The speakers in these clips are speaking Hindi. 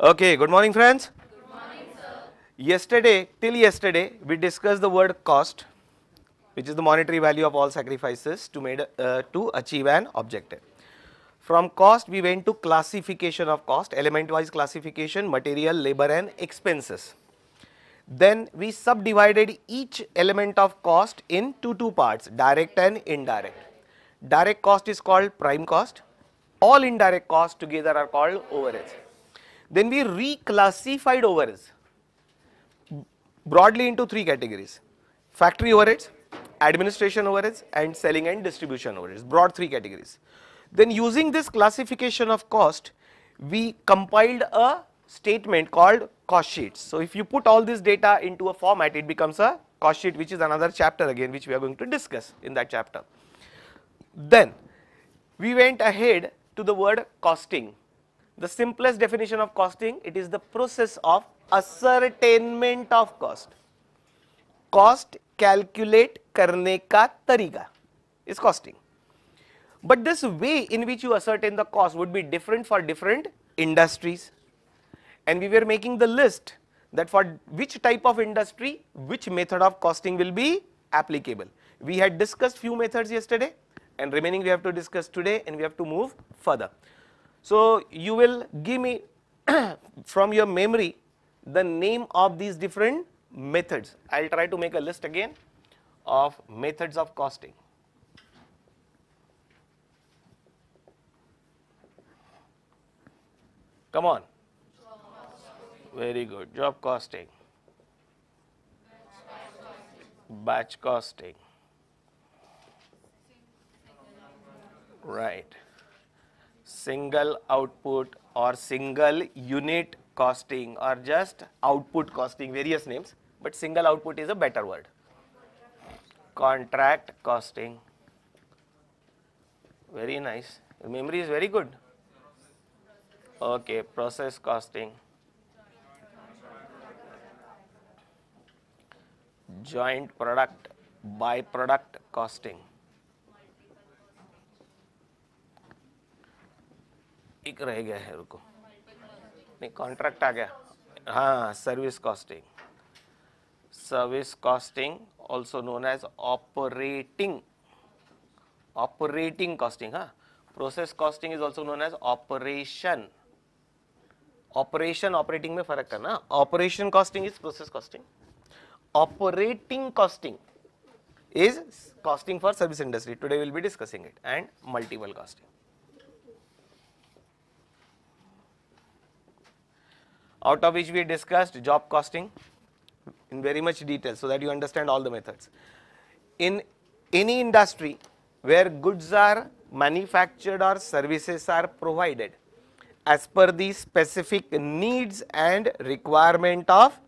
Okay, good morning friends. Good morning, sir. Till yesterday, we discussed the word cost, which is the monetary value of all sacrifices to achieve an objective. From cost, we went to classification of cost, element-wise classification, material, labor and expenses. Then we subdivided each element of cost into two parts, direct and indirect. Direct cost is called prime cost. All indirect costs together are called overheads. Then we reclassified overheads broadly into three categories: factory overheads, administration overheads and selling and distribution overheads, broad three categories. Then using this classification of cost, we compiled a statement called cost sheets. So if you put all this data into a format, it becomes a cost sheet, which is another chapter again, which we are going to discuss in that chapter. Then we went ahead to the word costing. The simplest definition of costing, it is the process of ascertainment of cost. Cost calculate करने का तरीका is costing. But this way in which you ascertain the cost would be different for different industries. And we were making the list that for which type of industry, which method of costing will be applicable. We had discussed few methods yesterday, and remaining we have to discuss today, and we have to move further. So you will give me from your memory the name of these different methods. I will try to make a list again of methods of costing. Come on. Very good. Job costing, batch costing, right, single output or single unit costing or just output costing, various names, but single output is a better word. Contract costing, very nice, your memory is very good. Okay, process costing, joint product byproduct costing, एक रह गया है, रुको, नहीं कॉन्ट्रैक्ट आ गया, हाँ, service costing also known as operating costing, हाँ, process costing is also known as operation operating में फर्क करना, operation costing is process costing, operating costing is costing for service industry. Today we will be discussing it, and multiple costing. Out of which we discussed job costing in very much detail so that you understand all the methods. In any industry where goods are manufactured or services are provided as per the specific needs and requirement of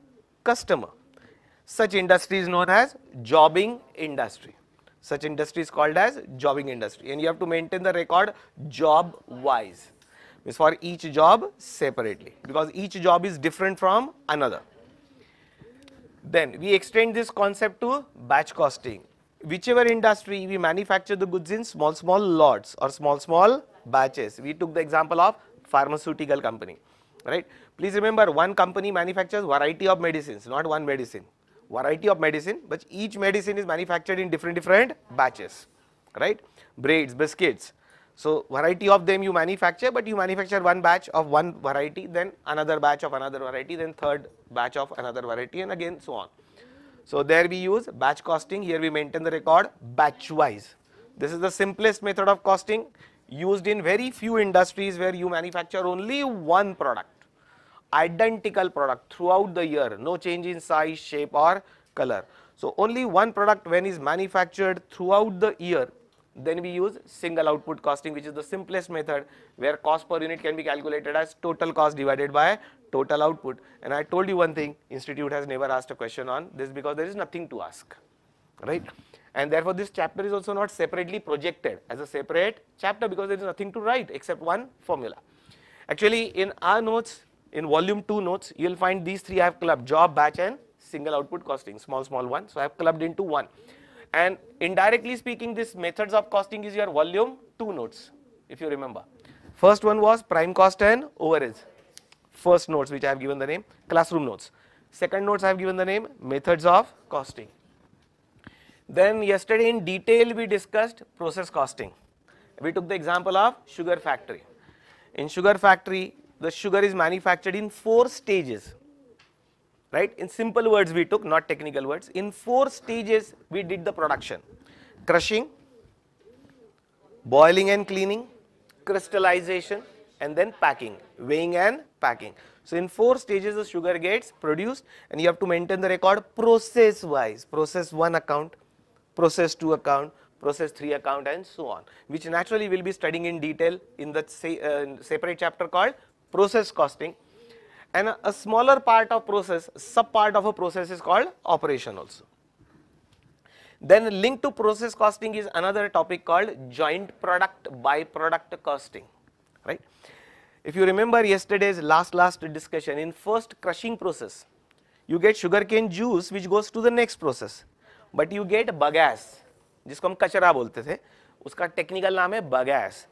customer, such industry is known as jobbing industry. Such industry is called as jobbing industry, and you have to maintain the record job wise, means for each job separately, because each job is different from another. Then we extend this concept to batch costing. Whichever industry we manufacture the goods in small lots or small batches. We took the example of pharmaceutical company, right? Please remember, one company manufactures variety of medicines, not one medicine, variety of medicine, but each medicine is manufactured in different batches, right? Breads, biscuits. So variety of them you manufacture, but you manufacture one batch of one variety, then another batch of another variety, then third batch of another variety, and again so on. So there we use batch costing. Here we maintain the record batch wise. This is the simplest method of costing, used in very few industries where you manufacture only one product, identical product throughout the year, no change in size, shape or color. So only one product when is manufactured throughout the year, then we use single output costing, which is the simplest method, where cost per unit can be calculated as total cost divided by total output. And I told you one thing, institute has never asked a question on this because there is nothing to ask, right? And therefore this chapter is also not separately projected as a separate chapter because there is nothing to write except one formula. Actually in our notes, in volume 2 notes, you will find these three I have clubbed: job, batch and single output costing, small one. So I have clubbed into one. And indirectly speaking, this methods of costing is your volume 2 notes, if you remember. First one was prime cost and overheads. First notes which I have given the name classroom notes. Second notes I have given the name methods of costing. Then yesterday in detail we discussed process costing. We took the example of sugar factory. In sugar factory, the sugar is manufactured in 4 stages, right? In simple words we took, not technical words. In 4 stages we did the production: crushing, boiling and cleaning, crystallization, and then packing, weighing and packing. So in 4 stages the sugar gets produced, and you have to maintain the record process wise, process 1 account, process 2 account, process 3 account, and so on, which naturally we will be studying in detail in the separate chapter called process costing. And a smaller part of process, sub part of a process is called operation also. Then linked to process costing is another topic called joint product byproduct costing, right? If you remember yesterday's last discussion, in first crushing process you get sugarcane juice which goes to the next process, but you get bagasse, जिसको हम कचरा बोलते थे, उसका टेक्निकल नाम है bagasse.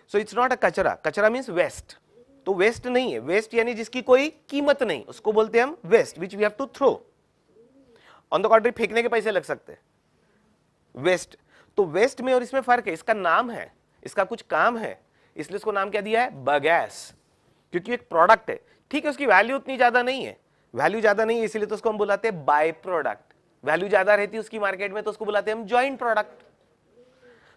So it's not a कचरा, कचरा means waste. तो वेस्ट नहीं है, वेस्ट यानी जिसकी कोई कीमत नहीं, उसको बोलते हैं हम waste, which we have to throw. On the contrary फेंकने के पैसे लग सकते हैं, वेस्ट. तो वेस्ट में और इसमें फर्क है, इसका नाम है, इसका कुछ काम है, इसलिए इसको नाम क्या दिया है, बगैस, क्योंकि एक प्रोडक्ट है. ठीक है, उसकी वैल्यू उतनी ज्यादा नहीं है, वैल्यू ज्यादा नहीं है, इसीलिए तो उसको हम बुलाते हैं बाय प्रोडक्ट. वैल्यू ज्यादा रहती है उसकी मार्केट में तो उसको बुलाते हैं हम जॉइंट प्रोडक्ट.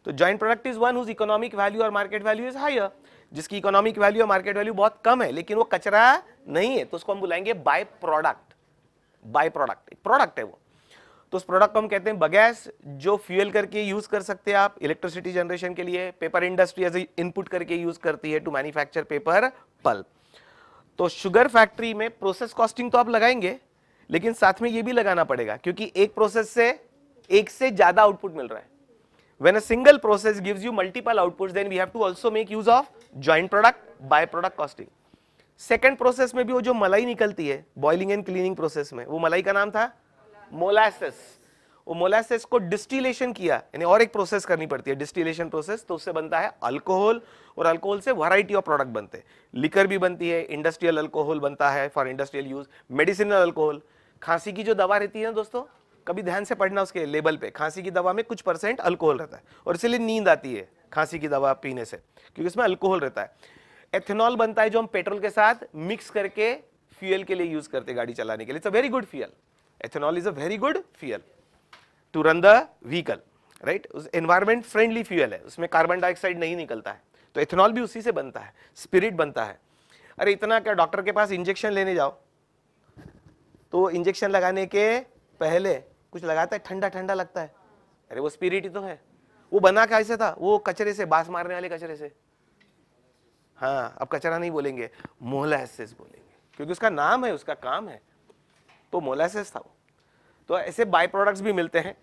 तो joint product is one whose economic value और मार्केट वैल्यू इज हायर. जिसकी इकोनॉमिक वैल्यू और मार्केट वैल्यू बहुत कम है लेकिन वो कचरा नहीं है, तो उसको हम बुलाएंगे बाय प्रोडक्ट. बाय प्रोडक्ट, एक प्रोडक्ट है वो. तो उस प्रोडक्ट को हम कहते हैं बगैस, जो फ्यूल करके यूज कर सकते हैं आप इलेक्ट्रिसिटी जनरेशन के लिए. पेपर इंडस्ट्री एज इनपुट करके यूज करती है टू मैन्युफैक्चर पेपर पल्प. तो शुगर फैक्ट्री में प्रोसेस कॉस्टिंग तो आप लगाएंगे, लेकिन साथ में ये भी लगाना पड़ेगा, क्योंकि एक प्रोसेस से एक से ज्यादा आउटपुट मिल रहा है. When a single process gives you multiple outputs, then we have to also make use of joint product byproduct costing. Second process में भी वो जो मलाई निकलती है boiling and cleaning process में, वो मलाई का नाम था molasses. वो molasses को distillation किया, यानी और एक प्रोसेस करनी पड़ती है distillation process, तो उससे बनता है अल्कोहल, और अल्कोहल से वैरायटी ऑफ प्रोडक्ट बनते हैं. लिकर भी बनती है, इंडस्ट्रियल अल्कोहल बनता है for industrial use, medicinal alcohol. खांसी की जो दवा रहती है ना दोस्तों, कभी ध्यान से पढ़ना उसके लेबल पे, खांसी की दवा में कुछ % अल्कोहल रहता है, और इसीलिए नींद आती है खांसी की दवा पीने से, क्योंकि इसमें अल्कोहल रहता है. एथेनॉल बनता है जो हम पेट्रोल के साथ मिक्स करके फ्यूल के लिए यूज करते हैं गाड़ी चलाने के लिए. It's a very good fuel. Ethanol is a very good fuel to run the vehicle, right. Environment friendly fuel है, उसमें कार्बन डाइऑक्साइड नहीं निकलता है. तो एथेनॉल भी उसी से बनता है. स्पिरिट बनता है. अरे इतना क्या, डॉक्टर के पास इंजेक्शन लेने जाओ तो इंजेक्शन लगाने के पहले कुछ लगाता है, ठंडा ठंडा लगता है, अरे वो स्पिरिट ही तो है. वो बना कैसे था, वो कचरे से, बांस मारने वाले कचरे से. हाँ, अब कचरा नहीं बोलेंगे, मोलासेस बोलेंगे, क्योंकि उसका नाम है, उसका काम है. तो मोलासेस था वो. तो ऐसे बाय प्रोडक्ट्स भी मिलते हैं,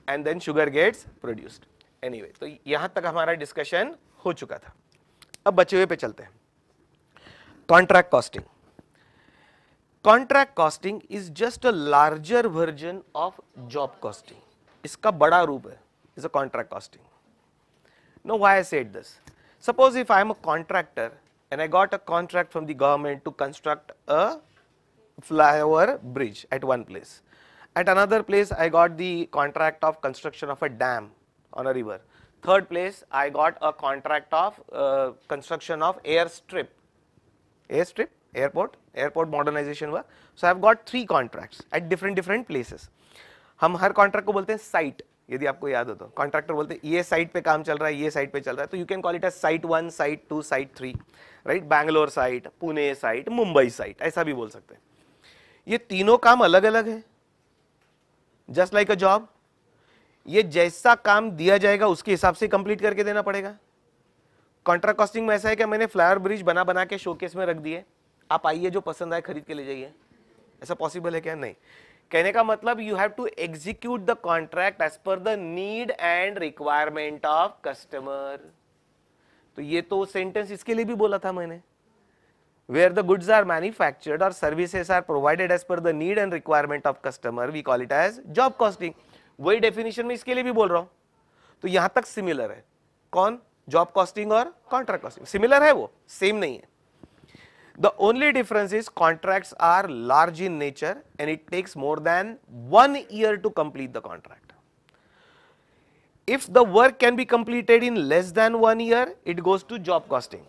and then sugar gets produced. Anyway, तो यहां तक हमारा डिस्कशन हो चुका था. अब बचे हुए पे चलते हैं. Contract costing. Contract costing is just a larger version of job costing. इसका बड़ा रूप है, is a contract costing. Know why I said this. Suppose if I am a contractor and I got a contract from the government to construct a flyover bridge at one place. At another place I got the contract of construction of a dam on a river. Third place I got a contract of construction of airstrip, airport modernization work. So I have got 3 contracts at different places. हम हर कॉन्ट्रैक्ट को बोलते हैं साइट, यदि आपको याद हो तो. कॉन्ट्रैक्टर बोलते हैं ये साइट पे काम चल रहा है, ये साइट पे चल रहा है, तो you can call it as site 1, site 2, site 3, right. Bangalore site, Pune site, Mumbai site, ऐसा भी बोल सकते हैं. ये तीनों काम अलग अलग है, जस्ट लाइक अ जॉब. ये जैसा काम दिया जाएगा उसके हिसाब से कंप्लीट करके देना पड़ेगा. कॉन्ट्रैक्ट कॉस्टिंग में ऐसा है कि मैंने फ्लाईओवर ब्रिज बना के शोकेस में रख दिए, आप आइए जो पसंद आए खरीद के ले जाइए. ऐसा पॉसिबल है क्या? नहीं. कहने का मतलब you have to execute the contract as per the need and requirement of customer. तो ये तो सेंटेंस इसके लिए भी बोला था मैंने. Where the goods are manufactured or services are provided as per the need and requirement of customer, we call it as job costing. वही डेफिनेशन में इसके लिए भी बोल रहा हूं. तो यहां तक सिमिलर है. कौन? जॉब कॉस्टिंग और कॉन्ट्रैक्ट कॉस्टिंग सिमिलर है, वो सेम नहीं है. The only difference is contracts are large in nature and it takes more than 1 year to complete the contract. If the work can be completed in less than 1 year, it goes to job costing.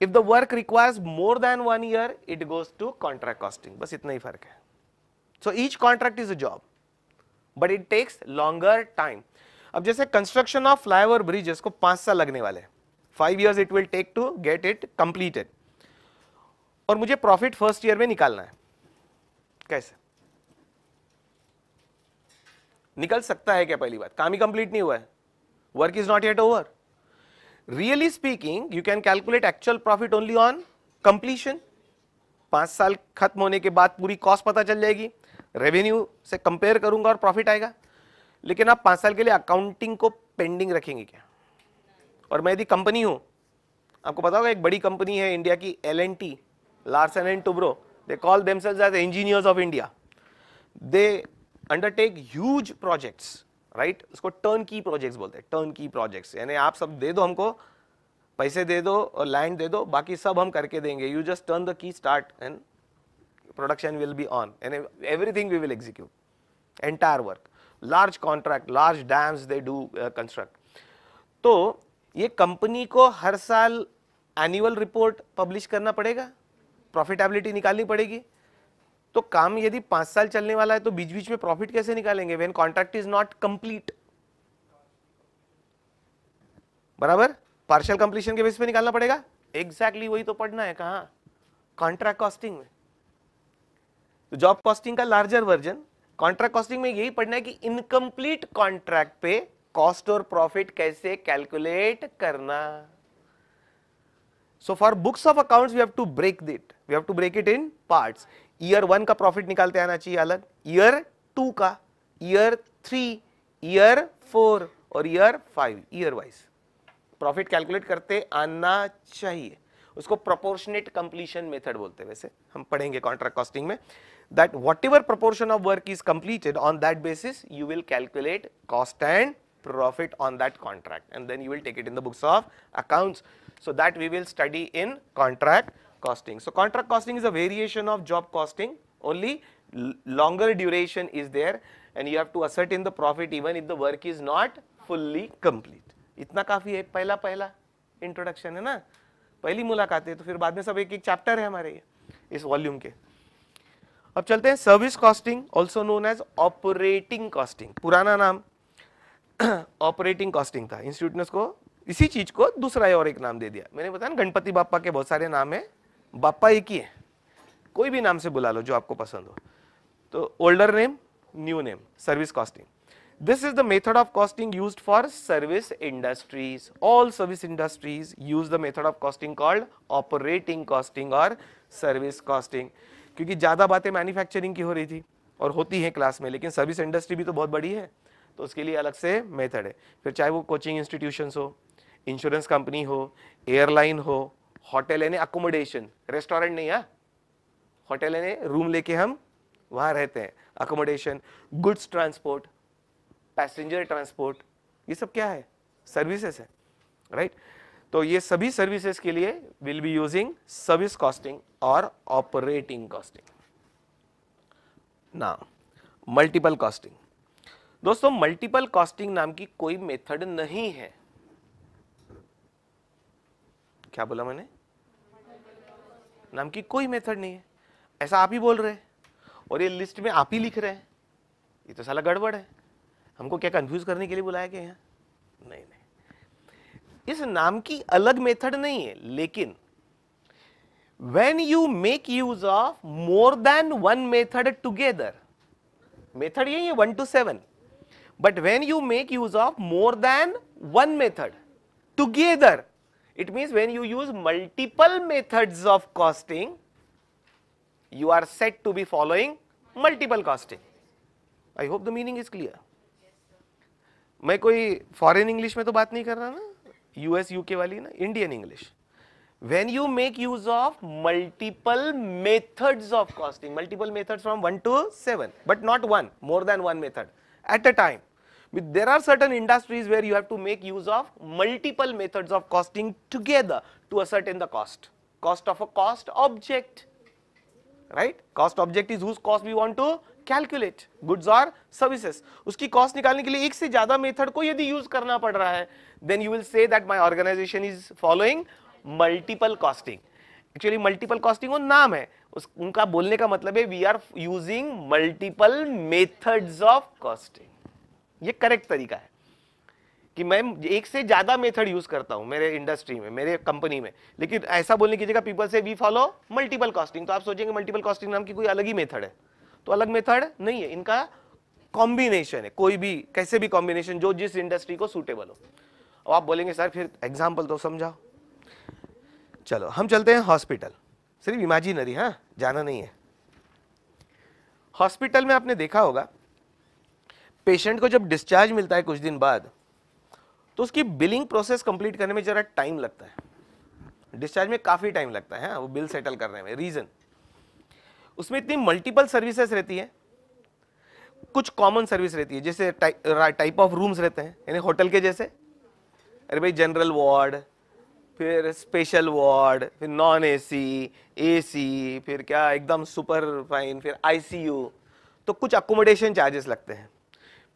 If the work requires more than 1 year, it goes to contract costing. बस इतना ही फर्क है. So each contract is a job, but it takes longer time. अब जैसे कंस्ट्रक्शन ऑफ फ्लाईओवर ब्रिजेस को 5 साल लगने वाले, 5 years it will take to get it completed. और मुझे प्रॉफिट फर्स्ट ईयर में निकालना है. कैसे निकल सकता है क्या? पहली बात, काम ही कंप्लीट नहीं हुआ है, work is not yet over. Really speaking you can calculate actual profit only on completion. 5 साल खत्म होने के बाद पूरी कॉस्ट पता चल जाएगी, रेवेन्यू से कंपेयर करूंगा और प्रॉफिट आएगा. लेकिन आप 5 साल के लिए अकाउंटिंग को पेंडिंग रखेंगे क्या? और मैं यदि कंपनी हूं, आपको पता होगा एक बड़ी कंपनी है इंडिया की, L&T, Larsen and Toubro, they call themselves as engineers of India. They undertake huge projects, right? उसको turnkey projects बोलते हैं, turnkey projects. यानी आप सब दे दो हमको, पैसे दे दो और लैंड दे दो, बाकी सब हम करके देंगे. You just turn the key, start and production will be on and everything we will execute. Entire work. Large contract, large dams they do construct. तो ये कंपनी को हर साल एनुअल रिपोर्ट पब्लिश करना पड़ेगा, प्रॉफिटेबिलिटी निकालनी पड़ेगी. तो काम यदि 5 साल चलने वाला है तो बीच बीच में प्रॉफिट कैसे निकालेंगे when contract is not complete? बराबर, पार्शियल कंप्लीशन के बेस पे निकालना पड़ेगा. एग्जैक्टली वही तो पढ़ना है. कहां? कॉन्ट्रैक्ट कॉस्टिंग में. तो जॉब कॉस्टिंग का लार्जर वर्जन, कॉन्ट्रैक्ट कॉस्टिंग में यही पढ़ना है कि इनकम्प्लीट कॉन्ट्रैक्ट पे कॉस्ट और प्रॉफिट कैसे कैलकुलेट करना. So for books of accounts we have to break it. We have to break it in parts. Year 1 का प्रॉफिट निकालते आना चाहिए अलग, Year 2 का, Year 3, Year 4 और Year 5, year wise profit calculate करते आना चाहिए. उसको प्रोपोर्शनेट कंप्लीशन मेथड बोलते हैं. वैसे हम पढ़ेंगे कॉन्ट्रैक्ट कॉस्टिंग में that whatever proportion of work is completed, on that basis you will calculate cost and profit on that contract and then you will take it in the books of accounts. So that we will study in contract costing. So contract costing is a variation of job costing, only longer duration is there and you have to ascertain the profit even if the work is not fully complete. इतना काफी है. पहला इंट्रोडक्शन है ना, पहली मुलाकात है, तो फिर बाद में सब एक एक चैप्टर है हमारे इस वॉल्यूम के. अब चलते हैं service costing, also known as operating costing. पुराना नाम ऑपरेटिंग कॉस्टिंग था. इंस्टीट्यूट ने उसको, इसी चीज को दूसरा और एक नाम दे दिया. मैंने बताया ना गणपति बाप्पा के बहुत सारे नाम है, बाप्पा एक ही है, कोई भी नाम से बुला लो जो आपको पसंद हो. तो older name, new name, service costing. This is the method of costing used for service industries. All service industries use the method of costing called operating costing or service costing. क्योंकि ज़्यादा बातें मैन्युफैक्चरिंग की हो रही थी और होती हैं क्लास में, लेकिन सर्विस इंडस्ट्री भी तो बहुत बड़ी है, तो उसके लिए अलग से मेथड है. फिर चाहे वो कोचिंग इंस्टीट्यूशंस हो, इंश्योरेंस कंपनी हो, एयरलाइन हो, होटल यानी अकोमोडेशन, रेस्टोरेंट नहीं है, होटल यानी रूम लेके हम वहाँ रहते हैं, accommodation, goods transport, passenger transport, ये सब क्या है? सर्विसेज है, राइट? तो ये सभी सर्विसेज के लिए will be using service costing और operating costing. Now multiple costing. दोस्तों मल्टीपल कॉस्टिंग नाम की कोई मेथड नहीं है. क्या बोला मैंने? नाम की कोई मेथड नहीं है. ऐसा आप ही बोल रहे हैं और ये लिस्ट में आप ही लिख रहे हैं. ये तो साला गड़बड़ है. हमको क्या कंफ्यूज करने के लिए बुलाया गया यहाँ? नहीं. इस नाम की अलग मेथड नहीं है, लेकिन when you make use of more than one method together, method यही है 1 to 7, but when you make use of more than one method together, it means when you use multiple methods of costing, you are said to be following multiple costing. I hope the meaning is clear. मैं कोई फॉरेन इंग्लिश में तो बात नहीं कर रहा ना, यूएस यूके वाली ना, Indian English. When you make use of multiple methods of costing, multiple methods from 1 to 7, but not one, more than one method at a time. There are certain industries where you have to make use of multiple methods of costing together to ascertain the cost. Cost of a cost object, right? Cost object is whose cost we want to calculate, goods or services. उसकी cost निकालने के लिए एक से ज्यादा मेथड को यदि यूज करना पड़ रहा है, then you will say that my organization is following multiple costing. Actually multiple costing वो नाम है, उनका बोलने का मतलब है we are using multiple methods of costing. ये करेक्ट तरीका है कि मैं एक से ज्यादा मेथड यूज करता हूं मेरे इंडस्ट्री में, मेरे कंपनी में, लेकिन ऐसा बोलने की जगह पीपल से वी फॉलो मल्टीपल कॉस्टिंग। तो आप सोचेंगे मल्टीपल कॉस्टिंग नाम की कोई अलग ही मेथड है, तो अलग मेथड नहीं है, इनका कॉम्बिनेशन है, कोई भी कैसे भी कॉम्बिनेशन जो जिस इंडस्ट्री को सूटेबल हो। अब आप बोलेंगे सर फिर एग्जाम्पल तो समझाओ। चलो हम चलते हैं हॉस्पिटल, सिर्फ इमेजिनरी, हाँ जाना नहीं है। हॉस्पिटल में आपने देखा होगा पेशेंट को जब डिस्चार्ज मिलता है कुछ दिन बाद, तो उसकी बिलिंग प्रोसेस कंप्लीट करने में जरा टाइम लगता है, डिस्चार्ज में काफी टाइम लगता है वो बिल सेटल करने में। रीजन उसमें इतनी मल्टीपल सर्विसेज रहती है, कुछ कॉमन सर्विस रहती है, जैसे टाइप ऑफ रूम्स रहते हैं यानी होटल के जैसे, अरे भाई जनरल वार्ड, फिर स्पेशल वार्ड, फिर नॉन एसी, एसी, फिर क्या एकदम सुपर फाइन, फिर आईसीयू, तो कुछ अकोमोडेशन चार्जेस लगते हैं।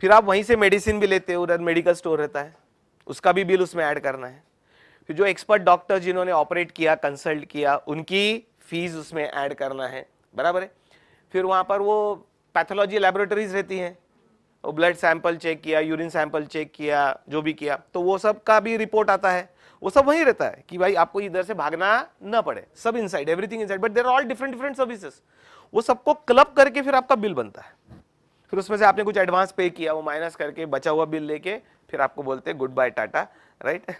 फिर आप वहीं से मेडिसिन भी लेते हो, उधर मेडिकल स्टोर रहता है, उसका भी बिल उसमें ऐड करना है। फिर जो एक्सपर्ट डॉक्टर जिन्होंने ऑपरेट किया, कंसल्ट किया, उनकी फीस उसमें ऐड करना है, बराबर है। फिर वहाँ पर वो पैथोलॉजी लैबोरेटरीज रहती हैं, वो ब्लड सैंपल चेक किया, यूरिन सैंपल चेक किया, जो भी किया, तो वो सब का भी रिपोर्ट आता है, वो सब वहीं रहता है कि भाई आपको इधर से भागना ना पड़े, सब inside, everything inside, but there are all different different services. वो सबको क्लब करके फिर आपका बिल बनता है। फिर उसमें से आपने कुछ एडवांस पे किया, वो माइनस करके बचा हुआ बिल लेके फिर आपको बोलते हैं गुड बाय टाटा, राइट,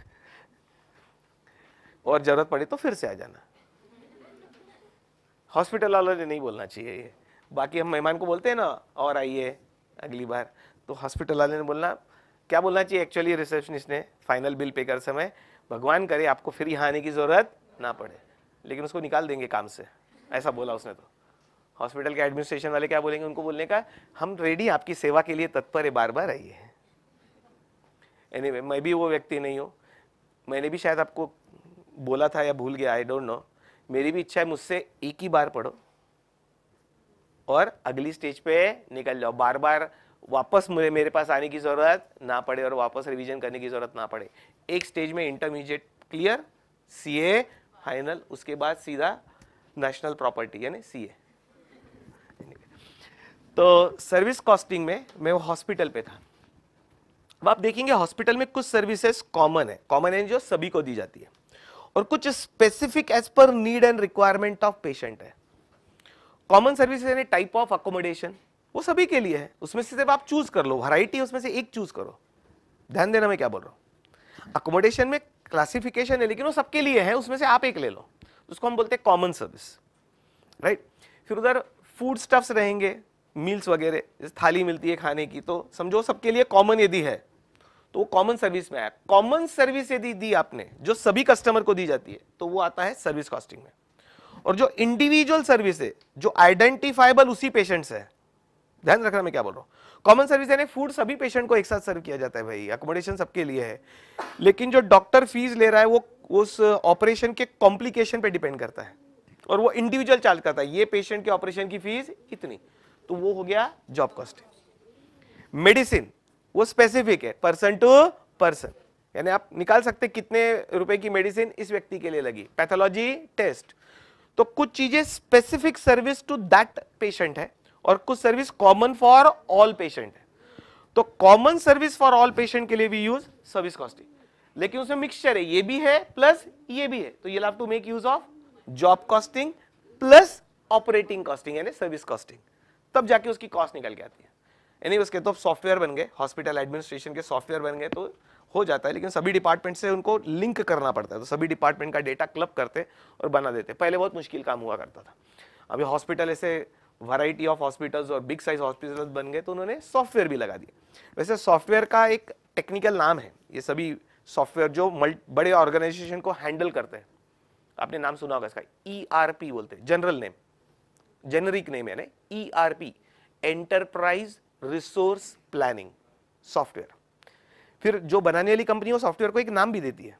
और जरूरत पड़े तो फिर से आ जाना। हॉस्पिटल वालों ने नहीं बोलना चाहिए ये, बाकी हम मेहमान को बोलते हैं ना और आइए अगली बार, तो हॉस्पिटल वाले ने बोलना, क्या बोलना चाहिए एक्चुअली रिसेप्शनिस्ट ने फाइनल बिल पे कर समय, भगवान करे आपको फिर यहाँ आने की जरूरत ना पड़े, लेकिन उसको निकाल देंगे काम से, ऐसा बोला उसने। तो हॉस्पिटल के एडमिनिस्ट्रेशन वाले क्या बोलेंगे, उनको बोलने का हम रेडी आपकी सेवा के लिए तत्पर है, बार बार आइए। एनीवे, मैं भी वो व्यक्ति नहीं हूँ, मैंने भी शायद आपको बोला था या भूल गया, आई डोंट नो, मेरी भी इच्छा है मुझसे एक ही बार पढ़ो और अगली स्टेज पे निकल जाओ, बार बार वापस मेरे पास आने की जरूरत ना पड़े और वापस रिवीजन करने की जरूरत ना पड़े। एक स्टेज में इंटरमीडिएट क्लियर, सीए फाइनल, उसके बाद सीधा नेशनल प्रॉपर्टी यानी सीए। तो सर्विस कॉस्टिंग में मैं वो हॉस्पिटल पे था। अब आप देखेंगे हॉस्पिटल में कुछ सर्विसेज कॉमन है जो सभी को दी जाती है, और कुछ specific as per need and requirement of patient है। कॉमन सर्विस यानी टाइप ऑफ अकोमोडेशन, वो सभी के लिए है, उसमें से सिर्फ आप चूज कर लो, वैरायटी उसमें से एक चूज करो। ध्यान देना मैं क्या बोल रहा हूं, अकोमोडेशन में क्लासिफिकेशन है लेकिन वो सबके लिए है, उसमें से आप एक ले लो, उसको हम बोलते हैं कॉमन सर्विस, राइट। फिर उधर फूड स्टफ्स रहेंगे, मील्स वगैरह, जैसे थाली मिलती है खाने की, तो समझो सबके लिए कॉमन यदि है तो वो कॉमन सर्विस में आया। कॉमन सर्विस यदि दी आपने जो सभी कस्टमर को दी जाती है तो वो आता है सर्विस कॉस्टिंग में। और जो इंडिविजुअल सर्विस है जो आइडेंटिफाइबल उसी पेशेंट से है, ध्यान रखना मैं क्या बोल रहा हूं। कॉमन सर्विस यानी फूड सभी पेशेंट को एक साथ सर्व किया जाता है भाई, अकोमोडेशन सबके लिए है, लेकिन जो डॉक्टर फीस ले रहा है वो उस ऑपरेशन के कॉम्प्लिकेशन पे डिपेंड करता है और वो इंडिविजुअल चार्ज करता है, ये पेशेंट के ऑपरेशन की फीस इतनी, तो वो हो गया जॉब कॉस्टिंग। मेडिसिन वो स्पेसिफिक है, पर्सन टू पर्सन, यानी आप निकाल सकते कितने रुपए की मेडिसिन इस व्यक्ति के लिए लगी। पैथोलॉजी टेस्ट, तो कुछ चीजें specific service to that patient है और कुछ service common for all patient है। तो common service for all patient के लिए भी यूज सर्विस कॉस्टिंग, लेकिन उसमें मिक्सचर है, ये भी है प्लस ये भी है, तो you have to make use of job costing plus operating costing यानी सर्विस कॉस्टिंग, तब जाके उसकी कॉस्ट निकल के आती है। यानी उसके तो सॉफ्टवेयर बन गए, हॉस्पिटल एडमिनिस्ट्रेशन के सॉफ्टवेयर बन गए तो हो जाता है, लेकिन सभी डिपार्टमेंट से उनको लिंक करना पड़ता है, तो सभी डिपार्टमेंट का डेटा क्लब करते और बना देते। पहले बहुत मुश्किल काम हुआ करता था, अभी हॉस्पिटल ऐसे वैरायटी ऑफ हॉस्पिटल्स और बिग साइज हॉस्पिटल्स बन गए तो उन्होंने सॉफ्टवेयर भी लगा दिए। वैसे सॉफ्टवेयर का एक टेक्निकल नाम है, ये सभी सॉफ्टवेयर जो बड़े ऑर्गेनाइजेशन को हैंडल करते हैं, आपने नाम सुना होगा इसका, ERP बोलते हैं, जनरल नेम, जेनरिक नेम है ना, ERP, enterprise resource planning software. फिर जो बनाने वाली कंपनी वो सॉफ्टवेयर को एक नाम भी देती है,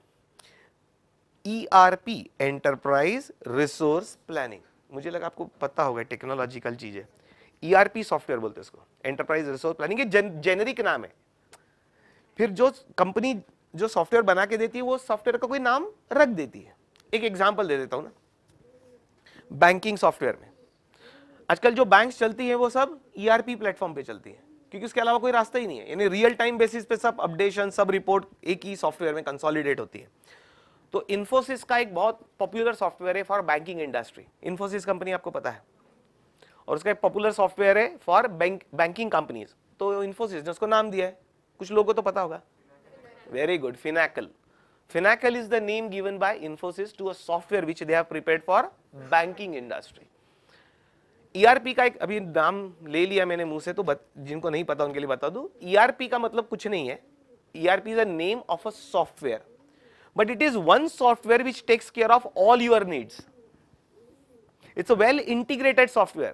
ERP, एंटरप्राइज रिसोर्स प्लानिंग। मुझे लगा आपको पता होगा, टेक्नोलॉजिकल चीज है। ERP सॉफ्टवेयर बोलते हैं इसको, एंटरप्राइज रिसोर्स प्लानिंग, ये जेनेरिक नाम है। फिर जो कंपनी जो सॉफ्टवेयर बना के देती है वो सॉफ्टवेयर का कोई नाम रख देती है। एक एग्जांपल दे देता हूं ना, बैंकिंग सॉफ्टवेयर में आजकल जो बैंक्स चलती हैं वो सब ERP प्लेटफॉर्म पे चलती है, क्योंकि उसके अलावा कोई रास्ता ही नहीं है। यानी रियल टाइम बेसिस पे सब अपडेशन, सब रिपोर्ट एक ही सॉफ्टवेयर में कंसोलिडेट होती है। तो इन्फोसिस का एक बहुत पॉपुलर सॉफ्टवेयर है for banking industry. Infosys company आपको पता है, और उसका एक पॉपुलर सॉफ्टवेयर है फॉर बैंकिंग कंपनीज। तो इन्फोसिस ने उसको नाम दिया है, कुछ लोगों को तो पता होगा। Very good, Finacle. Finacle is the name given by Infosys to a software which they have prepared for banking industry. ERP का एक अभी नाम ले लिया मैंने मुंह से, तो जिनको नहीं पता उनके लिए बता दूं। ERP का मतलब कुछ नहीं है, ERP is a name of a software, but it is one software which takes care of all your needs. It's a well integrated software.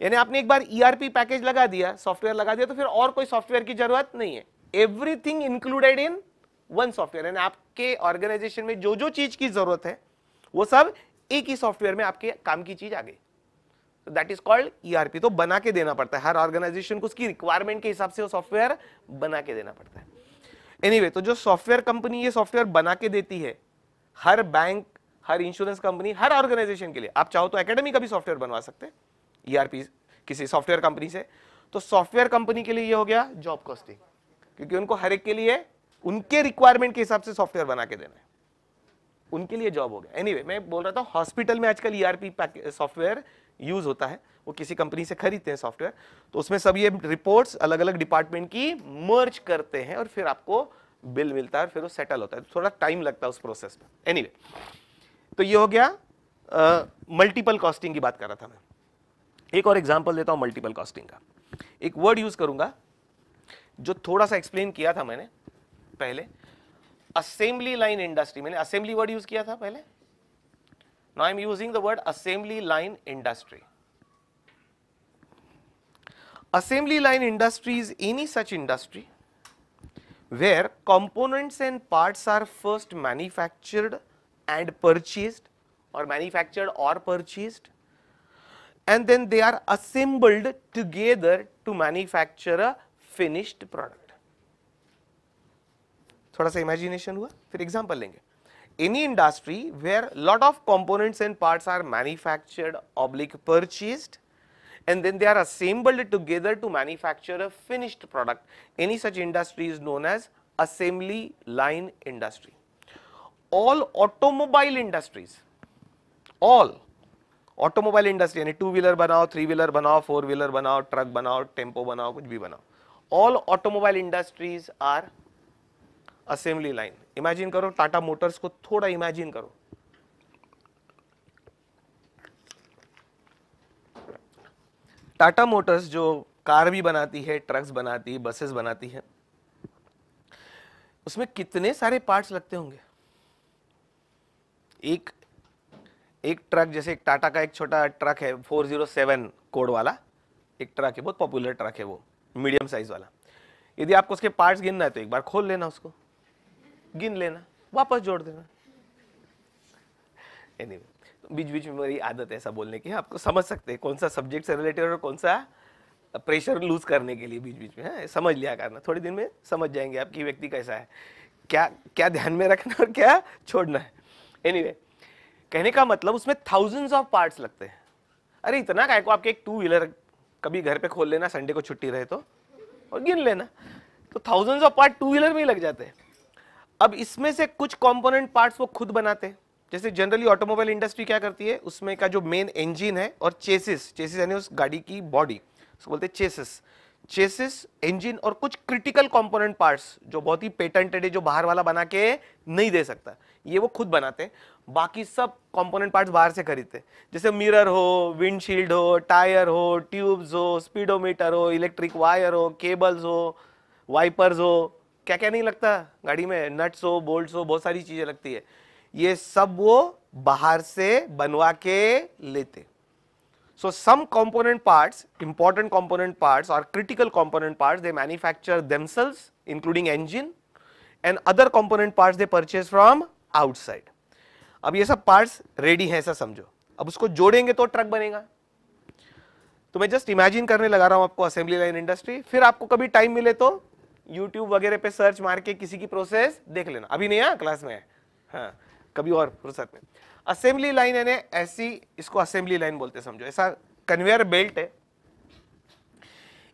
यानी आपने एक बार ERP पैकेज लगा दिया, सॉफ्टवेयर लगा दिया, तो फिर और कोई सॉफ्टवेयर की जरूरत नहीं है। Everything included in one software. यानी आपके ऑर्गेनाइजेशन में जो जो चीज की जरूरत है वो सब एक ही सॉफ्टवेयर में आपके काम की चीज आ गई। That is called ERP। तो बना के देना पड़ता है हर ऑर्गेनाइजेशन को, उसकी रिक्वायरमेंट के हिसाब से वो सॉफ्टवेयर बना के देना पड़ता है। एनीवे, तो जो सॉफ्टवेयर कंपनी ये सॉफ्टवेयर बना के देती है, हर बैंक, हर इंश्योरेंस कंपनी, हर ऑर्गेनाइजेशन के लिए, आप चाहो तो एकेडमी का भी सॉफ्टवेयर बनवा सकते हैं ERP किसी सॉफ्टवेयर कंपनी से। तो सॉफ्टवेयर कंपनी के लिए ये हो गया जॉब कॉस्टिंग, क्योंकि उनको हर एक के लिए उनके रिक्वायरमेंट के हिसाब से सॉफ्टवेयर बना के देना है, उनके लिए जॉब हो गया। एनीवे, मैं बोल रहा था हॉस्पिटल में आजकल ERP सॉफ्टवेयर यूज होता है, वो किसी कंपनी से खरीदते हैं सॉफ्टवेयर, तो उसमें सब ये रिपोर्ट्स अलग अलग डिपार्टमेंट की मर्ज करते हैं और फिर आपको बिल मिलता है और फिर वो सेटल होता है। थोड़ा टाइम लगता है उस प्रोसेस में। एनीवे, तो ये हो गया मल्टीपल कॉस्टिंग की बात कर रहा था मैं। एक और एग्जांपल देता हूं मल्टीपल कॉस्टिंग का। एक वर्ड यूज करूंगा जो थोड़ा सा एक्सप्लेन किया था मैंने पहले, असेंबली लाइन इंडस्ट्री। मैंने असेंबली वर्ड यूज किया था पहले। Now I am using the word assembly line industry. Assembly line industry is any such industry where components and parts are first manufactured and purchased, or manufactured or purchased, and then they are assembled together to manufacture a finished product. थोड़ा सा imagination हुआ, फिर example लेंगे। Any industry where lot of components and parts are manufactured oblique purchased and then they are assembled together to manufacture a finished product. Any such industry is known as assembly line industry. All automobile industries, all automobile industry यानी टू व्हीलर बनाओ, थ्री व्हीलर बनाओ, फोर व्हीलर बनाओ, ट्रक बनाओ, टेम्पो बनाओ, कुछ भी बनाओ, all automobile industries are assembly line. Imagine करो टाटा मोटर्स को, थोड़ा इमेजिन करो, टाटा मोटर्स जो कार भी बनाती है, ट्रक्स बनाती है, बसेस बनाती है, उसमें कितने सारे पार्ट्स लगते होंगे। एक ट्रक, जैसे एक टाटा का एक छोटा ट्रक है 407 कोड वाला एक ट्रक है, बहुत पॉपुलर ट्रक है वो, मीडियम साइज वाला। यदि आपको उसके पार्ट्स गिनना है तो एक बार खोल लेना, उसको गिन लेना, वापस जोड़ देना। एनीवे, बीच बीच में मेरी आदत है ऐसा बोलने की, आपको समझ सकते हैं कौन सा सब्जेक्ट से रिलेटेड और कौन सा प्रेशर लूज करने के लिए बीच बीच में है, समझ लिया करना। थोड़ी दिन में समझ जाएंगे आपकी व्यक्ति कैसा है, क्या क्या ध्यान में रखना और क्या छोड़ना है। एनीवे, कहने का मतलब उसमें थाउजेंड्स ऑफ पार्ट्स लगते हैं। अरे इतना काय को, आपके एक टू व्हीलर कभी घर पे खोल लेना, संडे को छुट्टी रहे तो, और गिन लेना, तो thousands of part two wheeler में ही लग जाते हैं। अब इसमें से कुछ कंपोनेंट पार्ट्स वो खुद बनाते हैं। जैसे जनरली ऑटोमोबाइल इंडस्ट्री क्या करती है, उसमें का जो मेन इंजन है और चेसिस यानी उस गाड़ी की बॉडी, उसको बोलते हैं चेसिस, इंजन और कुछ क्रिटिकल कंपोनेंट पार्ट्स जो बहुत ही पेटेंटेड है, जो बाहर वाला बना के नहीं दे सकता, ये वो खुद बनाते हैं। बाकी सब कंपोनेंट पार्ट्स बाहर से खरीदते हैं, जैसे मिरर हो, विंडशील्ड हो, टायर हो, ट्यूब्स हो, स्पीडोमीटर हो, इलेक्ट्रिक वायर हो, केबल्स हो, वाइपर्स हो, क्या क्या नहीं लगता गाड़ी में, नट्स हो, बोल्ट्स हो, बहुत सारी चीजें लगती है, ये सब वो बाहर से बनवा के लेते। So some component parts, important component parts or critical component parts, they manufacture themselves, including engine, and other component parts they purchase from outside. अब ये सब पार्ट्स रेडी हैं ऐसा समझो, अब उसको जोड़ेंगे तो ट्रक बनेगा। तो मैं जस्ट इमेजिन करने लगा रहा हूं आपको असेंबली लाइन इंडस्ट्री, फिर आपको कभी टाइम मिले तो यूट्यूब वगैरह पे सर्च मार के किसी की प्रोसेस देख लेना, अभी नहीं है क्लास में, हाँ कभी और फुर्सत में। असेंबली लाइन यानी ऐसी, इसको असेंबली लाइन बोलते समझो, ऐसा कन्वेयर बेल्ट है,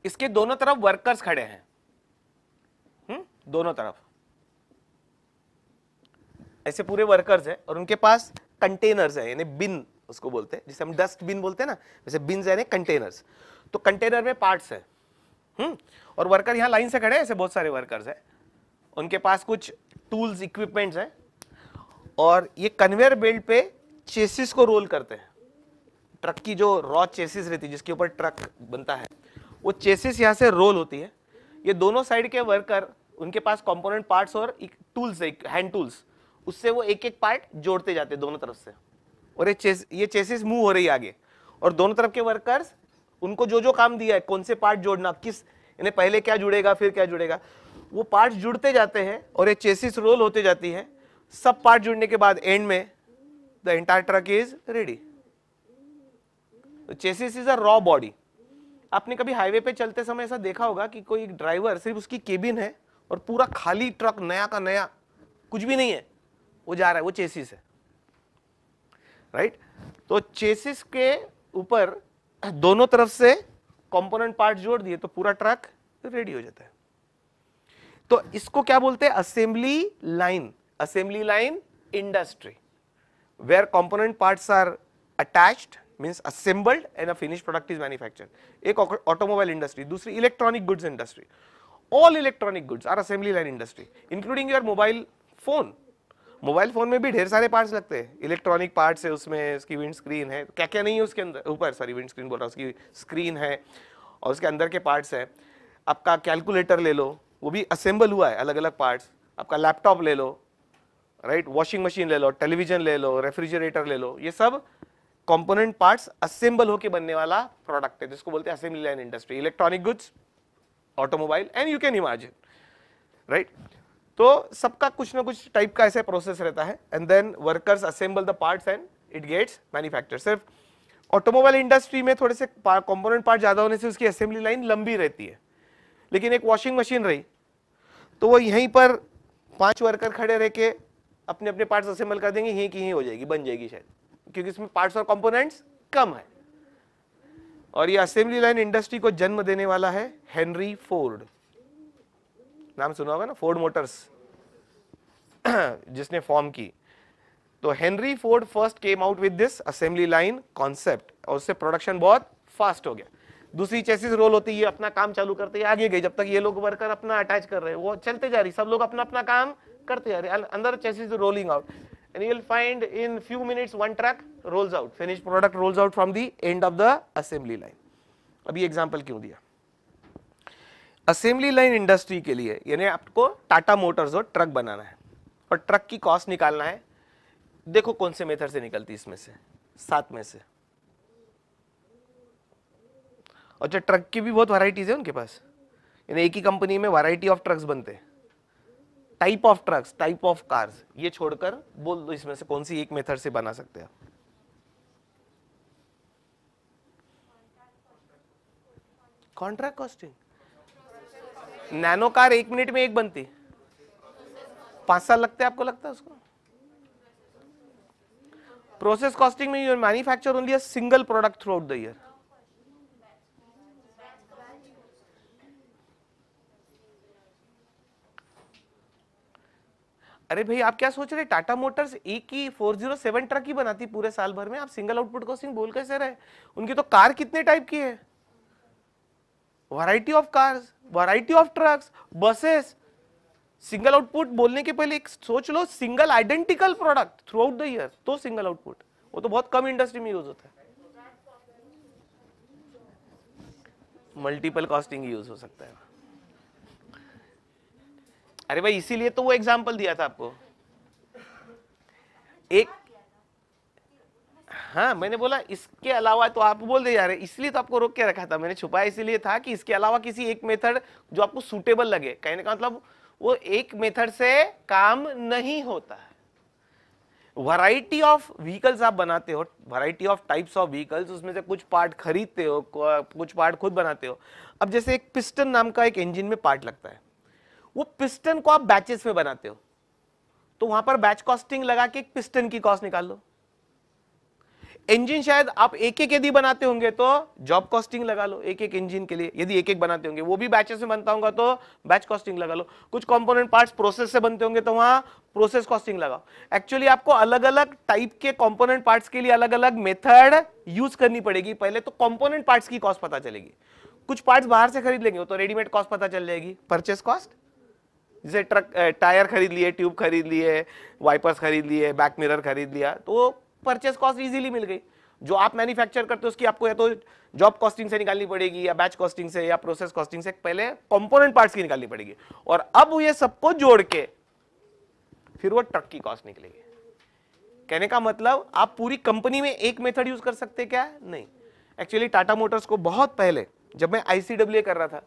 इसके दोनों तरफ वर्कर्स खड़े हैं, दोनों तरफ ऐसे पूरे वर्कर्स हैं और उनके पास कंटेनर्स है, यानी बिन उसको बोलते हैं, जिसे हम डस्ट बिन बोलते हैं ना, वैसे बिन्स यानी कंटेनर्स। तो कंटेनर में पार्ट्स है, और वर्कर यहां लाइन से खड़े हैं, ऐसे बहुत सारे वर्कर्स हैं, उनके पास कुछ टूल्स इक्विपमेंट्स हैं, और ये कन्वेयर बेल्ट पे चेसिस को रोल करते हैं। ट्रक की जो रॉ चेसिस रहती है जिसके ऊपर ट्रक बनता है, वो चेसिस यहां से रोल होती है। ये दोनों साइड के वर्कर, उनके पास कंपोनेंट पार्ट्स और टूल्स है, हैंड टूल्स, उससे वो एक एक पार्ट जोड़ते जाते हैं दोनों तरफ से, और ये चेसिस मूव हो रही है आगे, और दोनों तरफ के वर्कर्स उनको जो जो काम दिया है, कौन से पार्ट जोड़ना, किस यानी पहले क्या जुड़ेगा फिर क्या जुड़ेगा, वो पार्ट्स जुड़ते जाते हैं और ये चेसिस रोल होते जाती है। सब पार्ट जुड़ने के बाद एंड में the entire truck is ready. Chassis is a raw body. आपने कभी हाईवे पे चलते समय ऐसा देखा होगा कि कोई ड्राइवर, सिर्फ उसकी केबिन है और पूरा खाली ट्रक, नया का नया, कुछ भी नहीं है, वो जा रहा है, वो चेसिस है, राइट। तो चेसिस के ऊपर दोनों तरफ से कंपोनेंट पार्ट जोड़ दिए तो पूरा ट्रक रेडी हो जाता है। तो इसको क्या बोलते हैं, assembly line. Assembly line industry, where component parts are attached, means assembled and a finish product is manufactured. एक ऑटोमोबाइल इंडस्ट्री, दूसरी electronic goods industry. All electronic goods are assembly line industry, including your mobile phone. Mobile phone में भी ढेर सारे पार्ट्स लगते हैं, इलेक्ट्रॉनिक पार्ट्स है उसमें, उसकी विंड स्क्रीन है, क्या क्या नहीं है उसके अंदर, ऊपर सॉरी विंड स्क्रीन बोल रहा हूँ, उसकी स्क्रीन है और उसके अंदर के पार्ट्स है। आपका कैलकुलेटर ले लो, वो भी असेंबल हुआ है, अलग अलग पार्ट्स। आपका लैपटॉप ले लो, राइट, वॉशिंग मशीन ले लो, टेलीविजन ले लो, रेफ्रिजरेटर ले लो, ये सब कंपोनेंट पार्ट्स असेंबल होके बनने वाला प्रोडक्ट है, जिसको बोलते हैं assembly line industry. Electronic goods, automobile, and you can imagine, right. तो सबका कुछ ना कुछ टाइप का ऐसे प्रोसेस रहता है, and then workers assemble the parts and it gets manufactured. सिर्फ ऑटोमोबाइल इंडस्ट्री में थोड़े से कंपोनेंट पार्ट ज्यादा होने से उसकी असेंबली लाइन लंबी रहती है, लेकिन एक वॉशिंग मशीन रही तो वो यहीं पर 5 वर्कर खड़े रह के अपने अपने पार्ट्स असेंबल कर देंगे, यहीं की यहीं हो जाएगी, बन जाएगी शायद, क्योंकि इसमें पार्ट्स और कंपोनेंट्स कम है। और ये असेंबली लाइन इंडस्ट्री को जन्म देने वाला है हेनरी फोर्ड। नाम सुना होगा ना, फोर्ड मोटर्स जिसने फॉर्म की। तो Henry Ford first came out with this assembly line concept, और उससे प्रोडक्शन बहुत फास्ट हो गया। दूसरी चेसिस रोल होती है, अपना काम चालू करते ही आगे गई, जब तक ये लोग वर्कर अपना अटैच कर रहे हैं, वो चलते जा रही, सब लोग अपना अपना काम करते जा रहे, अंदर chassis rolling out, and you will find in few minutes one truck roles out, finish product roles out from the end of the assembly line. अभी एग्जांपल क्यों दिया, असेंबली लाइन इंडस्ट्री के लिए, यानी आपको टाटा मोटर्स और ट्रक बनाना है और ट्रक की कॉस्ट निकालना है। देखो कौन से मेथड से निकलती, इसमें से 7 में से। और जो ट्रक की भी बहुत वैरायटीज है उनके पास, यानी एक ही कंपनी में वैरायटी ऑफ ट्रक्स बनते हैं, type of trucks, type of cars, ये छोड़कर बोल दो इसमें से कौन सी एक मेथड से बना सकते हैं। Contract costing, nano car 1 minute में एक बनती, 5 साल लगते हैं आपको लगता है उसको। प्रोसेस कॉस्टिंग में you manufacture only a single product throughout the year. अरे भाई आप क्या सोच रहे, टाटा मोटर्स एक ही 407 ट्रक ही बनाती पूरे साल भर में, आप सिंगल आउटपुट कॉस्टिंग बोल कैसे रहे। उनकी तो कार कितने टाइप की है, variety of cars, variety of trucks, buses. Single output बोलने के पहले एक सोच लो, single identical product throughout the year, तो सिंगल आउटपुट, वो तो बहुत कम इंडस्ट्री में यूज होता है। मल्टीपल कॉस्टिंग यूज हो सकता है। अरे भाई इसीलिए तो वो एग्जांपल दिया था आपको एक, हाँ मैंने बोला इसके अलावा, तो आप बोल दे जा रहे, इसलिए तो आपको रोक के रखा था मैंने, छुपाया इसीलिए था कि इसके अलावा किसी एक मेथड जो आपको सूटेबल लगे। कहने का मतलब वो एक मेथड से काम नहीं होता है, वैरायटी ऑफ व्हीकल्स आप बनाते हो, variety of types of vehicles, उसमें से कुछ पार्ट खरीदते हो, कुछ पार्ट खुद बनाते हो। अब जैसे एक पिस्टन नाम का एक इंजन में पार्ट लगता है, वो पिस्टन को आप बैचेस में बनाते हो, तो वहां पर बैच कॉस्टिंग लगा के एक पिस्टन की कॉस्ट निकाल लो। इंजन शायद आप एक एक यदि बनाते होंगे तो जॉब कॉस्टिंग लगा लो एक एक इंजन के लिए, यदि एक एक बनाते होंगे वो भी बैचेस में बनता होगा तो बैच कॉस्टिंग लगा लो। कुछ कंपोनेंट पार्ट्स प्रोसेस से बनते होंगे तो वहां प्रोसेस कॉस्टिंग लगाओ। एक्चुअली आपको अलग अलग टाइप के कंपोनेंट पार्ट्स के लिए अलग अलग मेथड यूज करनी पड़ेगी। पहले तो कंपोनेंट पार्ट्स की कॉस्ट पता चलेगी, कुछ पार्ट्स बाहर से खरीद लेंगे तो रेडीमेड कॉस्ट पता चल जाएगी, परचेस कॉस्ट। जैसे ट्रक टायर खरीद लिए, ट्यूब खरीद लिए, वाइपर्स खरीद लिए, बैक मिरर खरीद लिया, तो परचेस कॉस्ट इजीली मिल गई। जो आप मैन्युफैक्चर करते हो उसकी आपको या तो जॉब कॉस्टिंग से निकालनी पड़ेगी या बैच कॉस्टिंग से या प्रोसेस कॉस्टिंग से, पहले कंपोनेंट पार्ट्स की निकालनी पड़ेगी और अब ये सबको जोड़ के फिर वो ट्रक की कॉस्ट निकलेगी। कहने का मतलब आप पूरी कंपनी में एक मेथड यूज कर सकते क्या? नहीं। एक्चुअली टाटा मोटर्स को बहुत पहले जब मैं ICWA कर रहा था,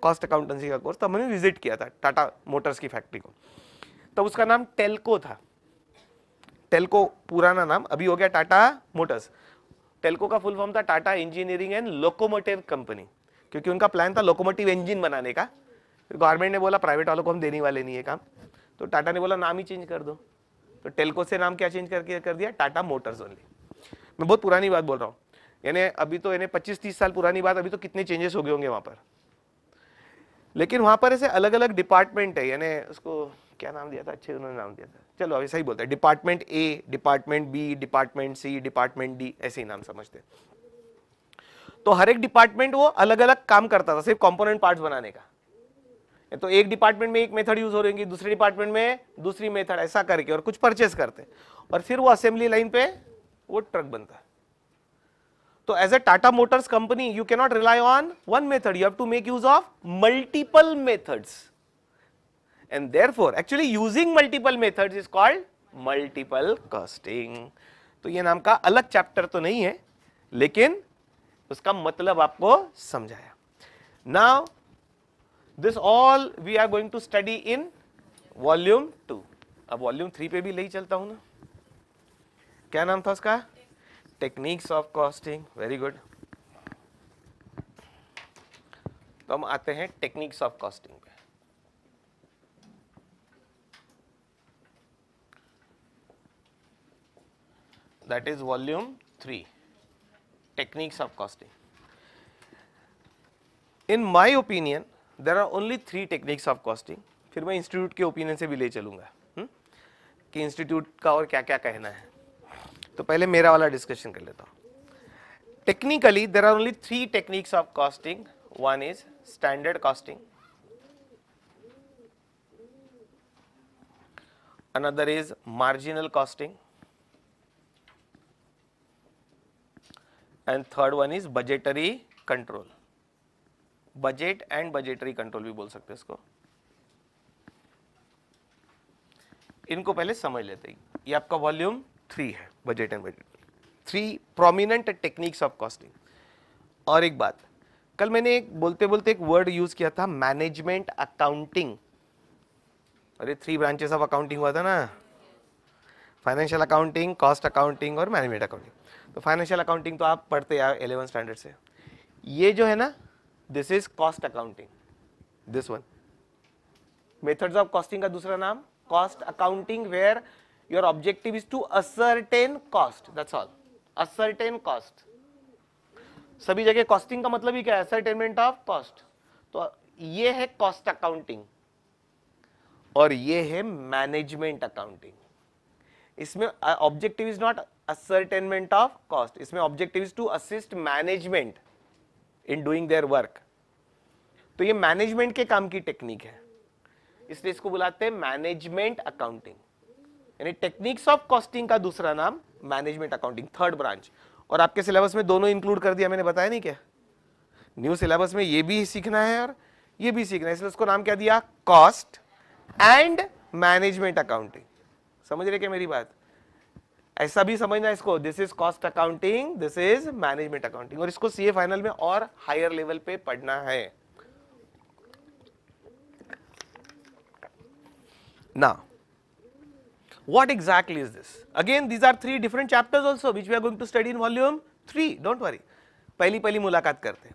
कॉस्ट अकाउंटेंसी का कोर्स, तब मैंने विजिट किया था टाटा मोटर्स की फैक्ट्री को। तब उसका नाम टेल्को था। टेल्को पुराना नाम, अभी हो गया टाटा मोटर्स। टेल्को का फुल फॉर्म था Tata engineering and locomotive company, क्योंकि उनका प्लान था लोकोमोटिव इंजन बनाने का। फिर गवर्नमेंट ने बोला प्राइवेट वालों को हम देने वाले नहीं है काम, तो टाटा ने बोला नाम ही चेंज कर दो, तो टेल्को से नाम क्या चेंज करके कर दिया, टाटा मोटर्स ओनली। मैं बहुत पुरानी बात बोल रहा हूँ, यानी अभी तो 25-30 साल पुरानी बात, अभी तो कितने चेंजेस हो गए होंगे वहां पर। लेकिन वहां पर ऐसे अलग अलग डिपार्टमेंट है, यानी उसको क्या नाम दिया था, अच्छे उन्होंने नाम दिया था, चलो अभी सही बोलते हैं, department A, department B, department C, department D, ऐसे ही नाम समझते। तो हर एक डिपार्टमेंट वो अलग अलग काम करता था सिर्फ कंपोनेंट पार्ट्स बनाने का। तो एक डिपार्टमेंट में एक मेथड यूज हो रही, दूसरे डिपार्टमेंट में दूसरी मेथड, ऐसा करके और कुछ परचेस करते और फिर वो असेंबली लाइन पे वो ट्रक बनता है। So as a Tata Motors company, you cannot rely on one method. You have to make use of multiple methods, and therefore, actually using multiple methods is called multiple costing. तो ये नाम का अलग चैप्टर तो नहीं है, लेकिन उसका मतलब आपको समझाया। Now, this all we are going to study in volume 2. अब volume 3 पे भी ले ही चलता हूँ ना। क्या नाम था उसका? Techniques of costing. Very good. तो हम आते हैं टेक्निक्स ऑफ कॉस्टिंग पे। That is volume 3, techniques of costing. In my opinion there are only 3 techniques of costing. फिर मैं इंस्टीट्यूट के ओपिनियन से भी ले चलूंगा कि इंस्टीट्यूट का और क्या क्या कहना है। तो पहले मेरा वाला डिस्कशन कर लेता हूं। Technically there are only 3 techniques of costing. One is standard costing, another is marginal costing, and third one is budgetary control. Budget and budgetary control भी बोल सकते हैं इसको। इनको पहले समझ लेते हैं। ये आपका वॉल्यूम 3 है, budget and budget, 3 prominent techniques of costing. और एक बात, कल मैंने एक बोलते बोलते एक वर्ड यूज किया था, मैनेजमेंट अकाउंटिंग। अरे 3 ब्रांचेस ऑफ अकाउंटिंग हुआ था ना, फाइनेंशियल अकाउंटिंग, कॉस्ट अकाउंटिंग और मैनेजमेंट अकाउंटिंग। तो फाइनेंशियल अकाउंटिंग तो आप पढ़ते हैं 11th स्टैंडर्ड से। ये जो है ना, this is cost accounting, this one. Methods of costing का दूसरा नाम cost accounting, where your objective is to ascertain cost, that's all, ascertain cost. सभी जगह कॉस्टिंग का मतलब ही क्या है, असर्टेनमेंट ऑफ कॉस्ट। तो ये है कॉस्ट अकाउंटिंग और ये है मैनेजमेंट अकाउंटिंग। इसमें objective is not ascertainment of cost, इसमें objective is to assist management in doing their work. तो ये मैनेजमेंट के काम की टेक्निक है, इसलिए इसको बुलाते हैं मैनेजमेंट अकाउंटिंग। यानी टेक्निक्स ऑफ कॉस्टिंग का दूसरा नाम मैनेजमेंट अकाउंटिंग, थर्ड ब्रांच। और आपके सिलेबस में दोनों इंक्लूड कर दिया, मैंने बताया नहीं क्या, न्यू सिलेबस में ये भी सीखना है और ये भी सीखना है, इसलिए उसको नाम क्या दिया, कॉस्ट एंड मैनेजमेंट अकाउंटिंग। समझ रहे क्या मेरी बात? ऐसा भी समझना इसको, this is cost accounting, this is management accounting. और इसको सीए फाइनल में और हायर लेवल पे पढ़ना है। ना What exactly is this? Again, these are 3 different chapters also which we are going to study in volume 3. Don't worry. पहली मुलाकात करते हैं.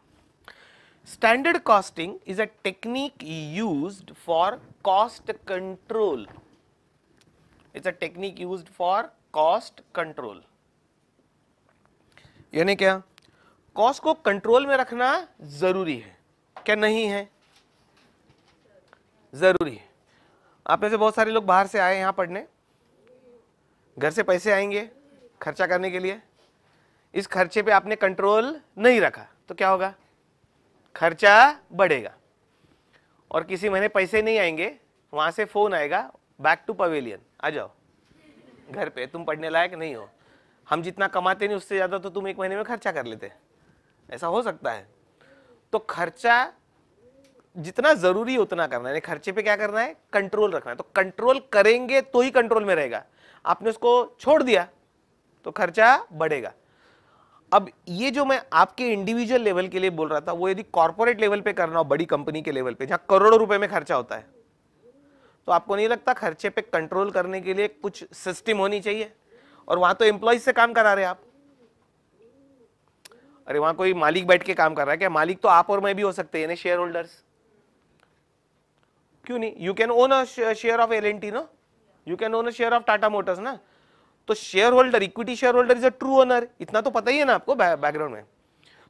Standard costing is a technique used for cost control. It's a technique used for cost control. यानी क्या? कॉस्ट को कंट्रोल में रखना जरूरी है क्या? नहीं है? जरूरी है. आप में से बहुत सारे लोग बाहर से आए यहां पढ़ने, घर से पैसे आएंगे खर्चा करने के लिए. इस खर्चे पे आपने कंट्रोल नहीं रखा तो क्या होगा? खर्चा बढ़ेगा. और किसी महीने पैसे नहीं आएंगे, वहां से फोन आएगा, बैक टू पवेलियन, आ जाओ घर पे, तुम पढ़ने लायक नहीं हो, हम जितना कमाते नहीं उससे ज्यादा तो तुम एक महीने में खर्चा कर लेते. ऐसा हो सकता है. तो खर्चा जितना जरूरी है उतना करना है. खर्चे पे क्या करना है? कंट्रोल रखना है. तो कंट्रोल करेंगे तो ही कंट्रोल में रहेगा. आपने उसको छोड़ दिया तो खर्चा बढ़ेगा. अब ये जो मैं आपके इंडिविजुअल लेवल के लिए बोल रहा था, वो यदि कॉर्पोरेट लेवल पे करना हो, बड़ी कंपनी के लेवल पे जहां करोड़ों रुपए में खर्चा होता है, तो आपको नहीं लगता खर्चे पे कंट्रोल करने के लिए कुछ सिस्टम होनी चाहिए? और वहां तो एम्प्लॉइज से काम करा रहे आप. अरे वहां कोई मालिक बैठ के काम कर रहा है क्या? मालिक तो आप और मैं भी हो सकते हैं, शेयर होल्डर्स. क्यों नहीं? You can own a share of L&T, no? You can own a share of Tata Motors ना. तो share holder, equity share holder is a true owner. इतना तो पता ही है ना आपको बैकग्राउंड में.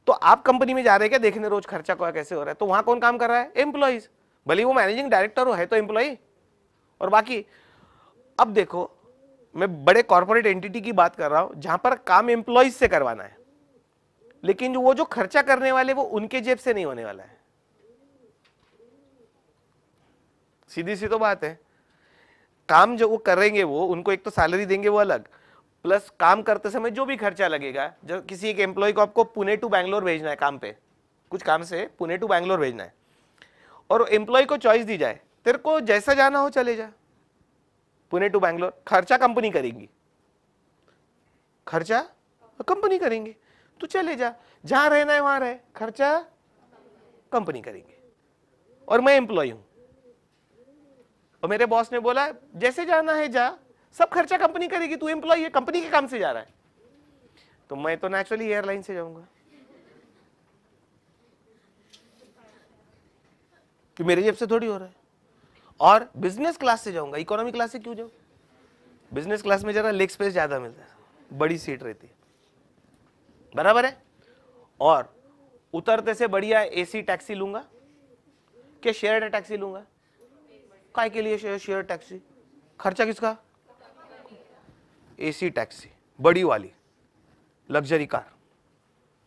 तो आप कंपनी में जा रहे हैं क्या देखने रोज खर्चा कैसे हो रहा है? तो वहां कौन काम कर रहा है? एम्प्लॉइज. भले वो मैनेजिंग डायरेक्टर हो, है तो एम्प्लॉय. और बाकी अब देखो, मैं बड़े कॉर्पोरेट एंटिटी की बात कर रहा हूं जहां पर काम एम्प्लॉइज से करवाना है, लेकिन वो जो खर्चा करने वाले वो उनके जेब से नहीं होने वाला है. सीधी सी तो बात है. काम जो वो करेंगे वो उनको एक तो सैलरी देंगे वो अलग, प्लस काम करते समय जो भी खर्चा लगेगा. जो किसी एक एम्प्लॉय को आपको पुणे टू बैंगलोर भेजना है काम पे, कुछ काम से पुणे टू बैंगलोर भेजना है, और एम्प्लॉय को चॉइस दी जाए, तेरे को जैसा जाना हो चले जा पुणे टू बैंगलोर, खर्चा कंपनी करेंगी, खर्चा कंपनी करेंगे, तू चले जा, जहां रहना है वहां रहे, खर्चा कंपनी करेंगे. और मैं एम्प्लॉय हूं और मेरे बॉस ने बोला जैसे जाना है जा, सब खर्चा कंपनी करेगी, तू एम्प्लॉय है, कंपनी के काम से जा रहा है, तो मैं तो नेचुरली एयरलाइन से जाऊंगा कि मेरे जेब से थोड़ी हो रहा है. और बिजनेस क्लास से जाऊंगा, इकोनॉमी क्लास से क्यों जाऊं? बिजनेस क्लास में जरा लेग स्पेस ज्यादा मिलता है, बड़ी सीट रहती है, बराबर है. और उतरते से बढ़िया एसी टैक्सी लूंगा क्या शेयर्ड टैक्सी लूंगा? काय के लिए शेयर टैक्सी? खर्चा किसका? एसी टैक्सी, बड़ी वाली लग्जरी कार.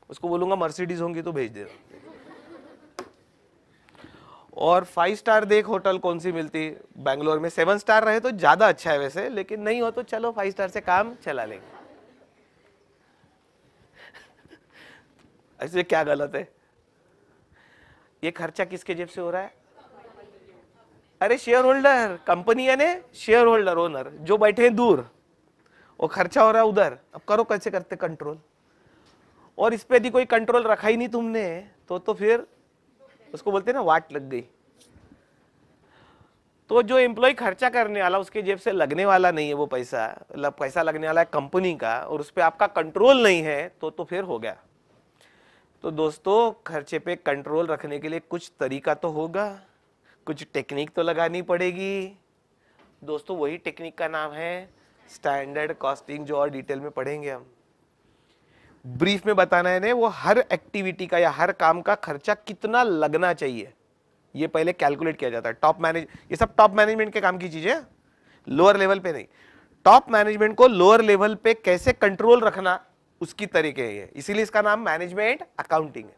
उसको बोलूंगा मर्सिडीज होंगी तो भेज देना. और 5 स्टार देख होटल कौन सी मिलती बैंगलोर में. 7 स्टार रहे तो ज्यादा अच्छा है वैसे, लेकिन नहीं हो तो चलो 5 स्टार से काम चला लेंगे. ऐसे क्या गलत है? ये खर्चा किसके जेब से हो रहा है? अरे शेयर होल्डर, कंपनी है ने शेयर होल्डर, ओनर जो बैठे हैं दूर, वो खर्चा हो रहा है उधर. अब करो कैसे करते कंट्रोल? और इस पे यदि कोई कंट्रोल रखा ही नहीं तुमने तो फिर उसको बोलते हैं ना वाट लग गई. तो जो एम्प्लॉय खर्चा करने वाला उसके जेब से लगने वाला नहीं है वो पैसा, पैसा लगने वाला है कंपनी का, और उस पर आपका कंट्रोल नहीं है तो फिर हो गया. तो दोस्तों खर्चे पे कंट्रोल रखने के लिए कुछ तरीका तो होगा, कुछ टेक्निक तो लगानी पड़ेगी. दोस्तों वही टेक्निक का नाम है स्टैंडर्ड कॉस्टिंग, जो और डिटेल में पढ़ेंगे हम. ब्रीफ में बताना है वो हर एक्टिविटी का या हर काम का खर्चा कितना लगना चाहिए, ये पहले कैलकुलेट किया जाता है. ये सब टॉप मैनेजमेंट के काम की चीजें, लोअर लेवल पे नहीं. टॉप मैनेजमेंट को लोअर लेवल पे कैसे कंट्रोल रखना उसकी तरीके है ये, इसीलिए इसका नाम मैनेजमेंट अकाउंटिंग है.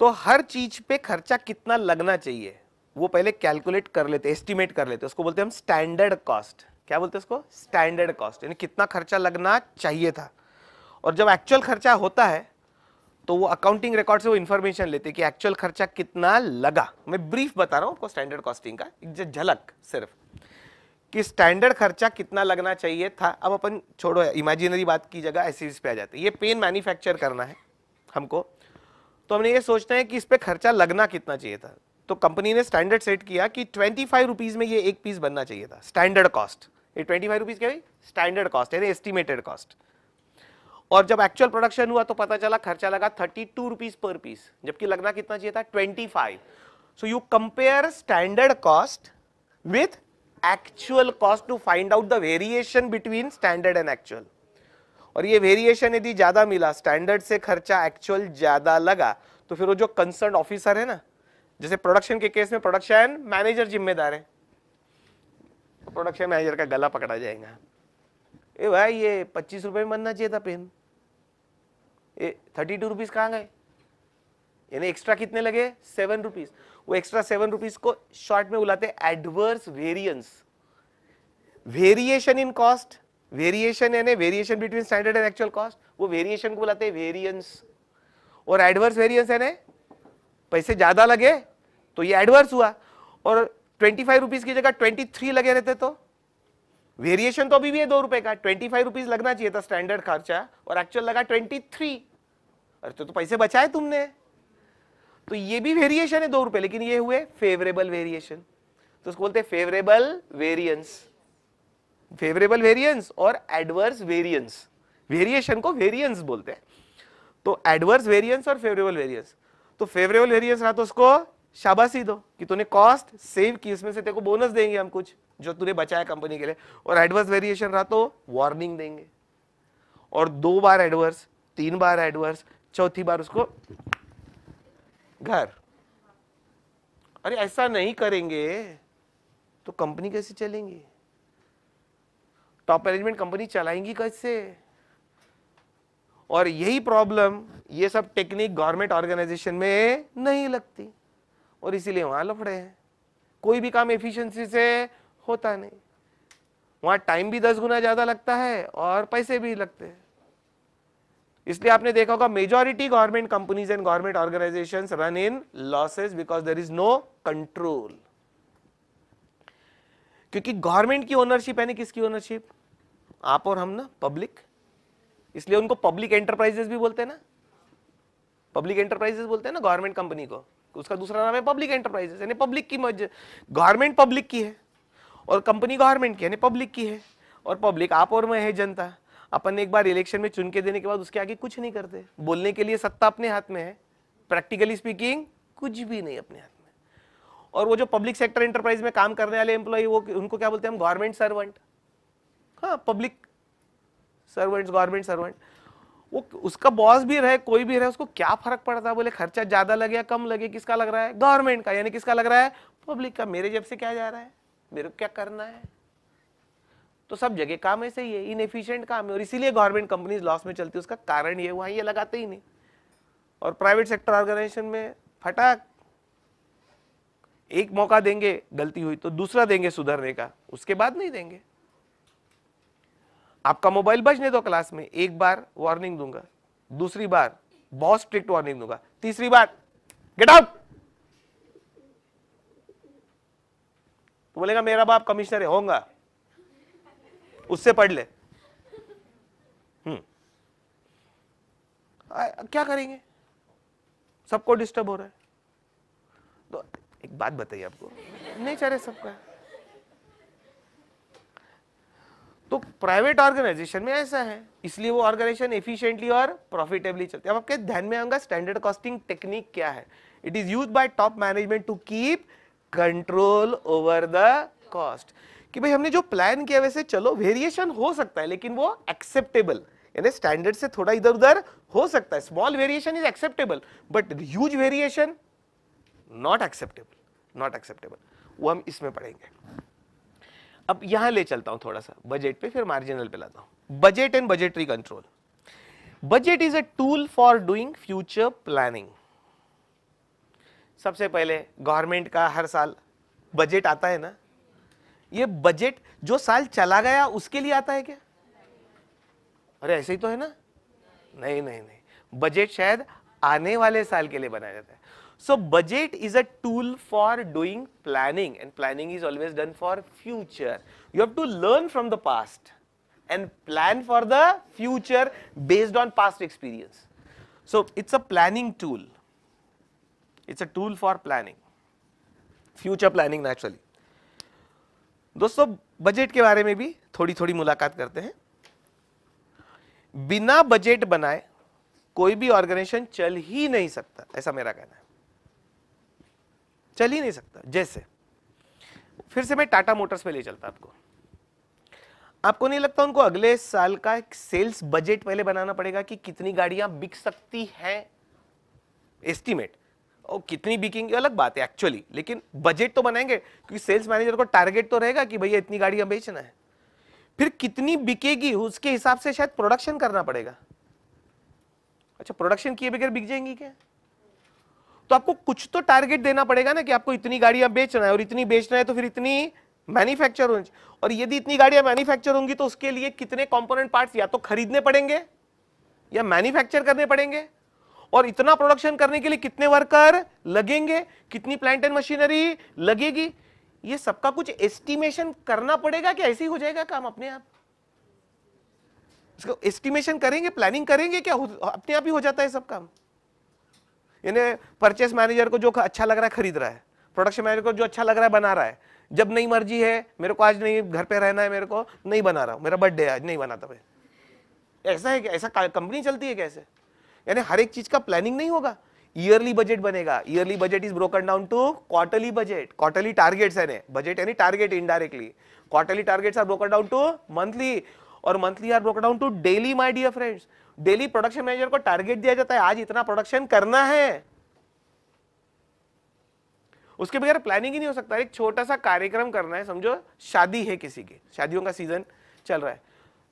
तो हर चीज पे खर्चा कितना लगना चाहिए वो पहले कैलकुलेट कर लेते, एस्टिमेट कर लेते, उसको बोलते हैं हम स्टैंडर्ड कॉस्ट. क्या बोलते हैं उसको? स्टैंडर्ड कॉस्ट, यानी कितना खर्चा लगना चाहिए था. और जब एक्चुअल खर्चा होता है तो वो अकाउंटिंग रिकॉर्ड से वो इंफॉर्मेशन लेते हैं कि एक्चुअल खर्चा कितना लगा. मैं ब्रीफ बता रहा हूं आपको स्टैंडर्ड कॉस्टिंग का, एक झलक सिर्फ कि स्टैंडर्ड खर्चा कितना लगना चाहिए था. अब अपन छोड़ो इमेजिनरी बात की जगह ऐसे इस पे आ जाते हैं. ये पेन मैन्युफैक्चर करना है हमको, तो हमने ये सोचना है कि इस पे खर्चा लगना कितना चाहिए था. तो कंपनी ने स्टैंडर्ड सेट किया कि 25 रुपीज में ये एक पीस बनना चाहिए था, स्टैंडर्ड कॉस्ट। ये 25 रुपीज क्या भाई, स्टैंडर्ड कॉस्ट यानी एस्टिमेटेड कॉस्ट। और जब एक्चुअल प्रोडक्शन हुआ तो पता चला खर्चा लगा 32 रुपीज पर पीस, जबकि लगना कितना चाहिए था, 25। So you compare standard cost with actual cost to find out the variation between standard and actual. और ये वेरिएशन यदि ज्यादा मिला, स्टैंडर्ड से खर्चा एक्चुअल ज्यादा लगा, तो फिर वो जो कंसर्न ऑफिसर है ना, जैसे प्रोडक्शन के केस में प्रोडक्शन मैनेजर जिम्मेदार है, प्रोडक्शन मैनेजर का गला पकड़ा जाएगा, ए भाई ये 25 रुपए में बनना चाहिए था पेन, ये 32 रुपीज कहाँ गए, यानी एक्स्ट्रा कितने लगे, 7 रुपीज। वो एक्स्ट्रा 7 रुपीज को शॉर्ट में बुलाते हैं adverse variance. Variation in cost, variation यानी variation between standard and actual cost, वो वेरिएशन को बुलाते हैं वेरिएंस। और एडवर्स वेरिएंस यानी पैसे ज्यादा लगे तो ये एडवर्स हुआ, और 25 रुपीज की जगह 23 लगे रहते तो वेरिएशन तो अभी भी है 2 रुपए का। 25 रुपीज लगना चाहिए था स्टैंडर्ड खर्चा और एक्चुअल लगा 23। अरे तो पैसे बचाए तुमने, तो ये भी वेरिएशन है 2 रुपए, लेकिन ये हुए फेवरेबल वेरिएशन, तो उसको बोलते हैं फेवरेबल वेरिएंस। फेवरेबल वेरिएंस और एडवर्स वेरिएंस, वेरिएशन को वेरिएंस बोलते हैं। तो एडवर्स वेरिएंस और फेवरेबल वेरिएंस, तो फेवरेबल वेरिएंस रहा तो उसको शाबाशी दो कि तूने कॉस्ट सेव की, इसमें से तेरे को बोनस देंगे हम कुछ जो तूने बचाया कंपनी के लिए। और एडवर्स वेरिएशन रहा तो वार्निंग देंगे, और 2 बार एडवर्स, 3 बार एडवर्स, चौथी बार उसको घर। अरे ऐसा नहीं करेंगे तो कंपनी कैसे चलेंगी, टॉप मैनेजमेंट कंपनी चलाएंगी कैसे। और यही प्रॉब्लम, ये सब टेक्निक गवर्नमेंट ऑर्गेनाइजेशन में नहीं लगती, और इसीलिए वहां लफड़े हैं। कोई भी काम एफिशिएंसी से होता नहीं, वहां टाइम भी 10 गुना ज्यादा लगता है और पैसे भी लगते हैं। इसलिए आपने देखा होगा majority government companies and government organisations run in losses because there is no control. क्योंकि गवर्नमेंट की ओनरशिप यानी किसकी ओनरशिप, आप और हम ना, पब्लिक। इसलिए उनको पब्लिक एंटरप्राइजेस भी बोलते हैं ना, पब्लिक एंटरप्राइजेस बोलते हैं ना गवर्नमेंट कंपनी को, उसका दूसरा नाम है पब्लिक एंटरप्राइजेस, यानी पब्लिक की गवर्नमेंट पब्लिक की है और कंपनी गवर्नमेंट की यानी पब्लिक की है। और पब्लिक आप और मैं है, जनता। अपन एक बार इलेक्शन में चुन के देने के बाद उसके आगे कुछ नहीं करते, बोलने के लिए सत्ता अपने हाथ में है, प्रैक्टिकली स्पीकिंग कुछ भी नहीं अपने हाथ में। और वो जो पब्लिक सेक्टर एंटरप्राइज में काम करने वाले एम्प्लॉय, वो उनको क्या बोलते हैं हम, गवर्नमेंट सर्वेंट। हाँ, पब्लिक सर्वेंट्स, गवर्नमेंट सर्वेंट। वो उसका बॉस भी रहे, कोई भी रहे, उसको क्या फर्क पड़ता है, बोले खर्चा ज्यादा लगे या कम लगे, किसका लग रहा है, गवर्नमेंट का, यानी किसका लग रहा है, पब्लिक का। मेरे जेब से क्या जा रहा है, मेरे को क्या करना है। तो सब जगह काम ऐसे ही है, इनएफिशिएंट काम है, और इसीलिए गवर्नमेंट कंपनीज लॉस में चलती है। उसका कारण ये, वहां ये लगाते ही नहीं। और प्राइवेट सेक्टर ऑर्गेनाइजेशन में फटाक, एक मौका देंगे गलती हुई तो दूसरा देंगे सुधरने का, उसके बाद नहीं देंगे। आपका मोबाइल बजने दो क्लास में, एक बार वार्निंग दूंगा, दूसरी बार बहुत स्ट्रिक्ट वार्निंग दूंगा, तीसरी बार गेट आउट। तो बोलेगा मेरा बाप कमिश्नर है, होगा, उससे पढ़ ले। क्या करेंगे, सबको डिस्टर्ब हो रहा है। तो एक बात बताइए आपको, नेचर है सबका। तो प्राइवेट ऑर्गेनाइजेशन में ऐसा है, इसलिए वो ऑर्गेनाइजेशन एफिशिएंटली और प्रॉफिटेबली चलती है। अब आपके ध्यान में आऊंगा स्टैंडर्ड कॉस्टिंग टेक्निक क्या है। It is used by top management to keep control over the cost. कि भाई हमने जो प्लान किया वैसे चलो, वेरिएशन हो सकता है लेकिन वो एक्सेप्टेबल, यानी स्टैंडर्ड से थोड़ा इधर उधर हो सकता है। Small variation is acceptable, but huge variation not acceptable, not acceptable. वो हम इसमें पढ़ेंगे। अब यहां ले चलता हूं थोड़ा सा बजट पे, फिर मार्जिनल पे लाता हूं। Budget and budgetary control. Budget is a tool for doing future planning. सबसे पहले गवर्नमेंट का हर साल बजट आता है ना, ये बजट जो साल चला गया उसके लिए आता है क्या? अरे ऐसे ही तो है ना? नहीं नहीं नहीं, बजट शायद आने वाले साल के लिए बनाया जाता है। So budget is a tool for doing planning, and planning is always done for future. You have to learn from the past and plan for the future based on past experience. So it's a planning tool. It's a tool for planning. Future planning naturally. दोस्तों बजट के बारे में भी थोड़ी थोड़ी मुलाकात करते हैं। बिना बजट बनाए कोई भी ऑर्गेनाइजेशन चल ही नहीं सकता, ऐसा मेरा कहना है, चल ही नहीं सकता। जैसे फिर से मैं टाटा मोटर्स पे ले चलता आपको। आपको नहीं लगता उनको अगले साल का एक सेल्स बजट पहले बनाना पड़ेगा कि कितनी गाड़ियां बिक सकती हैं? एस्टीमेट, और कितनी बिकेंगी अलग बात है एक्चुअली, लेकिन बजट तो बनाएंगे क्योंकि सेल्स मैनेजर को टारगेट तो रहेगा कि भैया इतनी गाड़ियां बेचना है। फिर कितनी बिकेगी उसके हिसाब से शायद प्रोडक्शन करना पड़ेगा। अच्छा, प्रोडक्शन किए बगैर बिक जाएंगी क्या? तो आपको कुछ तो टारगेट देना पड़ेगा ना कि आपको इतनी गाड़ियां बेचना है, और इतनी बेचना है तो फिर इतनी मैन्युफैक्चर होनी चाहिए, और यदि इतनी गाड़ियां मैन्युफैक्चर होंगी तो उसके लिए कितने कंपोनेंट पार्ट्स या तो खरीदने पड़ेंगे या मैन्युफैक्चर करने पड़ेंगे, और इतना प्रोडक्शन करने के लिए कितने वर्कर लगेंगे, कितनी प्लांट एंड मशीनरी लगेगी, ये सबका कुछ एस्टिमेशन करना पड़ेगा कि ऐसे ही हो जाएगा काम अपने आप? इसको एस्टिमेशन करेंगे, प्लानिंग करेंगे क्या अपने आप ही हो जाता है सब काम? यानी परचेस मैनेजर को जो अच्छा लग रहा है खरीद रहा है, प्रोडक्शन मैनेजर को जो अच्छा लग रहा है बना रहा है, जब नहीं मर्जी है मेरे को आज नहीं घर पे रहना है, मेरे को नहीं बना रहा हूं, मेरा बर्थडे आज नहीं बनाता भाई, ऐसा है क्या? ऐसा कंपनी चलती है कैसे? यानी हर एक चीज का प्लानिंग नहीं होगा। ईयरली बजट बनेगा। Yearly budget is broken down to quarterly budget, quarterly targets है, बजट यानी target indirectly. Quarterly targets are broken down to monthly, और monthly are broken down to daily. My dear friends, daily production manager को टारगेट दिया जाता है, आज इतना प्रोडक्शन करना है, उसके बगैर प्लानिंग ही नहीं हो सकता। एक छोटा सा कार्यक्रम करना है, समझो शादी है किसी की, शादियों का सीजन चल रहा है,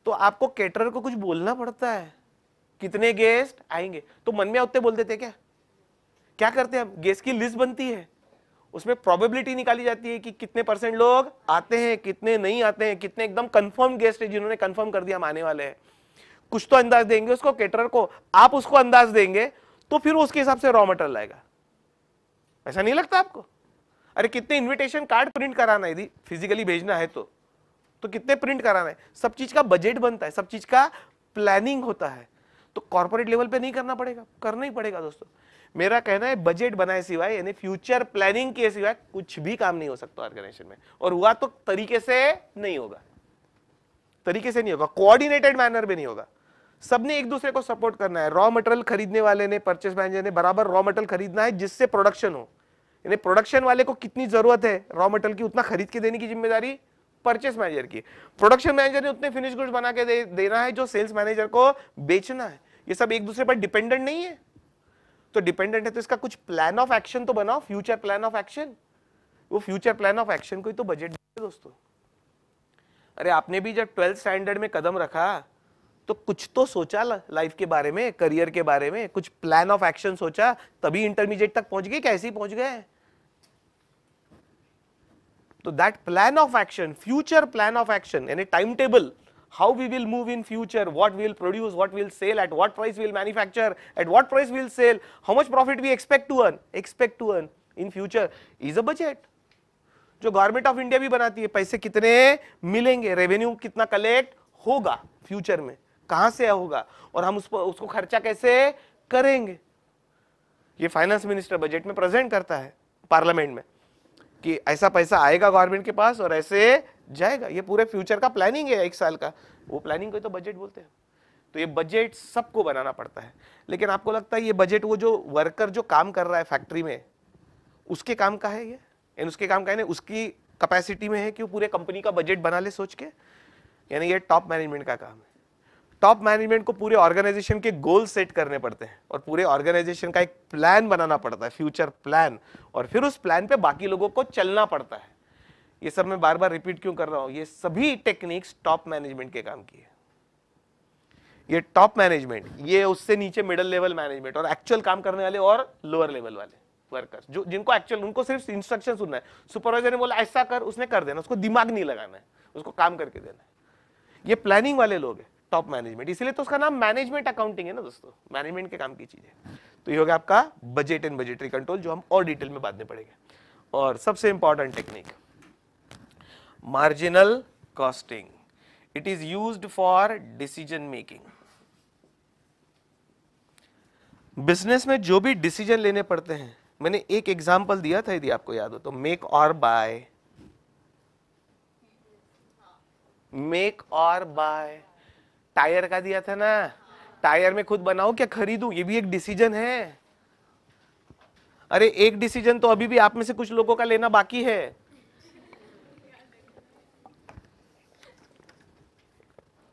तो आपको केटरर को कुछ बोलना पड़ता है, कितने गेस्ट आएंगे, तो मन में उतने बोल देते क्या? क्या करते हैं हम? गेस्ट की लिस्ट बनती है, उसमें प्रोबेबिलिटी निकाली जाती है कि कितने % लोग आते हैं, कितने नहीं आते हैं, कितने एकदम कंफर्म गेस्ट है जिन्होंने कंफर्म कर दिया हम आने वाले हैं। कुछ तो अंदाज देंगे उसको, केटरर को, आप उसको अंदाज देंगे तो फिर उसके हिसाब से रॉ मटेरियल आएगा। ऐसा नहीं लगता आपको? अरे कितने इन्विटेशन कार्ड प्रिंट कराना है, यदि फिजिकली भेजना है तो कितने प्रिंट कराना है, सब चीज का बजट बनता है, सब चीज का प्लानिंग होता है। तो कॉर्पोरेट लेवल पे नहीं करना पड़ेगा? करना ही पड़ेगा दोस्तों। मेरा कहना है बजट बनाए सिवाय, यानी फ्यूचर प्लानिंग के सिवाय कुछ भी काम नहीं हो सकता ऑर्गेनाइजेशन में, और हुआ तो तरीके से नहीं होगा, तरीके से नहीं होगा, कोऑर्डिनेटेड मैनर में नहीं होगा। सबने एक दूसरे को सपोर्ट करना है। रॉ मटेरियल खरीदने वाले ने, परचेस मैनेजर ने बराबर रॉ मटेरियल खरीदना है जिससे प्रोडक्शन हो, यानी प्रोडक्शन वाले को कितनी जरूरत है रॉ मटेरियल की, उतना खरीद के देने की जिम्मेदारी परचेस मैनेजर की। प्रोडक्शन मैनेजर ने उतने फिनिश गुड्स बना के देना है जो सेल्स मैनेजर को बेचना है। ये सब एक दूसरे पर डिपेंडेंट नहीं है, तो डिपेंडेंट है तो इसका कुछ प्लान ऑफ एक्शन तो बनाओ, फ्यूचर प्लान ऑफ एक्शन। वो फ्यूचर प्लान ऑफ एक्शन को ही तो बजट है दोस्तों। अरे आपने भी जब 12th स्टैंडर्ड में कदम रखा तो कुछ तो सोचा लाइफ के बारे में, करियर के बारे में, कुछ प्लान ऑफ एक्शन सोचा, तभी इंटरमीडिएट तक पहुंच गए, कैसे ही पहुंच गए। तो that plan of action, future plan of action, यानी time table, how we will move in future, what we will produce, what we will sell, at what price we will manufacture, at what price we will sell, how much profit we expect to earn in future is a budget. जो गवर्नमेंट ऑफ इंडिया भी बनाती है, पैसे कितने मिलेंगे, रेवेन्यू कितना कलेक्ट होगा फ्यूचर में, कहां से होगा, और हम उसको खर्चा कैसे करेंगे, ये फाइनेंस मिनिस्टर बजट में प्रेजेंट करता है पार्लियामेंट में कि ऐसा पैसा आएगा गवर्नमेंट के पास और ऐसे जाएगा। ये पूरे फ्यूचर का प्लानिंग है, एक साल का, वो प्लानिंग को तो बजट बोलते हैं। तो ये बजट सबको बनाना पड़ता है। लेकिन आपको लगता है ये बजट वो जो वर्कर जो काम कर रहा है फैक्ट्री में उसके काम का है, ये उसके काम का है, उसकी कैपेसिटी में है कि वो पूरे कंपनी का बजट बना ले सोच के? यानी ये टॉप मैनेजमेंट का काम है। टॉप मैनेजमेंट को पूरे ऑर्गेनाइजेशन के गोल सेट करने पड़ते हैं और पूरे ऑर्गेनाइजेशन का एक प्लान बनाना पड़ता है, फ्यूचर प्लान, और फिर उस प्लान पे बाकी लोगों को चलना पड़ता है। ये सब मैं बार बार रिपीट क्यों कर रहा हूं? ये सभी टेक्निक्स टॉप मैनेजमेंट के काम की है। ये टॉप मैनेजमेंट, ये उससे नीचे मिडिल लेवल मैनेजमेंट, और एक्चुअल काम करने वाले और लोअर लेवल वाले वर्कर्स, जो जिनको एक्चुअल, उनको सिर्फ इंस्ट्रक्शन सुनना है। सुपरवाइजर ने बोला ऐसा कर, उसने कर देना, उसको दिमाग नहीं लगाना है, उसको काम करके देना है। ये प्लानिंग वाले लोग हैं टॉप मैनेजमेंट, इसलिए तो उसका नाम मैनेजमेंट अकाउंटिंग है ना दोस्तों, मैनेजमेंट के काम की चीज है। तो ये होगा आपका बजट एंड बजटरी कंट्रोल, जो हम और डिटेल में बाद में पढ़ेंगे। और सबसे important technique, marginal costing, it is used for decision making. Business में जो भी डिसीजन लेने पड़ते हैं मैंने एक एग्जाम्पल दिया था यदि आपको याद हो तो, मेक और बाय, मेक और बाय, टायर का दिया था ना, टायर में खुद बनाओ क्या खरीदूं, ये भी एक डिसीजन है। अरे एक डिसीजन तो अभी भी आप में से कुछ लोगों का लेना बाकी है।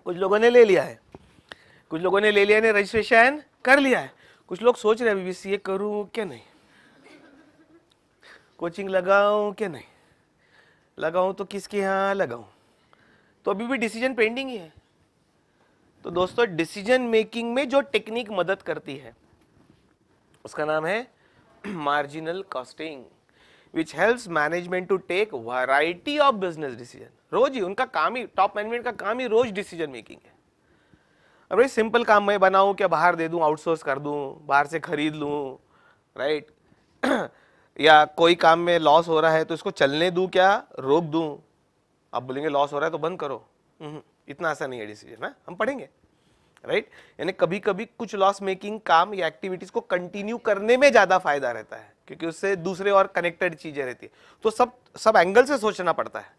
कुछ लोगों ने ले लिया है, कुछ लोगों ने ले लिया ने रजिस्ट्रेशन कर लिया है, कुछ लोग सोच रहे हैं अभी बीसीए करूं क्या नहीं, कोचिंग लगाऊं क्या नहीं, लगाऊं तो किसके यहाँ लगाऊं, तो अभी भी डिसीजन पेंडिंग ही है। तो दोस्तों डिसीजन मेकिंग में जो टेक्निक मदद करती है उसका नाम है marginal costing, which helps management to take variety of business decision. रोज ही उनका काम ही, टॉप मैनेजमेंट का काम ही रोज डिसीजन मेकिंग है। अब भाई सिंपल काम मैं बनाऊं क्या बाहर दे दूं, आउटसोर्स कर दूं, बाहर से खरीद लूं, राइट या कोई काम में लॉस हो रहा है तो इसको चलने दूं क्या रोक दूं, आप बोलेंगे लॉस हो रहा है तो बंद करो, इतना आसान नहीं है डिसीजन ना, हम पढ़ेंगे, राइट। यानी कभी कभी कुछ लॉस मेकिंग काम या एक्टिविटीज को कंटिन्यू करने में ज्यादा फायदा रहता है क्योंकि उससे दूसरे और कनेक्टेड चीजें रहती है, तो सब एंगल से सोचना पड़ता है,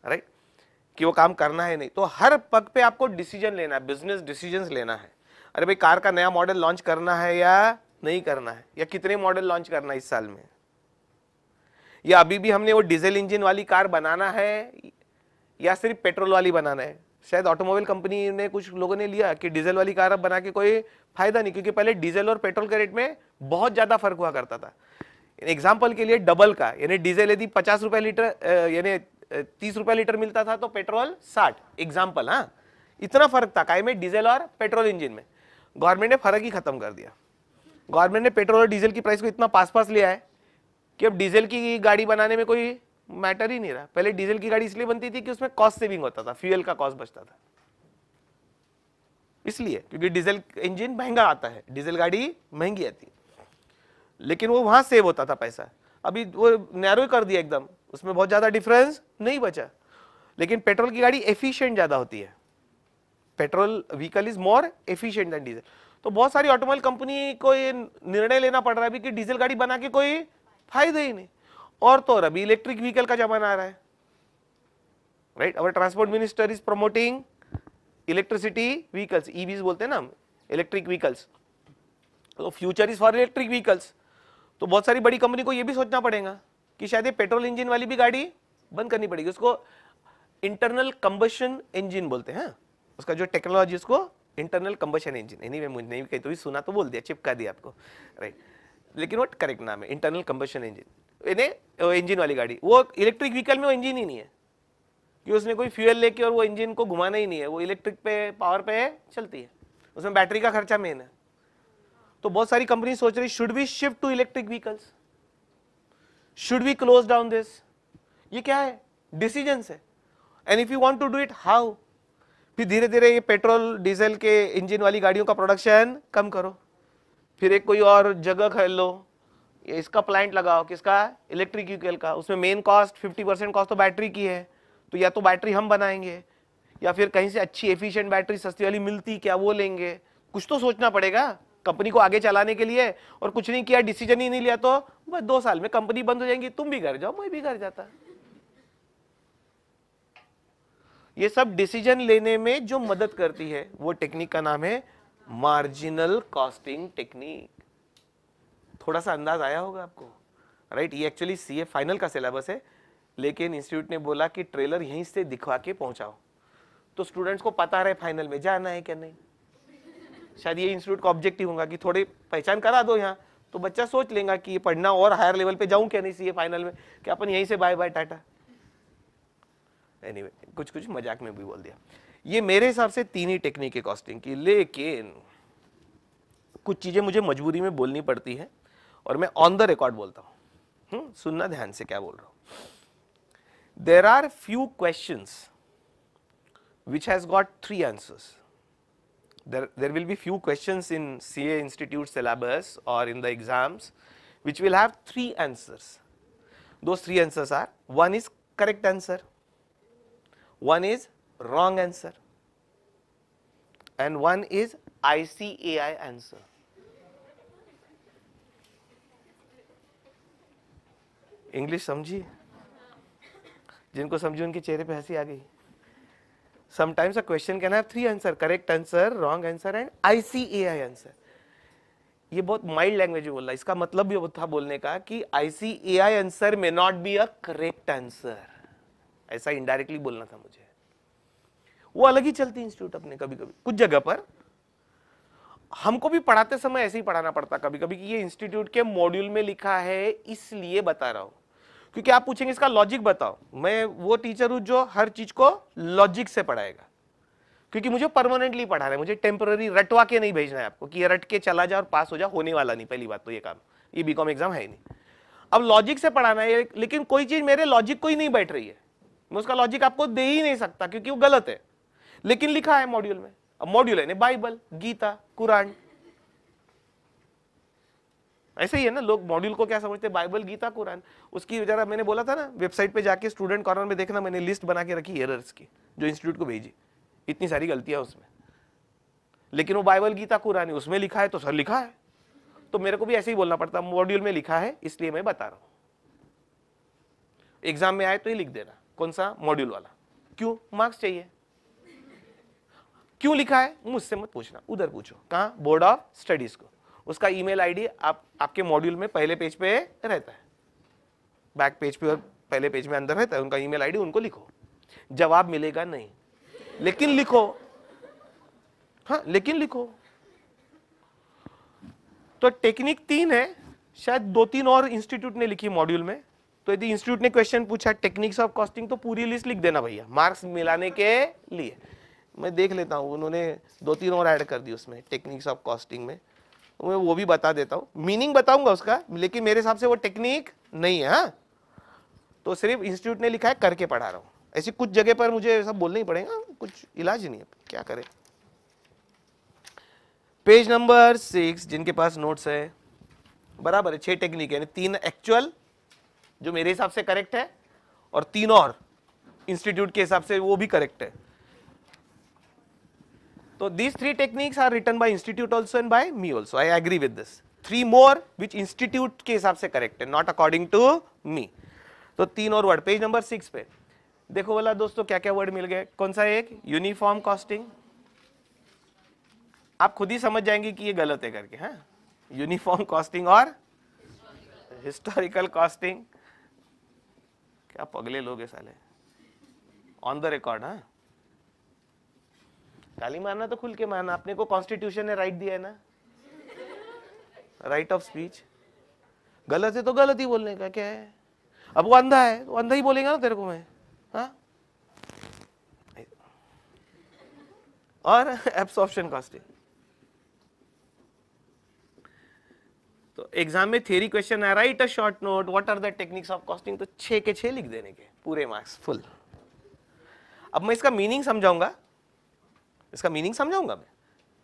राइट, कि वो काम करना है नहीं। तो हर पग पे आपको डिसीजन लेना है, बिजनेस डिसीजंस लेना है। अरे भाई कार का नया मॉडल लॉन्च करना है या नहीं करना है, या कितने मॉडल लॉन्च करना है इस साल में, या अभी भी हमने वो डीजल इंजन वाली कार बनाना है या सिर्फ पेट्रोल वाली बनाना है। शायद ऑटोमोबाइल कंपनी ने कुछ लोगों ने लिया कि डीजल वाली कार अब बना के कोई फायदा नहीं, क्योंकि पहले डीजल और पेट्रोल के रेट में बहुत ज्यादा फर्क हुआ करता था। एग्जाम्पल के लिए डबल का, यानी डीजल यदि 50 रुपए लीटर यानी 30 रुपए लीटर मिलता था तो पेट्रोल 60, एग्जाम्पल, हाँ इतना फर्क था काय में, डीजल और पेट्रोल इंजन में। गवर्नमेंट ने फर्क ही खत्म कर दिया। गवर्नमेंट ने पेट्रोल और डीजल की प्राइस को इतना पास लिया है कि अब डीजल की गाड़ी बनाने में कोई मैटर ही नहीं रहा। पहले डीजल की गाड़ी इसलिए बनती थी कि उसमें कॉस्ट सेविंग होता था, फ्यूल का कॉस्ट बचता था, इसलिए क्योंकि डीजल इंजन महंगा आता है, डीजल गाड़ी महंगी आती है, लेकिन वो वहां सेव होता था पैसा। अभी वो नैरो कर दिया एकदम, उसमें बहुत ज्यादा डिफरेंस नहीं बचा। लेकिन पेट्रोल की गाड़ी एफिशिएंट ज्यादा होती है, petrol vehicle is more efficient then diesel. तो बहुत सारी ऑटोमोबाइल कंपनी को ये निर्णय लेना पड़ रहा है कि डीजल गाड़ी बना के कोई फायदा ही नहीं, और तो और अभी इलेक्ट्रिक व्हीकल का जमाना आ रहा है, right. Our transport minister is promoting electricity vehicles, EVs बोलते हैं ना हम, इलेक्ट्रिक व्हीकल्स, तो future is for electric vehicles. तो बहुत सारी बड़ी कंपनी को यह भी सोचना पड़ेगा कि शायद ये पेट्रोल इंजन वाली भी गाड़ी बंद करनी पड़ेगी, उसको इंटरनल कंबशन इंजन बोलते हैं, उसका जो टेक्नोलॉजी उसको इंटरनल कंबशन इंजन। एनीवे मुझे नहीं कहीं तो भी सुना तो बोल दिया, चिपका दिया आपको, राइट, लेकिन वो करेक्ट नाम है इंटरनल कंबशन इंजन। इंजन वाली गाड़ी, वो इलेक्ट्रिक व्हीकल में वो इंजन ही नहीं है कि उसने कोई फ्यूल लेके और वो इंजन को घुमाना ही नहीं है, वो इलेक्ट्रिक पे पावर पे चलती है, उसमें बैटरी का खर्चा मेन है। तो बहुत सारी कंपनी सोच रही should we shift to electric vehicles, should we close down this. ये क्या है, डिसीजन है, and if you want to do it how. फिर धीरे धीरे ये पेट्रोल डीजल के इंजन वाली गाड़ियों का प्रोडक्शन कम करो, फिर एक कोई और जगह खरीद लो, इसका प्लांट लगाओ, किसका, इलेक्ट्रिक व्हीकल का, उसमें मेन कॉस्ट 50% कॉस्ट तो बैटरी की है, तो या तो बैटरी हम बनाएंगे या फिर कहीं से अच्छी एफिशिएंट बैटरी सस्ती वाली मिलती क्या वो लेंगे। कुछ तो सोचना पड़ेगा कंपनी को आगे चलाने के लिए, और कुछ नहीं किया, डिसीजन ही नहीं लिया तो बस 2 साल में कंपनी बंद हो जाएंगी, तुम भी घर जाओ मैं भी घर जाता। ये सब डिसीजन लेने में जो मदद करती है वो टेक्निक का नाम है मार्जिनल कॉस्टिंग टेक्निक। थोड़ा सा अंदाज आया होगा आपको, राइट। ये एक्चुअली सीए फाइनल का सिलेबस है, लेकिन इंस्टीट्यूट ने बोला कि ट्रेलर यहीं से दिखवा के पहुंचाओ, तो स्टूडेंट्स को पता रहे फाइनल में जाना है क्या नहीं। शायद ये इंस्टीट्यूट का ऑब्जेक्टिव होगा कि थोड़ी पहचान करा दो यहाँ, तो बच्चा सोच लेगा कि ये पढ़ना और हायर लेवल पे जाऊं क्या नहीं सीए फाइनल में, कि अपन यहीं से बाय बाय टाटा। एनीवे कुछ कुछ मजाक में भी बोल दिया। ये मेरे हिसाब से 3 ही टेक्निक है कॉस्टिंग की, लेकिन कुछ चीजें मुझे मजबूरी में बोलनी पड़ती है और मैं ऑन द रिकॉर्ड बोलता हूं, सुनना ध्यान से क्या बोल रहा हूं। There are few questions which has got 3 answers. There will be few questions in CA Institute syllabus or in the exams which will have 3 answers. Those 3 answers are, one is correct answer, one is wrong answer, and one is ICAI answer. English समझी? जिनको समझी उनके चेहरे पे हंसी आ गई। Sometimes a question can have 3 answer, correct answer, wrong answer and ICAI answer. ये बहुत माइल्ड लैंग्वेज में बोल रहा है, इसका मतलब भी था बोलने का कि ICAI answer may not be a correct answer, ऐसा इनडायरेक्टली बोलना था मुझे। वो अलग ही चलती इंस्टीट्यूट अपने, कभी कभी कुछ जगह पर हमको भी पढ़ाते समय ऐसे ही पढ़ाना पड़ता कभी कभी कि ये इंस्टीट्यूट के मॉड्यूल में लिखा है इसलिए बता रहा हूं, क्योंकि आप पूछेंगे इसका लॉजिक बताओ, मैं वो टीचर हूं जो हर चीज को लॉजिक से पढ़ाएगा, क्योंकि मुझे परमानेंटली पढ़ा रहे, मुझे टेम्पररी रटवा के नहीं भेजना है आपको कि ये रट के चला जा और पास हो जा, होने वाला नहीं। पहली बात तो ये काम, ये बीकॉम एग्जाम है ही नहीं। अब लॉजिक से पढ़ाना है, लेकिन कोई चीज मेरे लॉजिक को ही नहीं बैठ रही है, मैं उसका लॉजिक आपको दे ही नहीं सकता क्योंकि वो गलत है, लेकिन लिखा है मॉड्यूल में। अब मॉड्यूल है बाइबल, गीता, कुरान, ऐसे ही है ना। लोग मॉड्यूल को क्या समझते हैं, बाइबल, गीता, कुरान। उसकी जरा मैंने बोला था ना, वेबसाइट पे जाके स्टूडेंट कॉर्नर में देखना, मैंने लिस्ट बना के रखी एरर्स की जो इंस्टीट्यूट को भेजी, इतनी सारी गलतियां उसमें, लेकिन वो बाइबल, गीता, कुरान उसमें लिखा है तो सर लिखा है, तो मेरे को भी ऐसे ही बोलना पड़ता, मॉड्यूल में लिखा है इसलिए मैं बता रहा हूं। एग्जाम में आए तो ये लिख देना कौन सा मॉड्यूल वाला, क्यों, मार्क्स चाहिए। क्यों लिखा है मुझसे मत पूछना, उधर पूछो, कहाँ, बोर्ड ऑफ स्टडीज को। उसका ईमेल आईडी आपके मॉड्यूल में पहले पेज पे रहता है, बैक पेज पे और पहले पेज में अंदर रहता है उनका ईमेल आईडी, उनको लिखो। जवाब मिलेगा नहीं, लेकिन लिखो, हाँ लेकिन लिखो। तो टेक्निक 3 है, शायद 2-3 और इंस्टीट्यूट ने लिखी मॉड्यूल में। तो यदि इंस्टीट्यूट ने क्वेश्चन पूछा टेक्निक्स ऑफ कॉस्टिंग, तो पूरी लिस्ट लिख देना भैया, मार्क्स मिलाने के लिए। मैं देख लेता हूं, उन्होंने 2-3 और ऐड कर दी उसमें टेक्निक्स ऑफ कॉस्टिंग में, मैं वो भी बता देता हूं, मीनिंग बताऊंगा उसका, लेकिन मेरे हिसाब से वो टेक्निक नहीं है। हाँ, तो सिर्फ इंस्टीट्यूट ने लिखा है, करके पढ़ा रहा हूं। ऐसी कुछ जगह पर मुझे सब बोलना ही पड़ेगा, कुछ इलाज नहीं है, क्या करें। पेज नंबर 6, जिनके पास नोट्स है, बराबर है 6 टेक्निक है, 3 एक्चुअल जो मेरे हिसाब से करेक्ट है और 3 और इंस्टीट्यूट के हिसाब से वो भी करेक्ट है। So these 3 techniques are written by institute also and by me also. I agree with this. 3 more which institute के हिसाब से correct है, not according to me. तो 3 और वर्ड पेज नंबर 6 पे देखो वाला दोस्तों, क्या क्या वर्ड मिल गए। कौन सा एक, यूनिफॉर्म कॉस्टिंग, आप खुद ही समझ जाएंगे कि ये गलत है करके। हाँ, यूनिफॉर्म कॉस्टिंग और हिस्टोरिकल कॉस्टिंग, क्या पगले लोग है साले, ऑन द रिकॉर्ड। हाँ, गाली मारना तो खुल के मारना, अपने को कॉन्स्टिट्यूशन ने राइट दिया है ना, राइट ऑफ स्पीच। गलत है तो गलत ही बोलने का, क्या है। अब वो अंधा है तो अंधा ही बोलेगा ना तेरे को मैं। हाँ, और एब्सॉर्प्शन कॉस्टिंग, तो एग्जाम में थ्योरी क्वेश्चन है, write a short note, what are the techniques of costing, तो 6 के 6 लिख देने के, पूरे मार्क्स फुल। अब मैं इसका मीनिंग समझाऊंगा, इसका मीनिंग समझाऊंगा मैं,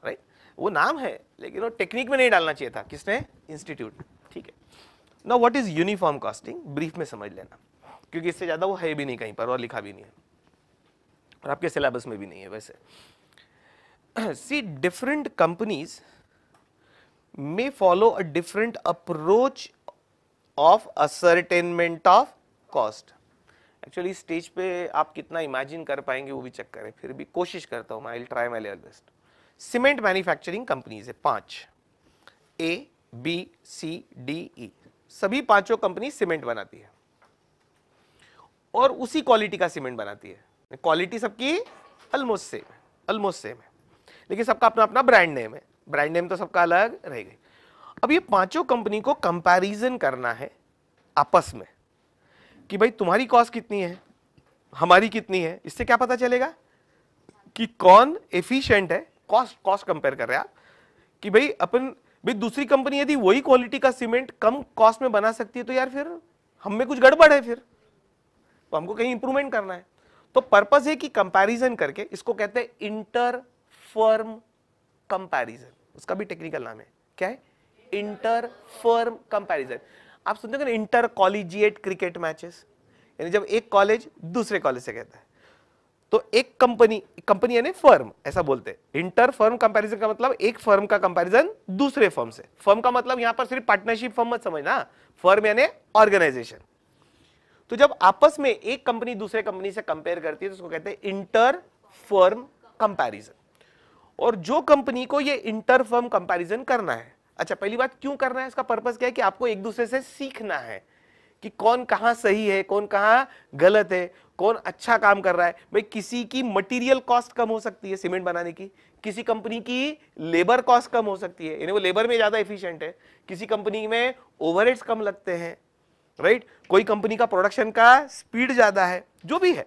राइट। वो नाम है लेकिन वो टेक्निक में नहीं डालना चाहिए था, किसने, इंस्टीट्यूट। ठीक है, now what is uniform costing, brief में समझ लेना, क्योंकि इससे ज्यादा वो है भी नहीं कहीं पर और लिखा भी नहीं है और आपके सिलेबस में भी नहीं है वैसे। See, different companies may follow a different approach of ascertainment of cost. Actually stage पे आप कितना इमेजिन कर पाएंगे वो भी चेक करें, फिर भी कोशिश करता हूं, I will try my level best. Cement manufacturing companies है 5, A, B, C, D, E, सभी 5 कंपनी सीमेंट बनाती है और उसी क्वालिटी का सीमेंट बनाती है। क्वालिटी सबकी ऑलमोस्ट सेम है, लेकिन सबका अपना अपना ब्रांड नेम है, ब्रांड नेम तो सबका अलग रह गई। अब ये 5 कंपनी को कंपैरिजन करना है आपस में कि भाई तुम्हारी कॉस्ट कितनी है, हमारी कितनी है। इससे क्या पता चलेगा कि कौन एफिशिएंट है, कॉस्ट कंपेयर कर रहे हैं आप कि भाई दूसरी कंपनी यदि वही क्वालिटी का सीमेंट कम कॉस्ट में बना सकती है तो यार फिर हम में कुछ गड़बड़ है, फिर तो हमको कहीं इंप्रूवमेंट करना है। तो पर्पस है कि कंपैरिजन करके, इसको कहते हैं इंटर फर्म कंपैरिजन, उसका भी टेक्निकल नाम है, क्या है, इंटर फर्म कंपैरिजन। आप सुनते हो ना इंटर कॉलेजिएट क्रिकेट मैचेस, यानी जब एक कॉलेज दूसरे कॉलेज से कहता है तो एक कंपनी यानी फर्म, ऐसा बोलते हैं। इंटर फर्म कंपैरिजन का मतलब एक फर्म का कंपैरिजन दूसरे फर्म से। फर्म का मतलब यहां पर सिर्फ पार्टनरशिप फर्म मत समझना, फर्म यानी ऑर्गेनाइजेशन। तो जब आपस में एक कंपनी दूसरे कंपनी से कंपेयर करती है तो उसको कहते हैं इंटर फर्म कंपैरिजन। और जो कंपनी को ये इंटर फर्म कंपैरिजन करना है, अच्छा पहली बात क्यों करना है, इसका पर्पस क्या है कि आपको एक दूसरे से सीखना है कि कौन कहां सही है, कौन कहां गलत है, कौन अच्छा काम कर रहा है। भाई किसी की मटेरियल कॉस्ट कम हो सकती है सीमेंट बनाने की, किसी कंपनी की लेबर कॉस्ट कम हो सकती है, यानी वो लेबर में ज्यादा एफिशिएंट है, किसी कंपनी में ओवरहेड्स कम लगते हैं, राइट, कोई कंपनी का प्रोडक्शन का स्पीड ज्यादा है, जो भी है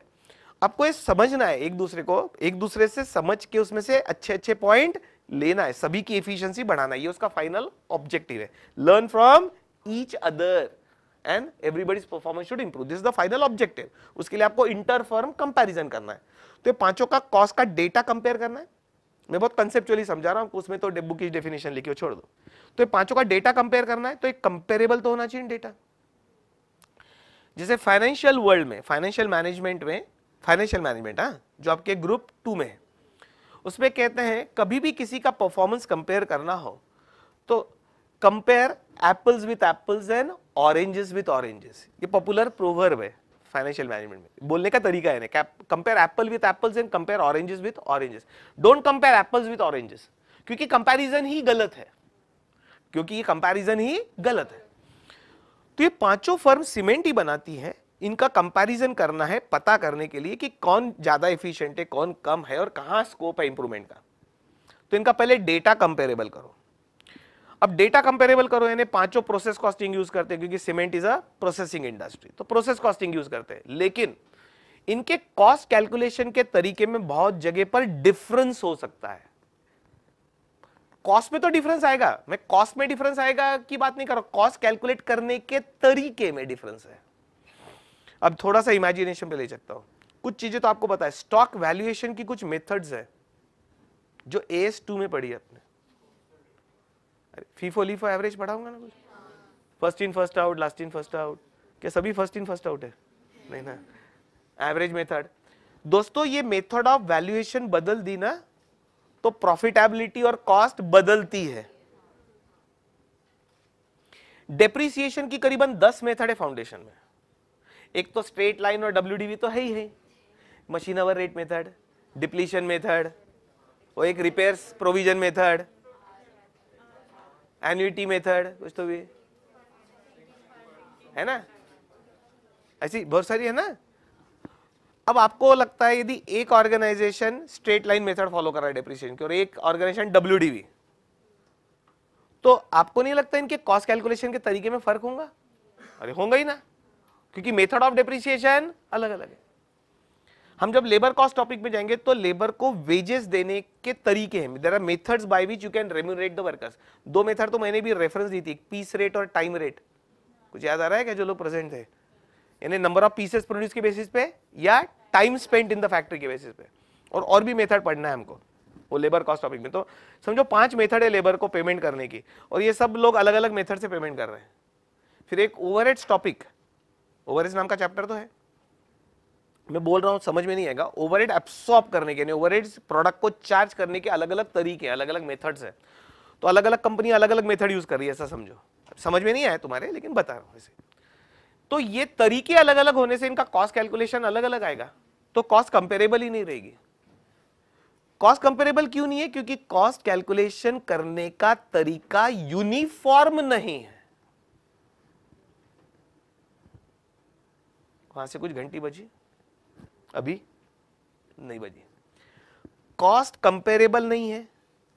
आपको ये समझना है, एक दूसरे को एक दूसरे से समझ के उसमें से अच्छे अच्छे पॉइंट लेना है, सभी की एफिशिएंसी बढ़ाना है, ये उसका फाइनल ऑब्जेक्टिव है। Learn from each other and everybody's performance should improve, this is the final objective. उसके लिए आपको इंटर फर्म कंपैरिजन करना है। तो ये पांचों का कॉस्ट का डेटा कंपेयर करना है। मैं बहुत कंसेप्चुअली समझा रहा हूं, उसमें तो बुक की डेफिनेशन लिखी हो छोड़ दो। तो ये पांचों का डेटा कंपेयर करना है, तो एक कंपेरेबल तो होना चाहिए डेटा। जैसे फाइनेंशियल वर्ल्ड में, फाइनेंशियल मैनेजमेंट में, फाइनेंशियल मैनेजमेंट जो आपके ग्रुप 2 में है, उसमें कहते हैं कभी भी किसी का परफॉर्मेंस कंपेयर करना हो तो compare apples with apples and oranges with oranges. ये पॉपुलर प्रोवर्ब है फाइनेंशियल मैनेजमेंट में, बोलने का तरीका है ना, compare Apple with apples and compare oranges with oranges. Don't compare apples with oranges, क्योंकि कंपैरिजन ही गलत है, क्योंकि ये कंपैरिजन ही गलत है। तो ये पांचों फर्म सीमेंट ही बनाती है, इनका कंपैरिजन करना है पता करने के लिए कि कौन ज्यादा एफिशिएंट है, कौन कम है और कहां स्कोप है इंप्रूवमेंट का। तो इनका पहले डेटा कंपेरेबल करो। अब डेटा कंपेरेबल करो यानी पांचों प्रोसेस कॉस्टिंग यूज करते हैं, क्योंकि cement is a processing industry, तो प्रोसेस कॉस्टिंग यूज करते हैं, लेकिन इनके कॉस्ट कैलकुलेशन के तरीके में बहुत जगह पर डिफरेंस हो सकता है। कॉस्ट में तो डिफरेंस आएगा, मैं कॉस्ट में डिफरेंस आएगा की बात नहीं कर रहा, कॉस्ट कैलकुलेट करने के तरीके में डिफरेंस है। अब थोड़ा सा इमेजिनेशन पे ले सकता हूं, कुछ चीजें तो आपको पता है, स्टॉक वैल्यूएशन की कुछ मेथड्स है जो AS2 में पढ़ी है आपने। फीफो लीफो एवरेज पढ़ाऊंगा ना कुछ, first in first out, last in first out, क्या सभी फर्स्ट इन फर्स्ट आउट है? नहीं ना, एवरेज मेथड। दोस्तों ये मेथड ऑफ वैल्यूएशन बदल दी ना तो प्रॉफिटेबिलिटी और कॉस्ट बदलती है। डेप्रिसिएशन की करीबन 10 मेथड है फाउंडेशन में, एक तो स्ट्रेट लाइन और WDV तो है ही है, machine hour rate method, depletion method, और एक repairs provision method, annuity method, कुछ तो भी है ना, ऐसी बहुत सारी है ना। अब आपको लगता है यदि एक organisation straight line method follow कर रहा है डेप्रिसिएशन की और एक ऑर्गेनाइजेशन WDV, तो आपको नहीं लगता इनके कॉस्ट कैलकुलेशन के तरीके में फर्क होगा? अरे होगा ही ना, क्योंकि मेथड ऑफ डेप्रिसिएशन अलग अलग है। हम जब लेबर कॉस्ट टॉपिक में जाएंगे तो लेबर को वेजेस देने के तरीके हैं, there are methods by which you can remunerate the workers. दो मेथड तो मैंने भी रेफरेंस दी थी, पीस रेट और टाइम रेट, कुछ याद आ रहा है क्या जो लोग प्रेजेंट थे? यानी नंबर ऑफ पीसेस प्रोड्यूस के बेसिस पे या time spent in the factory के बेसिस पे, और भी मेथड पढ़ना है हमको वो लेबर कॉस्ट टॉपिक में। तो समझो 5 मेथड है लेबर को पेमेंट करने की, और ये सब लोग अलग अलग मेथड से पेमेंट कर रहे हैं। फिर एक ओवरहेड्स टॉपिक, ओवरहेड्स नाम का चैप्टर तो है, मैं बोल रहा हूं समझ में नहीं आएगा, ओवरहेड एब्सॉर्ब करने के, ओवरहेड्स प्रोडक्ट को चार्ज करने के अलग अलग तरीके, अलग अलग मेथड्स है। तो अलग अलग कंपनी अलग अलग मेथड यूज कर रही है, ऐसा समझो। समझ में नहीं आया तुम्हारे, लेकिन बता रहा हूं ऐसे। तो ये तरीके अलग अलग होने से इनका कॉस्ट कैलकुलेशन अलग अलग आएगा, तो कॉस्ट कंपेरेबल ही नहीं रहेगी। कॉस्ट कंपेरेबल क्यों नहीं है? क्योंकि कॉस्ट कैलकुलेशन करने का तरीका यूनिफॉर्म नहीं है। वहां से कुछ घंटी बजी, अभी नहीं बजी। कॉस्ट कंपेरेबल नहीं है,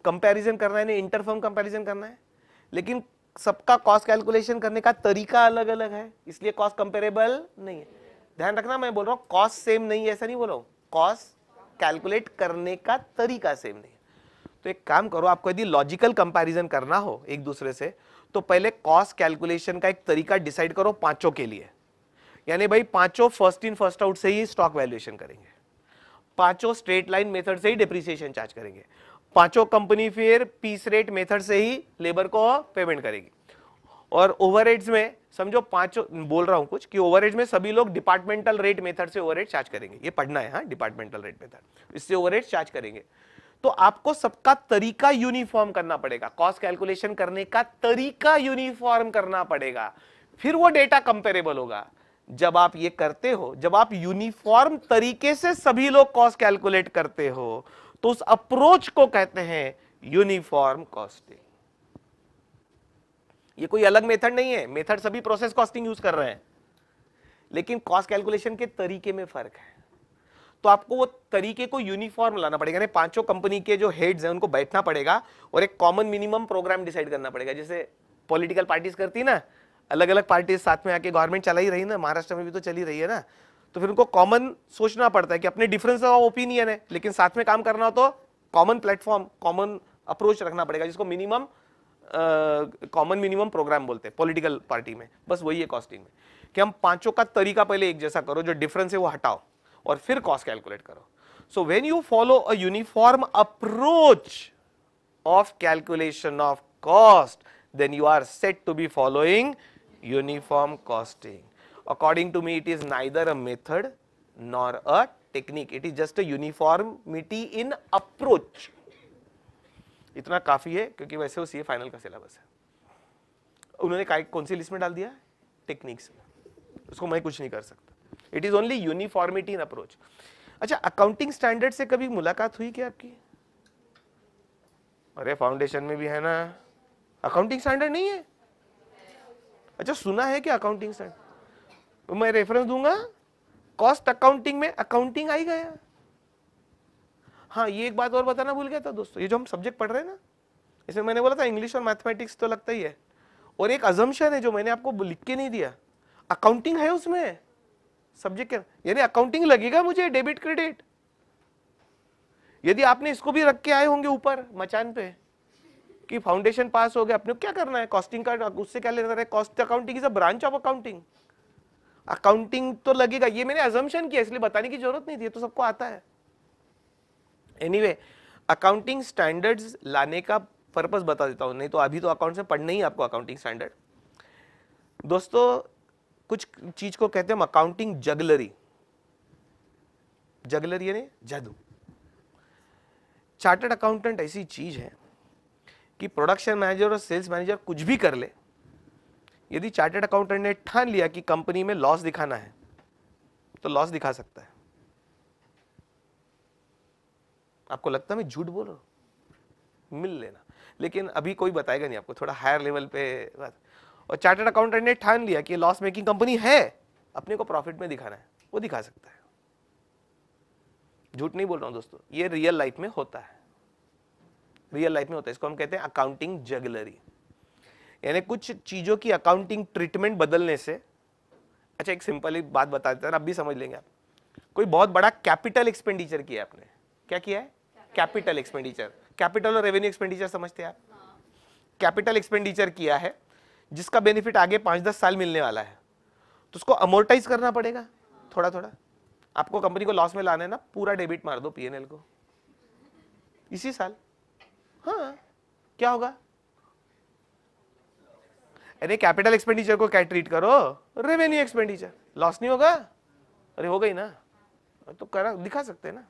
कंपैरिजन करना है, इंटरफर्म कंपैरिजन करना है, लेकिन सबका कॉस्ट कैलकुलेशन करने का तरीका अलग अलग है, इसलिए कॉस्ट कंपेरेबल नहीं है। ध्यान रखना, मैं बोल रहा हूं कॉस्ट सेम नहीं है, ऐसा नहीं बोल रहा हूं, कॉस्ट कैलकुलेट करने का तरीका सेम नहीं है। तो एक काम करो, आपको यदि लॉजिकल कंपैरिजन करना हो एक दूसरे से, तो पहले कॉस्ट कैलकुलेशन का एक तरीका डिसाइड करो पांचों के लिए। यानी भाई पांचों फर्स्ट इन फर्स्ट आउट से ही स्टॉक वैल्यूएशन करेंगे, पांचों स्ट्रेट लाइन मेथड से ही डिप्रिसिएशन चार्ज करेंगे, पांचों कंपनी फिर पीस रेट मेथड से ही लेबर को पेमेंट करेगी, और ओवरहेड्स में समझो पांचों, बोल रहा हूं कुछ कि ओवरहेड्स में सभी लोग डिपार्टमेंटल रेट मेथड से ओवरहेड चार्ज करेंगे, ये पढ़ना है, हाँ, डिपार्टमेंटल रेट मेथड, इससे ओवरहेड चार्ज करेंगे। तो आपको सबका तरीका यूनिफॉर्म करना पड़ेगा, कॉस्ट कैलकुलेशन करने का तरीका यूनिफॉर्म करना पड़ेगा, फिर वो डेटा कंपेरेबल होगा। जब आप ये करते हो, जब आप यूनिफॉर्म तरीके से सभी लोग कॉस्ट कैलकुलेट करते हो, तो उस अप्रोच को कहते हैं यूनिफॉर्म कॉस्टिंग। ये कोई अलग मेथड नहीं है, मेथड सभी प्रोसेस कॉस्टिंग यूज कर रहे हैं, लेकिन कॉस्ट कैलकुलेशन के तरीके में फर्क है। तो आपको वो तरीके को यूनिफॉर्म लाना पड़ेगा, यानी पांचों कंपनी के जो हेड्स हैं उनको बैठना पड़ेगा और एक कॉमन मिनिमम प्रोग्राम डिसाइड करना पड़ेगा। जैसे पॉलिटिकल पार्टीज करती ना, अलग अलग पार्टीज साथ में आके गवर्नमेंट चला ही रही ना, महाराष्ट्र में भी तो चली रही है ना, तो फिर उनको कॉमन सोचना पड़ता है कि अपने डिफरेंस ऑफ ओपिनियन है, लेकिन साथ में काम करना हो तो कॉमन प्लेटफॉर्म, कॉमन अप्रोच रखना पड़ेगा, जिसको मिनिमम कॉमन मिनिमम प्रोग्राम बोलते हैं पॉलिटिकल पार्टी में। बस वही है कॉस्टिंग में, कि हम पांचों का तरीका पहले एक जैसा करो, जो डिफरेंस है वो हटाओ और फिर कॉस्ट कैलकुलेट करो। So when you follow a uniform approach of calculation of cost, then you are said to be following uniform costing. According to me, it is neither a method nor a technique. It is just a uniformity in approach. इतना काफी है, क्योंकि वैसे वो सीए फाइनल का सिलेबस है। उन्होंने कौन सी लिस्ट में डाल दिया? टेक्निक्स में। उसको मैं कुछ नहीं कर सकता। It is only uniformity in approach. अच्छा, अकाउंटिंग स्टैंडर्ड से कभी मुलाकात हुई क्या आपकी? अरे फाउंडेशन में भी है ना, अकाउंटिंग स्टैंडर्ड नहीं है? अच्छा, सुना है क्या अकाउंटिंग स्टैंडर्ड? मैं रेफरेंस दूंगा, कॉस्ट अकाउंटिंग में अकाउंटिंग आई गया। हाँ, ये एक बात और बताना भूल गया था दोस्तों, ये जो हम सब्जेक्ट पढ़ रहे हैं ना, इसमें मैंने बोला था इंग्लिश और मैथमेटिक्स तो लगता ही है, और एक अजम्पशन है जो मैंने आपको लिख के नहीं दिया, अकाउंटिंग है उसमें सब्जेक्ट के, यानी अकाउंटिंग लगेगा मुझे, डेबिट क्रेडिट। यदि आपने इसको भी रख के आए होंगे ऊपर मचान पे कि फाउंडेशन पास हो गया, अपने क्या करना है कॉस्टिंग का, उससे क्या लेना है? Cost accounting is a branch of accounting, accounting तो लगेगा। ये मैंने अजम्पशन किया, इसलिए बताने की जरूरत नहीं थी, तो सबको आता है। एनीवे, अकाउंटिंग स्टैंडर्ड्स लाने का पर्पस बता देता हूं, नहीं तो अभी तो अकाउंट से पढ़ना ही आपको अकाउंटिंग स्टैंडर्ड। दोस्तों, कुछ चीज को कहते हैं हम अकाउंटिंग जगलरी। जगलरी यानी जादू। चार्टर्ड अकाउंटेंट ऐसी चीज है कि प्रोडक्शन मैनेजर और सेल्स मैनेजर कुछ भी कर ले, यदि चार्टर्ड अकाउंटेंट ने ठान लिया कि कंपनी में लॉस दिखाना है तो लॉस दिखा सकता है। आपको लगता है मैं झूठ बोल रहा हूं? मिल लेना, लेकिन अभी कोई बताएगा नहीं आपको, थोड़ा हायर लेवल पे बात। और चार्टर्ड अकाउंटेंट ने ठान लिया कि लॉस मेकिंग कंपनी है, अपने को प्रॉफिट में दिखाना है, वो दिखा सकता है। झूठ नहीं बोल रहा हूं दोस्तों, ये रियल लाइफ में होता है, रियल लाइफ में होता है। इसको हम कहते हैं अकाउंटिंग जगलरी, यानी कुछ चीजों की अकाउंटिंग ट्रीटमेंट बदलने से। अच्छा, एक सिंपल बात बता देता हूं, अब भी समझ लेंगे आप। कोई बहुत बड़ा कैपिटल एक्सपेंडिचर किया आपने, क्या किया है? Capital expenditure. कैपिटल और रेवेन्यू एक्सपेंडिचर समझते हैं आप? कैपिटल एक्सपेंडिचर किया है जिसका बेनिफिट आगे 5-10 साल मिलने वाला है, तो उसको अमोर्टाइज करना पड़ेगा थोड़ा थोड़ा। आपको कंपनी को लॉस में लाना है ना, पूरा डेबिट मार दो पीएनएल को इसी साल। हाँ, क्या होगा? अरे कैपिटल एक्सपेंडिचर को क्या ट्रीट करो? Revenue expenditure. लॉस नहीं होगा? अरे हो गई ना, तो करा दिखा सकते हैं ना।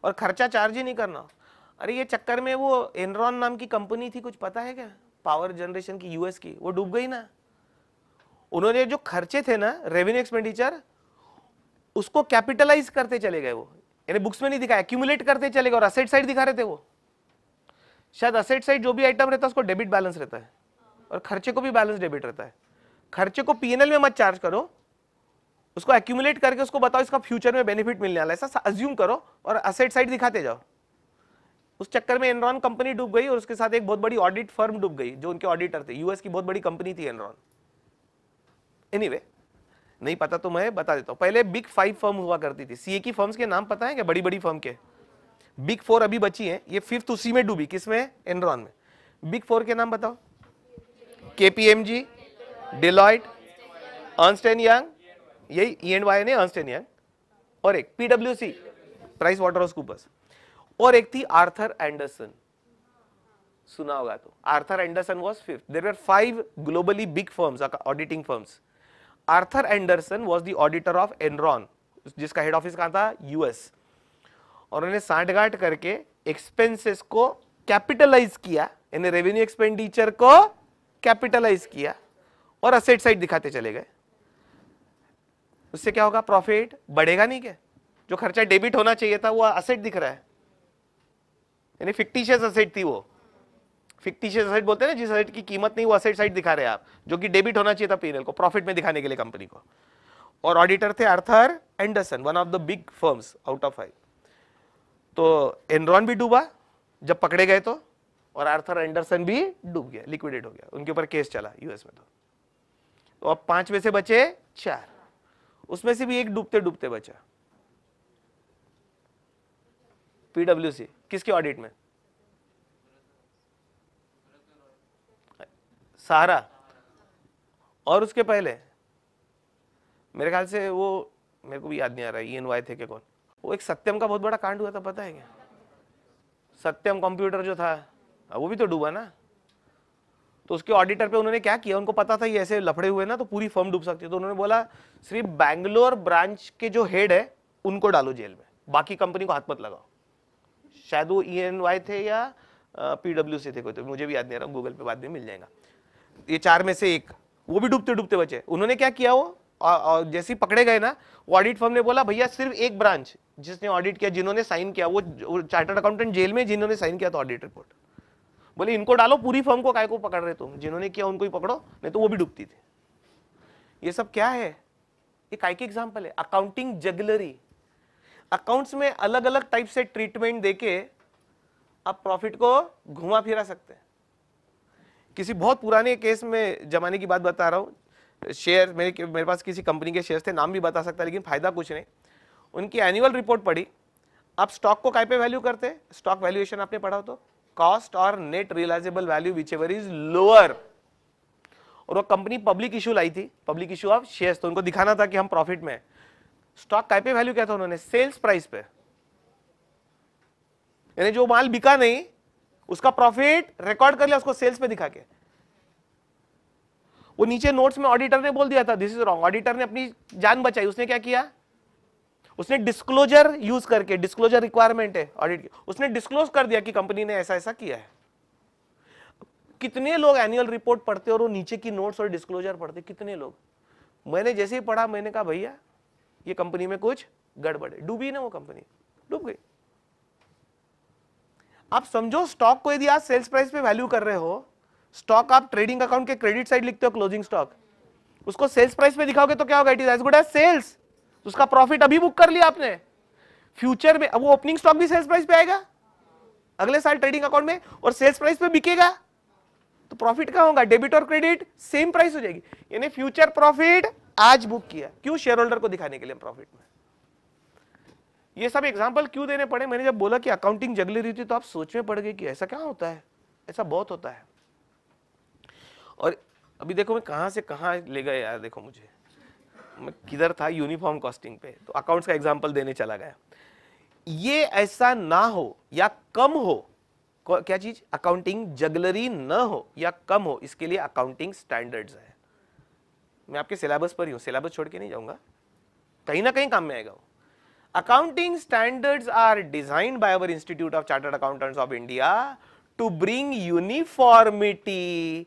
और खर्चा चार्ज ही नहीं करना। अरे ये चक्कर में वो एनरॉन नाम की कंपनी थी, कुछ पता है क्या? पावर जनरेशन की, यूएस की, वो डूब गई ना। उन्होंने जो खर्चे थे ना, रेवेन्यू एक्सपेंडिचर, उसको कैपिटलाइज करते चले गए वो, यानी बुक्स में नहीं दिखाया, एक्यूमुलेट करते चले गए, और असेट साइड दिखा रहे थे वो। शायद असेट साइड जो भी आइटम रहता है उसको डेबिट बैलेंस रहता है, और खर्चे को भी बैलेंस डेबिट रहता है। खर्चे को पीएनएल में मत चार्ज करो, उसको एक्यूमुलेट करके उसको बताओ इसका फ्यूचर में बेनिफिट मिलने वाला है, ऐसा अज्यूम करो, और असेट साइड दिखाते जाओ। उस चक्कर में एनरॉन कंपनी डूब गई, और उसके साथ एक बहुत बड़ी ऑडिट फर्म डूब गई, जो उनके ऑडिटर थे। यूएस की बहुत बड़ी कंपनी थी एनरॉन। एनीवे, नहीं पता तो मैं बता देता हूं। पहले बिग 5 फर्म हुआ करती थी। सीए की फर्म्स के नाम पता है क्या? बड़ी बड़ी फर्म के बिग 4 अभी बची हैं, ये 5th उसी में डूबी। किसमें? एनरॉन में। बिग 4 के नाम बताओ। KPMG, Deloitte, Ernst and young, यही ई&वाई ने अर्नस्ट एंड यंग, और एक पीडब्ल्यूसी, प्राइस वाटरहाउस कूपर्स, और एक थी आर्थर एंडरसन। सुना होगा तो। Arthur Anderson was 5th। There were 5 globally big firms, auditing firms. Arthur Anderson was the auditor of Enron, जिसका हेड ऑफिस कहां था? यूएस। और उन्होंने सांठगांठ करके एक्सपेंसेस को कैपिटलाइज किया, यानी रेवेन्यू एक्सपेंडिचर को कैपिटलाइज किया, और असेट साइड दिखाते चले गए, उससे क्या होगा, प्रॉफिट बढ़ेगा नहीं क्या? जो खर्चा डेबिट होना चाहिए था वो असेट दिख रहा है, यानी फिक्टिशियस असेट थी वो। फिक्टिशियस असेट बोलते हैं ना जिस असेट की कीमत नहीं, वो असेट साइड दिखा रहे हैं आप, जो कि डेबिट होना चाहिए था पीएनएल को, प्रॉफिट में दिखाने के लिए कंपनी को। और ऑडिटर थे Arthur Andersen, one of the big firms out of 5। तो एनरॉन भी डूबा जब पकड़े गए और आर्थर एंडरसन भी डूब गया, लिक्विडेट हो गया, उनके ऊपर केस चला यूएस में। तो अब 5 में से बचे 4, उसमें से भी एक डूबते डूबते बचा, पीडब्ल्यूसी। किसके ऑडिट में? सहारा। और उसके पहले मेरे ख्याल से वो, मेरे को भी याद नहीं आ रहा है EY थे कि कौन, वो एक सत्यम का बहुत बड़ा कांड हुआ था, पता है क्या? सत्यम कंप्यूटर जो था वो भी तो डूबा ना। तो उसके ऑडिटर पे उन्होंने क्या किया, उनको पता था ये ऐसे लफड़े हुए ना तो पूरी फर्म डूब सकती है, तो उन्होंने बोला सिर्फ बैंगलोर ब्रांच के जो हेड है उनको डालो जेल में, बाकी कंपनी को हाथ मत लगाओ। शायद वो EY थे या PwC थे कोई, तो मुझे भी याद नहीं आ रहा, गूगल पे बाद में मिल जाएगा। ये 4 में से एक, वो भी डूबते डूबते बचे। उन्होंने क्या किया, वो जैसे ही पकड़े गए ना, ऑडिट फर्म ने बोला भैया सिर्फ एक ब्रांच जिसने ऑडिट किया, जिन्होंने साइन किया, वो चार्टर्ड अकाउंटेंट जेल में जिन्होंने साइन किया था ऑडिट रिपोर्ट, बोले इनको डालो, पूरी फर्म को काय को पकड़ रहे तुम, जिन्होंने किया उनको ही पकड़ो, नहीं तो वो भी डूबती थी। ये सब क्या है, ये काय के एग्जांपल है, अकाउंटिंग जगलरी। अकाउंट्स में अलग अलग टाइप से ट्रीटमेंट देके आप प्रॉफिट को घुमा फिरा सकते हैं। किसी बहुत पुराने केस में जमाने की बात बता रहा हूं, शेयर मेरे पास किसी कंपनी के शेयर्स थे, नाम भी बता सकता लेकिन फायदा कुछ नहीं। उनकी एनुअल रिपोर्ट पढ़ी, आप स्टॉक को काय पे वैल्यू करते हैं, स्टॉक वैल्यूएशन आपने पढ़ा हो तो कॉस्ट और net realisable value whichever is lower. और वो कंपनी पब्लिक इशू लाई थी, पब्लिक इशू ऑफ शेयर्स, तो उनको दिखाना था कि हम प्रॉफिट में। स्टॉक काय पे वैल्यू किया था उन्होंने, सेल्स प्राइस पे, यानी जो माल बिका नहीं उसका प्रॉफिट रिकॉर्ड कर लिया, उसको सेल्स पे दिखा के। वो नीचे नोट्स में ऑडिटर ने बोल दिया था दिस इज रॉन्ग, ऑडिटर ने अपनी जान बचाई, उसने क्या किया, उसने डिस्क्लोजर यूज करके, डिस्क्लोजर रिक्वायरमेंट है ऑडिट की, उसने डिस्क्लोज कर दिया कि कंपनी ने ऐसा ऐसा किया है। कितने लोग एनुअल रिपोर्ट पढ़ते और वो नीचे की नोट्स और डिस्क्लोजर पढ़ते, कितने लोग? मैंने जैसे ही पढ़ा मैंने कहा भैया ये कंपनी में कुछ गड़बड़ है, डूबी ना वो कंपनी, डूब गई। आप समझो स्टॉक को यदि आप सेल्स प्राइस पे वैल्यू कर रहे हो, स्टॉक आप ट्रेडिंग अकाउंट के क्रेडिट साइड लिखते हो क्लोजिंग स्टॉक, उसको सेल्स प्राइस पे दिखाओगे तो क्या होगा, it is as good as sales, उसका प्रॉफिट अभी बुक कर लिया आपने, फ्यूचर में अब वो ओपनिंग स्टॉक भी सेल्स प्राइस पे आएगा अगले साल ट्रेडिंग अकाउंट में, और सेल्स प्राइस पे बिकेगा, तो प्रॉफिट कहां होगा, डेबिट और क्रेडिट सेम प्राइस हो जाएगी, यानी फ्यूचर प्रॉफिट आज बुक किया, क्यों, शेयर होल्डर को दिखाने के लिए प्रॉफिट में। ये सब एग्जांपल क्यों देने पड़े, मैंने जब बोला कि अकाउंटिंग जगली रही थी तो आप सोच में पड़ गए कि ऐसा क्या होता है, ऐसा बहुत होता है। और अभी देखो मैं कहां से कहां ले गए यार, देखो मुझे, मैं किधर था, यूनिफॉर्म कॉस्टिंग पे, तो अकाउंट्स का एग्जांपल देने चला गया। ये ऐसा ना हो या कम हो, क्या चीज, अकाउंटिंग जगलरी न हो या कम हो, इसके लिए अकाउंटिंग स्टैंडर्ड्स है। मैं आपके सिलेबस पर ही हूं, सिलेबस छोड़ के नहीं जाऊंगा, कहीं ना कहीं काम में आएगा वो। Accounting standards are designed by our Institute of Chartered Accountants of India to bring uniformity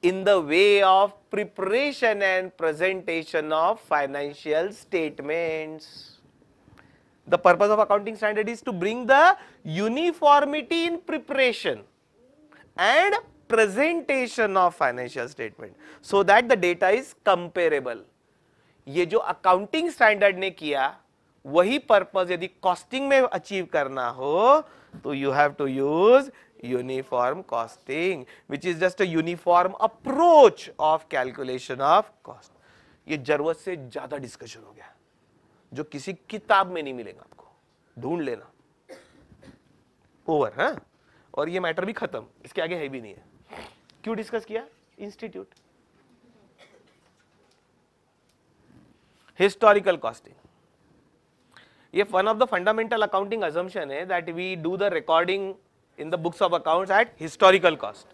in the way of preparation and presentation of financial statements. The purpose of accounting standard is to bring the uniformity in preparation and presentation of financial statement so that the data is comparable. ये जो accounting standard ने किया वही पर्पस यदि कॉस्टिंग में अचीव करना हो तो you have to use uniform costing which is just a uniform approach of calculation of cost. ये जरूरत से ज्यादा डिस्कशन हो गया जो किसी किताब में नहीं मिलेगा, आपको ढूंढ लेना, ओवर। हाँ, और ये मैटर भी खत्म, इसके आगे है भी नहीं है। क्यों डिस्कस किया, इंस्टीट्यूट। हिस्टोरिकल कॉस्टिंग, ये one of the fundamental accounting assumption है that we do the recording in the books of accounts at historical cost.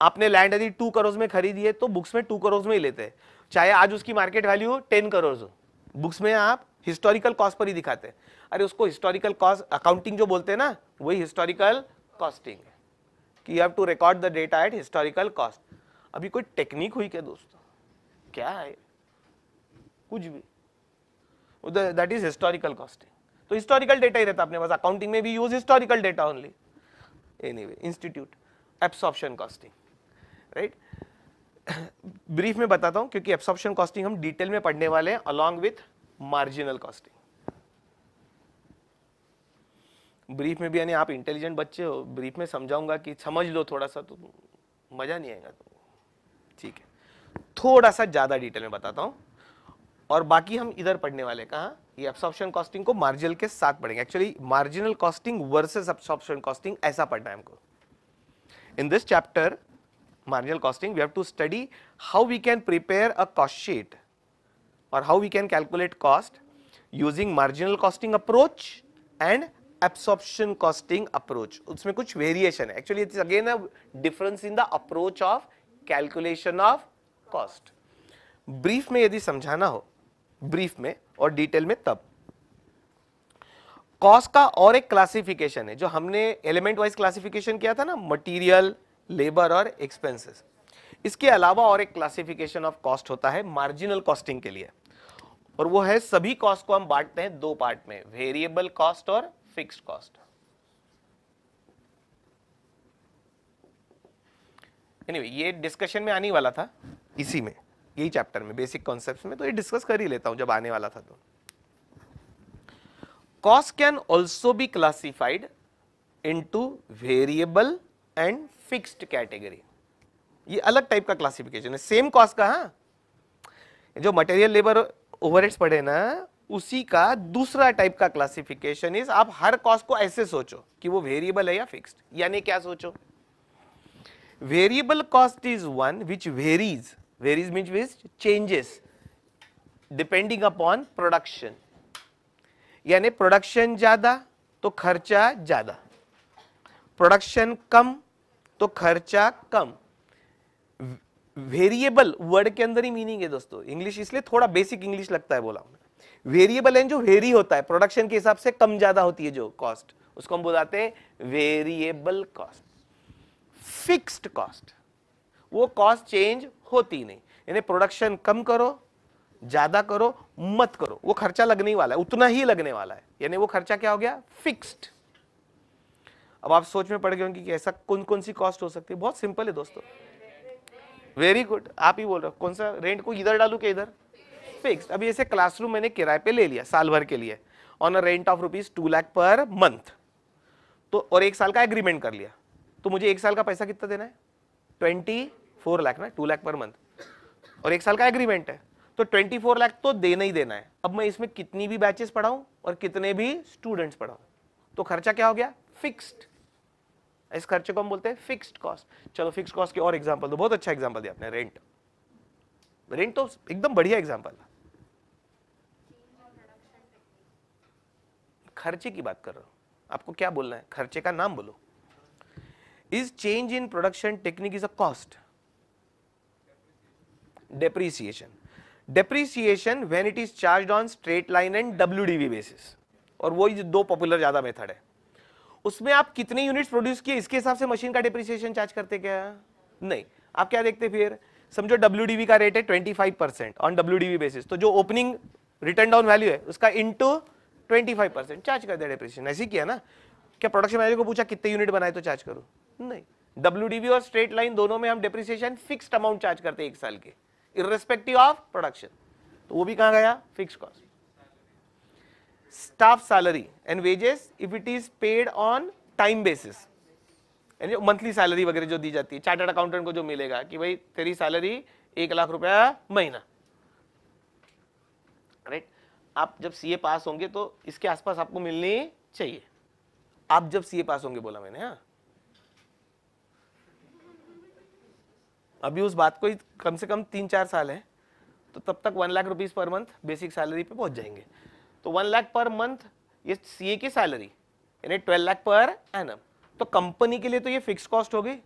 आपने लैंड यदि 2 करोड़ में खरीदी है तो बुक्स में 2 करोड़ में ही लेते हैं, चाहे आज उसकी मार्केट वैल्यू 10 करोड़ हो, बुक्स में आप हिस्टोरिकल कॉस्ट पर ही दिखाते हैं। अरे उसको हिस्टोरिकल कॉस्ट अकाउंटिंग जो बोलते हैं ना, वही हिस्टोरिकल कॉस्टिंग है कि you have to record the data at historical cost. अभी कोई टेक्निक हुई क्या दोस्तों? क्या है? कुछ भी। That is historical costing. तो हिस्टोरिकल डेटा ही रहता अपने पास, अकाउंटिंग में भी use historical data only. Anyway, institute absorption costing, right. Brief में बताता हूं क्योंकि एब्सॉर्प्शन कॉस्टिंग हम डिटेल में पढ़ने वाले हैं along with marginal costing. Brief में भी, यानी आप इंटेलिजेंट बच्चे हो, ब्रीफ में समझाऊंगा कि समझ लो थोड़ा सा तो मजा नहीं आएगा। तो ठीक है, थोड़ा सा ज्यादा डिटेल में बताता हूं और बाकी हम इधर पढ़ने वाले कहां, ये एब्सॉर्प्शन कॉस्टिंग को मार्जिनल के साथ पढ़ेंगे। Actually marginal costing versus absorption costing ऐसा पढ़ना है हमको। In this chapter marginal costing, we have to study how we can prepare a cost sheet or how we can calculate cost using marginal costing approach and absorption costing approach. उसमें कुछ variation है. Actually, it is again a difference in the approach of calculation of cost. Brief में यदि समझाना हो, brief में और detail में तब. Cost का और एक classification है जो हमने element wise classification किया था ना, material, लेबर और एक्सपेंसेस। इसके अलावा और एक क्लासिफिकेशन ऑफ कॉस्ट होता है मार्जिनल कॉस्टिंग के लिए, और वो है सभी कॉस्ट को हम बांटते हैं दो पार्ट में, वेरिएबल कॉस्ट और फिक्स्ड कॉस्ट। एनीवे, ये डिस्कशन में आने वाला था, इसी में, यही चैप्टर में, बेसिक कॉन्सेप्ट्स में, तो ये डिस्कस कर ही लेता हूं जब आने वाला था। तो cost can also be classified into variable and fixed category. ये अलग टाइप का क्लासिफिकेशन है, सेम कॉस्ट का। हाँ, जो मटेरियल लेबर ओवरहेड्स पढ़े ना, उसी का दूसरा टाइप का क्लासिफिकेशन इज, आप हर कॉस्ट को ऐसे सोचो कि वो वेरिएबल है या फिक्स्ड। यानी क्या सोचो, variable cost is one which varies, varies means which changes depending upon production. यानी प्रोडक्शन ज्यादा तो खर्चा ज्यादा, प्रोडक्शन कम तो खर्चा कम। वेरिएबल वर्ड के अंदर ही मीनिंग है दोस्तों, इंग्लिश इसलिए थोड़ा बेसिक इंग्लिश लगता है बोला हमने। वेरिएबल है जो वेरी होता है, प्रोडक्शन के हिसाब से कम ज्यादा होती है जो कॉस्ट, उसको हम बुलाते हैं वेरिएबल कॉस्ट। फिक्स्ड कॉस्ट, वो कॉस्ट चेंज होती नहीं, यानी प्रोडक्शन कम करो ज्यादा करो मत करो, वो खर्चा लगने वाला है, उतना ही लगने वाला है, यानी वो खर्चा क्या हो गया, फिक्स्ड। अब आप सोच में पड़ गए होंगे कि ऐसा कौन कौन सी कॉस्ट हो सकती है। बहुत सिंपल है दोस्तों, वेरी गुड, आप ही बोल रहे हो। कौन सा, रेंट को इधर डालू के इधर, फिक्स्ड। अभी ऐसे क्लासरूम मैंने किराए पे ले लिया साल भर के लिए on a rent of ₹2 lakh per month, तो और 1 साल का एग्रीमेंट कर लिया, तो मुझे 1 साल का पैसा कितना देना है, 24 लाख ना, 2 लाख पर मंथ, और 1 साल का एग्रीमेंट है, तो 24 लाख तो देना ही देना है। अब मैं इसमें कितनी भी बैचेस पढ़ाऊं और कितने भी स्टूडेंट्स पढ़ाऊं, तो खर्चा क्या हो गया, फिक्स्ड। इस खर्चे को हम बोलते हैं फिक्स्ड कॉस्ट। चलो फिक्स्ड कॉस्ट के और एग्जांपल दो। बहुत अच्छा एग्जांपल दिया आपने, रेंट। रेंट तो एकदम बढ़िया एग्जांपल है। खर्चे की बात कर रहा हूं, आपको क्या बोलना है, खर्चे का नाम बोलो। Is change in production technique is a cost? Depreciation. Depreciation when it is charged on straight line and WDV basis, और वो दो पॉपुलर ज्यादा मेथड है। उसमें आप कितने यूनिट्स प्रोड्यूस किए इसके हिसाब से मशीन का डेप्रिसिएशन चार्ज करते क्या? नहीं, आप क्या देखते फिर, समझो WDV का रेट है 25% ऑन WDV बेसिस, तो जो ओपनिंग रिटर्न डाउन वैल्यू है उसका इनटू 25% चार्ज कर दिया डेप्रिसिएशन। ऐसे किया ना, क्या प्रोडक्शन मैनेजर को पूछा कितने यूनिट बनाए तो चार्ज करो? नहीं, WDV और स्ट्रेट लाइन दोनों में हम डेप्रिसिएशन फिक्स्ड अमाउंट चार्ज करते हैं 1 साल के, इर्रेस्पेक्टिव ऑफ प्रोडक्शन, तो वो भी कहां गया, fixed cost. Staff salary and wages if it is paid on time basis, यानी मंथली सैलरी वगैरह जो दी जाती है, चार्टर्ड अकाउंटेंट को जो मिलेगा कि भाई तेरी सैलरी 1 लाख रुपया महीना, राइट। आप जब CA पास होंगे तो इसके आसपास आपको मिलनी चाहिए। आप जब CA पास होंगे बोला मैंने, हाँ, अभी उस बात को कम से कम 3-4 साल है, तो तब तक 1 lakh rupees per month basic salary पे पहुंच जाएंगे। तो 1 लाख पर मंथ ये CA की सैलरी, यानी 12 लाख पर एनम। तो कंपनी के लिए तो ये फिक्स कॉस्ट हो गई,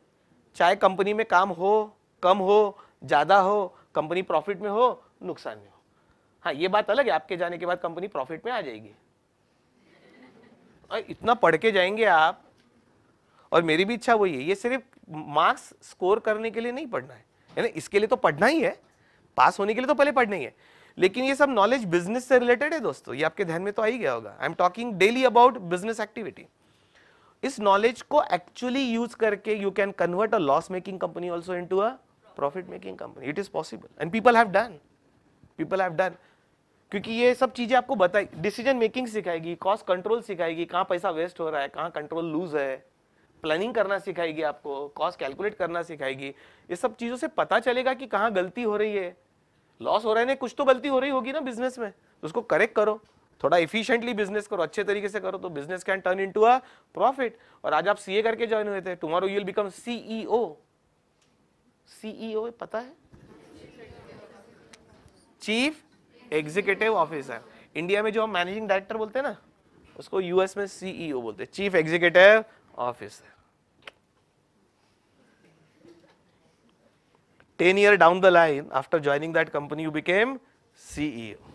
चाहे कंपनी में काम हो, कम हो, ज्यादा हो, कंपनी प्रॉफिट में हो, नुकसान में हो। हाँ, ये बात अलग है, आपके जाने के बाद कंपनी प्रॉफिट में आ जाएगी, इतना पढ़ के जाएंगे आप, और मेरी भी इच्छा वही है। ये सिर्फ मार्क्स स्कोर करने के लिए नहीं पढ़ना है, है ना, इसके लिए तो पढ़ना ही है, पास होने के लिए तो पहले पढ़ना ही है, लेकिन ये सब नॉलेज बिजनेस से रिलेटेड है दोस्तों, ये आपके ध्यान में तो आ ही गया होगा। I am talking daily about business activity. इस नॉलेज को एक्चुअली यूज करके you can convert a loss making company also into a profit making company. It is possible and people have done, क्योंकि ये सब चीजें आपको बताई, डिसीजन मेकिंग सिखाएगी, कॉस्ट कंट्रोल सिखाएगी, कहां पैसा वेस्ट हो रहा है, कहां कंट्रोल लूज है, प्लानिंग करना सिखाएगी आपको, कॉस्ट कैलकुलेट करना सिखाएगी। ये सब चीजों से पता चलेगा कि कहां गलती हो रही है, लॉस हो रहा है ना, कुछ तो गलती हो रही होगी ना बिजनेस में, उसको करेक्ट करो, थोड़ा इफिशिएंटली बिजनेस करो, अच्छे तरीके से करो, तो business can turn into a profit. और आज आप सीए करके ज्वाइन हुए थे, tomorrow you will become CEO. CEO पता है, चीफ एग्जीक्यूटिव ऑफिसर। इंडिया में जो हम मैनेजिंग डायरेक्टर बोलते हैं ना, उसको यूएस में सीईओ बोलते हैं, chief executive officer. 10 years down the line after joining that company you became CEO।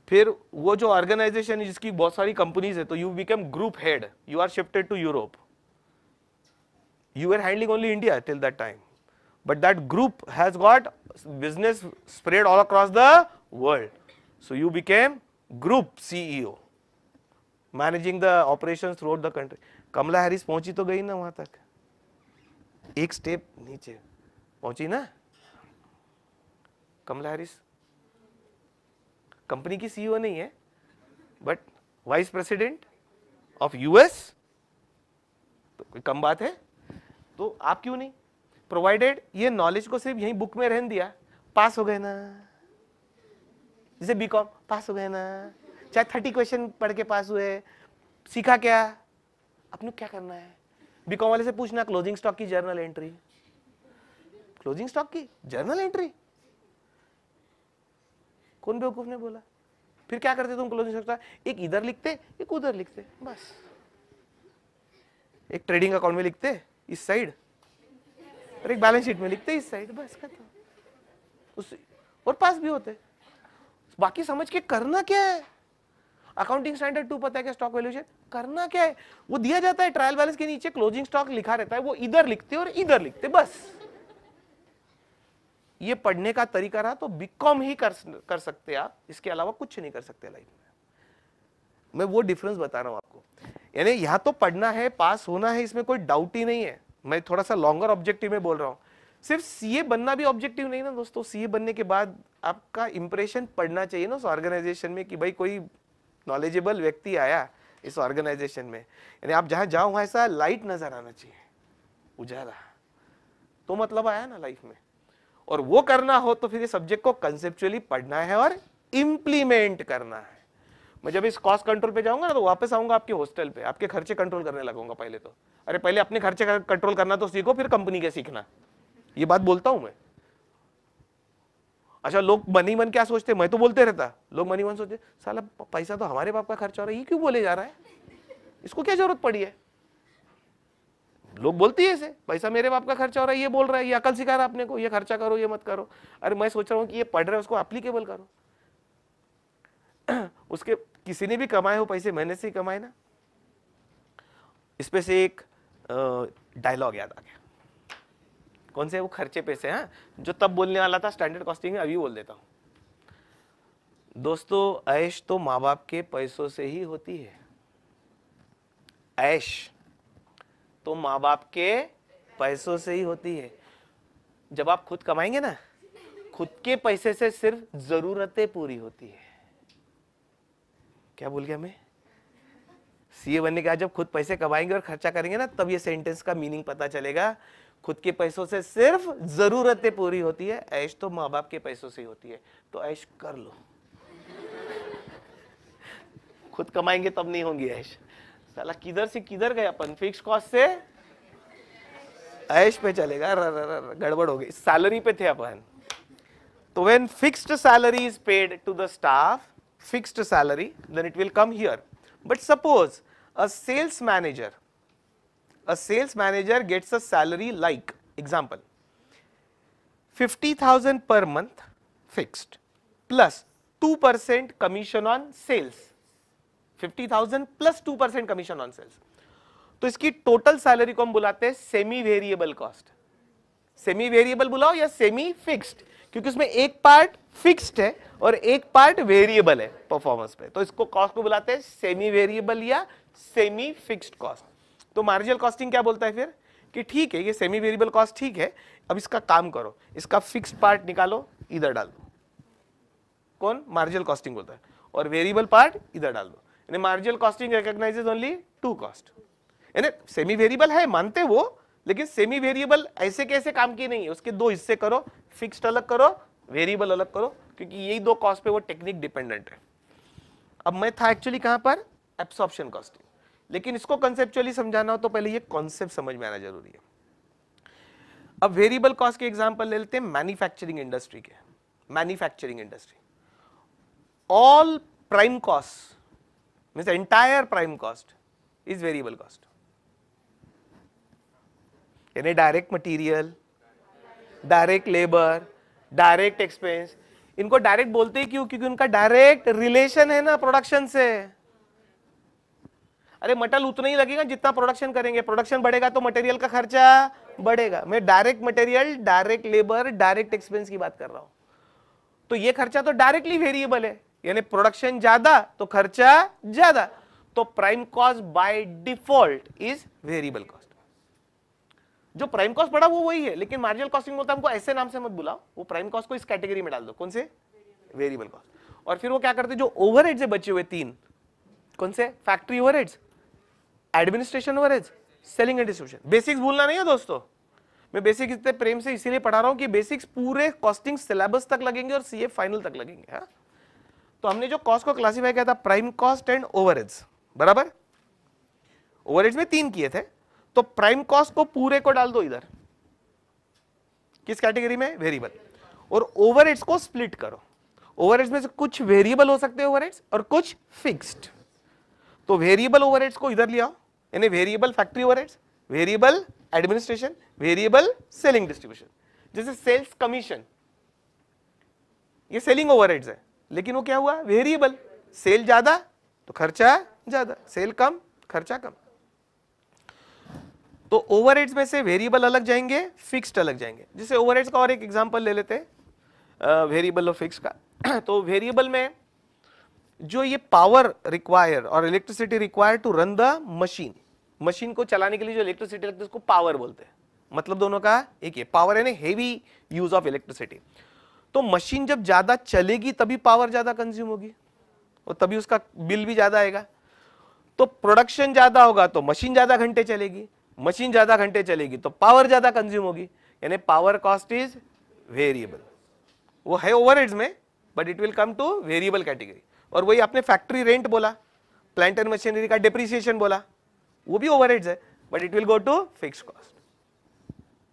फिर वो जो ऑर्गेनाइजेशन है जिसकी बहुत सारी कंपनीज है, तो you become group head, you are shifted to Europe, you are handling only India till that time, but that group has got business spread all across the world, so you became group CEO managing the operations throughout the country। Kamala Harris पहुंची तो गई ना वहां तक, एक स्टेप नीचे पहुंची ना कमला हैरिस। कंपनी की सीईओ नहीं है, but vice president of US, तो कोई कम बात है? तो आप क्यों नहीं? प्रोवाइडेड ये नॉलेज को सिर्फ यहीं बुक में रहने दिया, पास हो गए ना, जैसे बीकॉम पास हो गए ना, चाहे 30 क्वेश्चन पढ़ के पास हुए, सीखा क्या? अपने क्या करना है? बीकॉम वाले से पूछना क्लोजिंग स्टॉक की जर्नल एंट्री, क्लोजिंग स्टॉक की जर्नल एंट्री कौन बेवकूफ ने बोला? फिर क्या करते तुम क्लोजिंग स्टॉक? एक इधर लिखते, एक उधर लिखते, बस। एक ट्रेडिंग अकाउंट में लिखते इस साइड, और एक बैलेंस शीट में लिखते इस साइड, बस खत्म। उस और पास भी होते। बाकी समझ के करना क्या है? अकाउंटिंग स्टैंडर्ड 2 पता है क्या? स्टॉक वैल्यूएशन करना क्या है? वो दिया जाता है, ट्रायल बैलेंस के नीचे क्लोजिंग स्टॉक लिखा रहता है, वो इधर लिखते और इधर लिखते, बस। ये पढ़ने का तरीका रहा तो बीकॉम ही कर सकते आप, इसके अलावा कुछ नहीं कर सकते लाइफ में। मैं वो डिफरेंस बता रहा हूं आपको, यानी यहां तो पढ़ना है, पास होना है, इसमें कोई डाउट ही नहीं है। मैं थोड़ा सा लॉन्गर ऑब्जेक्टिव में बोल रहा हूं, सिर्फ सीए बनना भी ऑब्जेक्टिव नहीं ना दोस्तों। सीए बनने के बाद आपका इंप्रेशन पड़ना चाहिए ना उस ऑर्गेनाइजेशन में, कि भाई कोई नॉलेजेबल व्यक्ति आया इस ऑर्गेनाइजेशन में, यानी आप जहां जाओ वहां ऐसा लाइट नजर आना चाहिए, उजाला, तो मतलब आया ना लाइफ में। और वो करना हो तो फिर ये सब्जेक्ट को कंसेप्चुअली पढ़ना है और इंप्लीमेंट करना है। मैं जब इस कॉस्ट कंट्रोल पे जाऊंगा ना, तो वापस आऊंगा आपके हॉस्टल पे, आपके खर्चे कंट्रोल करने लगूंगा पहले तो। अरे पहले अपने खर्चे कंट्रोल करना तो सीखो, फिर कंपनी के सीखना। ये बात बोलता हूं मैं। अच्छा, लोग मनी मन क्या सोचते, मैं तो बोलते रहता, लोग मनी मन सोचते साला पैसा तो हमारे बाप का खर्चा हो रहा है, ये क्यों बोले जा रहा है, इसको क्या जरूरत पड़ी है? लोग बोलते हैं ऐसे, पैसा मेरे बाप का खर्चा हो रहा है, ये बोल रहा है, ये अकल सिखा रहा है अपने को, ये खर्चा करो, ये मत करो। अरे मैं सोच रहा हूँ कि ये पढ़ रहे हैं, उसको एप्लीकेबल करो। उसके किसी ने भी कमाए हो पैसे, मेहनत से ही कमाए ना। इस पे से एक डायलॉग याद आ गया। कौन से? वो खर्चे पे से, हाँ, जो तब बोलने वाला था स्टैंडर्ड कॉस्टिंग में, अभी बोल देता हूं। दोस्तों, ऐश तो माँ बाप के पैसों से ही होती है। ऐश तो माँ बाप के पैसों से ही होती है। जब आप खुद कमाएंगे ना, खुद के पैसे से सिर्फ जरूरतें पूरी होती है। क्या बोल गया मैं? सीए बनने के बाद जब खुद पैसे कमाएंगे और खर्चा करेंगे ना, तब ये सेंटेंस का मीनिंग पता चलेगा। खुद के पैसों से सिर्फ जरूरतें पूरी होती है, ऐश तो माँ बाप के पैसों से ही होती है। तो ऐश कर लो। खुद कमाएंगे तब नहीं होंगी ऐश। साला किधर से किधर गए अपन, फिक्स कॉस्ट से ऐश पे चलेगा, गड़बड़ हो गई। सैलरी पे थे अपन। तो when fixed salary is paid to the staff, fixed salary, then it will come here. But suppose a sales manager gets a salary like, example, 50,000 per month fixed plus 2% commission on sales, 50,000 plus 2% commission on sales. तो इसकी टोटल सैलरी को हम बुलाते हैं semi variable cost. Semi variable बुलाओ या सेमी फिक्स्ड, क्योंकि उसमें एक पार्ट फिक्स्ड है और एक पार्ट वेरिएबल है परफॉर्मेंस पे, तो इसको कॉस्ट को बुलाते हैं सेमी वेरिएबल या सेमी फिक्स्ड कॉस्ट। तो मार्जिनल कॉस्टिंग क्या बोलता है फिर कि ठीक है ये सेमी वेरिएबल कॉस्ट ठीक है, अब इसका काम करो, इसका फिक्स्ड पार्ट निकालो इधर डाल दो, कौन मार्जिनल कॉस्टिंग बोलता है, और वेरिएबल पार्ट इधर डाल दो। यानी marginal costing recognises only two cost. यानी सेमी वेरिएबल है मानते वो, लेकिन सेमी वेरिएबल ऐसे कैसे काम की नहीं है, उसके दो हिस्से करो, फिक्स्ड अलग करो, वेरिएबल अलग करो, क्योंकि यही दो कॉस्ट पे वो टेक्निक डिपेंडेंट है। अब मैं था एक्चुअली कहां पर, एब्सॉर्प्शन कॉस्टिंग, लेकिन इसको कंसेप्चुअली समझाना हो तो पहले ये कॉन्सेप्ट समझ में आना जरूरी है। अब वेरिएबल कॉस्ट के एग्जांपल ले लेते हैं मैन्युफैक्चरिंग इंडस्ट्री के। Manufacturing industry, all prime cost means entire prime cost is variable cost, यानी direct material, direct labour, direct expense. इनको डायरेक्ट बोलते ही क्यों, क्योंकि उनका डायरेक्ट रिलेशन है ना प्रोडक्शन से। अरे मटेरियल उतना ही लगेगा जितना प्रोडक्शन करेंगे, प्रोडक्शन बढ़ेगा तो मटेरियल का खर्चा बढ़ेगा। मैं direct material, direct labour, direct expense की बात कर रहा हूं, तो ये खर्चा तो डायरेक्टली वेरिएबल है, यानी प्रोडक्शन ज्यादा तो खर्चा ज्यादा, तो prime cost by default is variable cost. जो प्राइम कॉस्ट पड़ा वो वही है, लेकिन मार्जिनल कॉस्टिंग बोलता है हमको ऐसे नाम से मत बुलाओ, वो प्राइम कॉस्ट को इस कैटेगरी में डाल दो, कौन से, वेरिएबल कॉस्ट। और फिर वो क्या करते, जो ओवरहेड से बचे हुए तीन, कौन से, factory overheads, administration overheads, selling and distribution. Basics भूलना नहीं है दोस्तों, मैं बेसिक इतने प्रेम से इसीलिए पढ़ा रहा हूं कि बेसिक्स पूरे कॉस्टिंग सिलेबस तक लगेंगे और सीए फाइनल तक लगेंगे। हाँ? तो हमने जो कॉस्ट को क्लासिफाई किया था प्राइम कॉस्ट एंड ओवरहेड्स, बराबर, ओवरहेड्स में तीन किए थे, तो प्राइम कॉस्ट को पूरे को डाल दो इधर, किस कैटेगरी में, वेरिएबल, और ओवरहेड्स को स्प्लिट करो। ओवरहेड्स में से कुछ वेरिएबल हो सकते हैं ओवरहेड्स और कुछ फिक्स्ड, तो वेरिएबल ओवरहेड्स को इधर ले आओ, यानी variable factory overheads, variable administration, variable selling distribution. जैसे सेल्स कमीशन, ये सेलिंग ओवरहेड्स है, लेकिन वो क्या हुआ, वेरिएबल, सेल ज्यादा तो खर्चा ज्यादा, सेल कम खर्चा कम। तो ओवरहेड्स में से वेरिएबल अलग जाएंगे, फिक्स्ड अलग जाएंगे। जैसे ओवरहेड्स का और एक एग्जांपल ले लेते हैं वेरिएबल और फिक्स का। तो वेरिएबल में जो ये पावर रिक्वायर और electricity require to run the machine, machine को चलाने के लिए जो इलेक्ट्रिसिटी लगती है उसको पावर बोलते हैं, मतलब दोनों का एक ही, पावर है ना, हेवी यूज ऑफ इलेक्ट्रिसिटी। तो मशीन जब ज्यादा चलेगी तभी पावर ज्यादा कंज्यूम होगी और तभी उसका बिल भी ज्यादा आएगा। तो प्रोडक्शन ज्यादा होगा तो मशीन ज्यादा घंटे चलेगी, मशीन ज्यादा घंटे चलेगी तो पावर ज्यादा कंज्यूम होगी, यानी पावर कॉस्ट इज वेरिएबल। वो है ओवरहेड्स में, but it will come to variable category. और वही आपने फैक्ट्री रेंट बोला, प्लांट एंड मशीनरी का डेप्रिसिएशन बोला, वो भी ओवरहेड्स है, but it will go to fixed cost.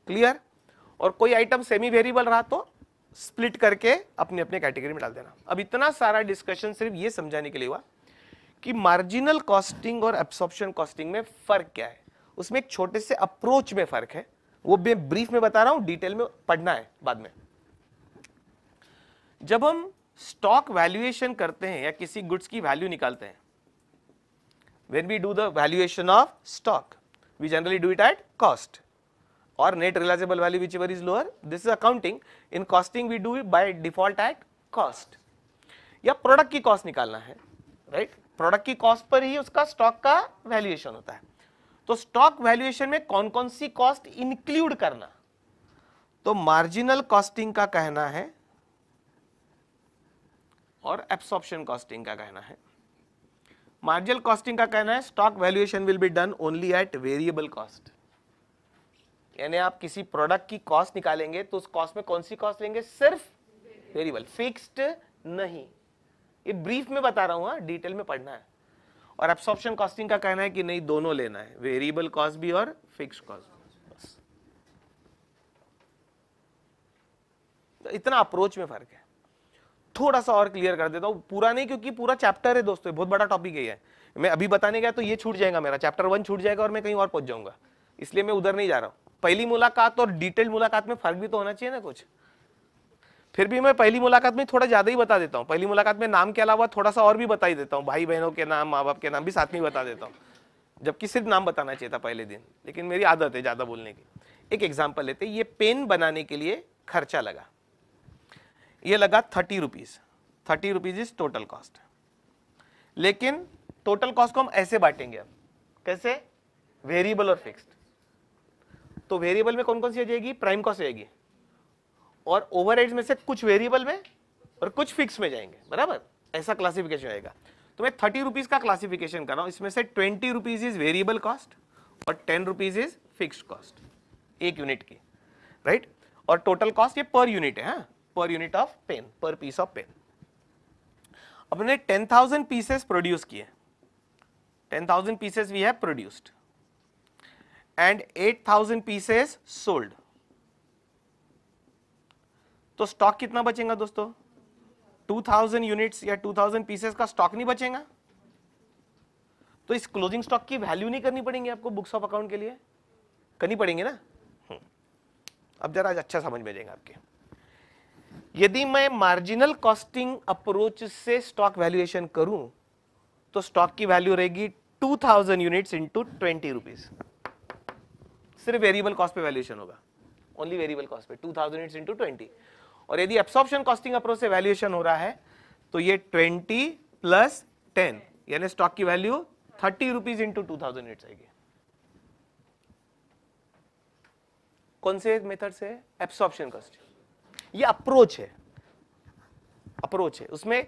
Clear? और कोई आइटम सेमी वेरिएबल रहा तो स्प्लिट करके अपने अपने कैटेगरी में डाल देना। अब इतना सारा डिस्कशन सिर्फ ये समझाने के लिए हुआ कि मार्जिनल कॉस्टिंग और एब्सॉर्प्शन कॉस्टिंग में फर्क क्या है। उसमें एक छोटे से अप्रोच में फर्क है, वो मैं ब्रीफ में बता रहा हूं, डिटेल में पढ़ना है बाद में। जब हम स्टॉक वैल्यूएशन करते हैं या किसी गुड्स की वैल्यू निकालते हैं, when we do the valuation of stock, we generally do it at cost or net realizable value, whichever is lower. This is accounting. In costing we do it by default at cost. या प्रोडक्ट की कॉस्ट निकालना है, राइट, प्रोडक्ट की कॉस्ट पर ही उसका स्टॉक का वैल्यूएशन होता है। तो स्टॉक वैल्यूएशन में कौन कौन सी कॉस्ट इंक्लूड करना, तो मार्जिनल कॉस्टिंग का कहना है और एब्सॉर्प्शन कॉस्टिंग का कहना है। मार्जिनल कॉस्टिंग का कहना है stock valuation will be done only at variable cost, यानी आप किसी प्रोडक्ट की कॉस्ट निकालेंगे तो उस कॉस्ट में कौन सी कॉस्ट लेंगे, सिर्फ वेरिएबल, फिक्स्ड नहीं। ये ब्रीफ में बता रहा हूं, डिटेल में पढ़ना है। और एब्सॉर्प्शन कॉस्टिंग का कहना है कि नहीं, दोनों लेना है, वेरिएबल कॉस्ट भी और फिक्स्ड कॉस्ट। बस तो इतना अप्रोच में फर्क है। थोड़ा सा और क्लियर कर देता हूं, पूरा नहीं क्योंकि पूरा चैप्टर है दोस्तों, बहुत बड़ा टॉपिक है। मैं अभी बताने गया तो ये छूट जाएगा, मेरा चैप्टर 1 छूट जाएगा और मैं कहीं और पहुंच जाऊंगा, इसलिए मैं उधर नहीं जा रहा हूं। पहली मुलाकात और डिटेल्ड मुलाकात में फर्क भी तो होना चाहिए ना कुछ। फिर भी मैं पहली मुलाकात में थोड़ा ज्यादा ही बता देता हूं। पहली मुलाकात में नाम के अलावा थोड़ा सा और भी बता ही देता हूं, भाई बहनों के नाम, माँ बाप के नाम भी साथ में बता देता हूं, जबकि सिर्फ नाम बताना चाहिए था पहले दिन, लेकिन मेरी आदत है ज्यादा बोलने की। एक एग्जांपल लेते हैं, ये पेन बनाने के लिए खर्चा लगा, ये लगा 30 rupees, 30 rupees is total cost. लेकिन टोटल कॉस्ट को हम ऐसे बांटेंगे, अब कैसे, वेरिएबल और फिक्स्ड। तो वेरिएबल में कौन कौन सी आ जाएगी, प्राइम कॉस्ट आएगी, और ओवरहेड्स में से कुछ वेरिएबल में और कुछ फिक्स में जाएंगे, बराबर, ऐसा क्लासिफिकेशन आएगा। तो मैं 30 रुपीज का क्लासिफिकेशन कर रहा हूं, इसमें से 20 रुपीज इज वेरिएबल कॉस्ट और 10 रुपीज इज फिक्स्ड कॉस्ट, एक यूनिट की, राइट। और टोटल कॉस्ट ये पर यूनिट है, per unit of pen, per piece of pen. अब हमने 10,000 पीसेस प्रोड्यूस किए, 10,000 pieces we have produced and 8,000 pieces sold. तो स्टॉक कितना बचेगा दोस्तों, 2,000 यूनिट्स या 2,000 पीसेस का स्टॉक नहीं बचेगा। तो इस क्लोजिंग स्टॉक की वैल्यू नहीं करनी पड़ेगी आपको बुक्स ऑफ अकाउंट के लिए, करनी पड़ेंगे ना। अब जरा अच्छा समझ में जाएगा आपके। यदि मैं मार्जिनल कॉस्टिंग अप्रोच से स्टॉक वैल्यूएशन करूं तो स्टॉक की वैल्यू रहेगी 2,000 यूनिट्स इंटू 20 रुपीज। सिर्फ वेरिएबल कॉस्ट पे वैल्यूएशन होगा, ओनली वेरिएबल कॉस्ट पे 2,000 यूनिट्स इंटू 20। और यदि एब्सॉर्प्शन कॉस्टिंग अप्रोच से वैल्यूएशन हो रहा है तो ये 20 प्लस 10 यानी स्टॉक की वैल्यू 30 रुपीज इंटू 2,000 यूनिट्स आएगी। कौन से मेथड से, एब्सॉर्प्शन कॉस्टिंग। ये अप्रोच है, अप्रोच है। उसमें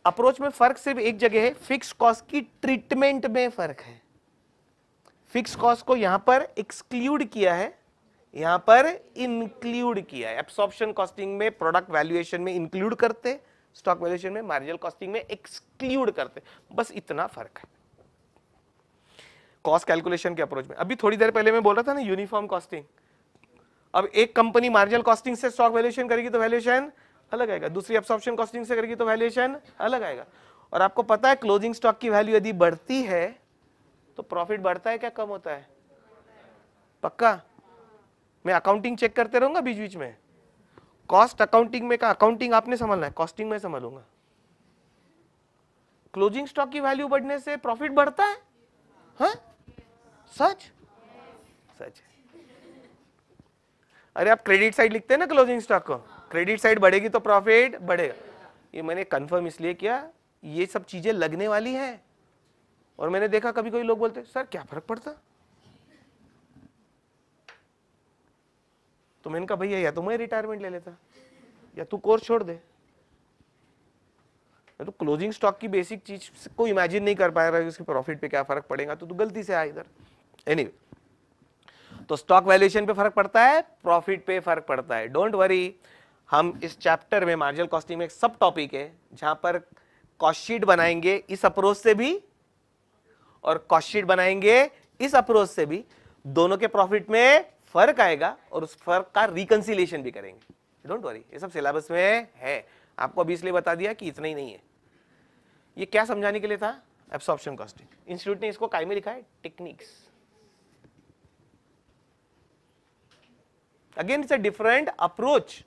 अप्रोच में फर्क सिर्फ एक जगह है, फिक्स कॉस्ट की ट्रीटमेंट में फर्क है। फिक्स कॉस्ट को यहां पर एक्सक्लूड किया है, यहां पर इंक्लूड किया है। एब्सॉर्प्शन कॉस्टिंग में प्रोडक्ट वैल्यूएशन में इंक्लूड करते, स्टॉक वैल्यूएशन में, मार्जिनल कॉस्टिंग में एक्सक्लूड करते, बस इतना फर्क है कॉस्ट कैलकुलेशन के अप्रोच में। अभी थोड़ी देर पहले मैं बोल रहा था ना यूनिफॉर्म कॉस्टिंग। अब एक कंपनी मार्जिनल कॉस्टिंग से स्टॉक वैल्यूएशन करेगी तो वैल्यूएशन अलग आएगा, दूसरी एब्सॉर्प्शन कॉस्टिंग से करेगी तो वैल्यूएशन अलग आएगा। और आपको पता है क्लोजिंग स्टॉक की वैल्यू यदि बढ़ती है तो प्रॉफिट बढ़ता है क्या कम होता है, पक्का। मैं अकाउंटिंग चेक करते रहूंगा बीच बीच में। कॉस्ट अकाउंटिंग में का अकाउंटिंग आपने संभालना है, कॉस्टिंग में संभालूंगा। क्लोजिंग स्टॉक की वैल्यू बढ़ने से प्रॉफिट बढ़ता है, हाँ सच, सच। अरे आप क्रेडिट साइड लिखते हैं ना क्लोजिंग स्टॉक को, क्रेडिट साइड बढ़ेगी तो प्रॉफिट बढ़ेगा। ये मैंने कंफर्म इसलिए किया, ये सब चीजें लगने वाली हैं। और मैंने देखा कभी कोई लोग बोलते सर क्या फर्क पड़ता, तो मैंने कहा भैया या तो मैं रिटायरमेंट ले लेता या तू कोर्स छोड़ दे। तो क्लोजिंग स्टॉक की बेसिक चीज को इमेजिन नहीं कर पाया रहा है उसके प्रॉफिट पे क्या फर्क पड़ेगा, तो तू गलती से आ इधर। एनीवे, तो स्टॉक वैल्यूएशन पे फर्क पड़ता है, प्रॉफिट पे फर्क पड़ता है। डोंट वरी, हम इस चैप्टर में मार्जिनल कॉस्टिंग में एक सब टॉपिक है जहां पर कॉस्ट शीट बनाएंगे इस अप्रोच से भी और कॉस्ट शीट बनाएंगे इस अप्रोच से भी, दोनों के प्रॉफिट में फर्क आएगा और उस फर्क का रिकंसिलिएशन भी करेंगे। डोंट वरी, ये सब सिलेबस में है। आपको अभी इसलिए बता दिया कि इतना ही नहीं है। ये क्या समझाने के लिए था, एब्सॉर्प्शन कॉस्टिंग। इंस्टीट्यूट ने इसको काय में लिखा है, techniques. Again it's a different approach.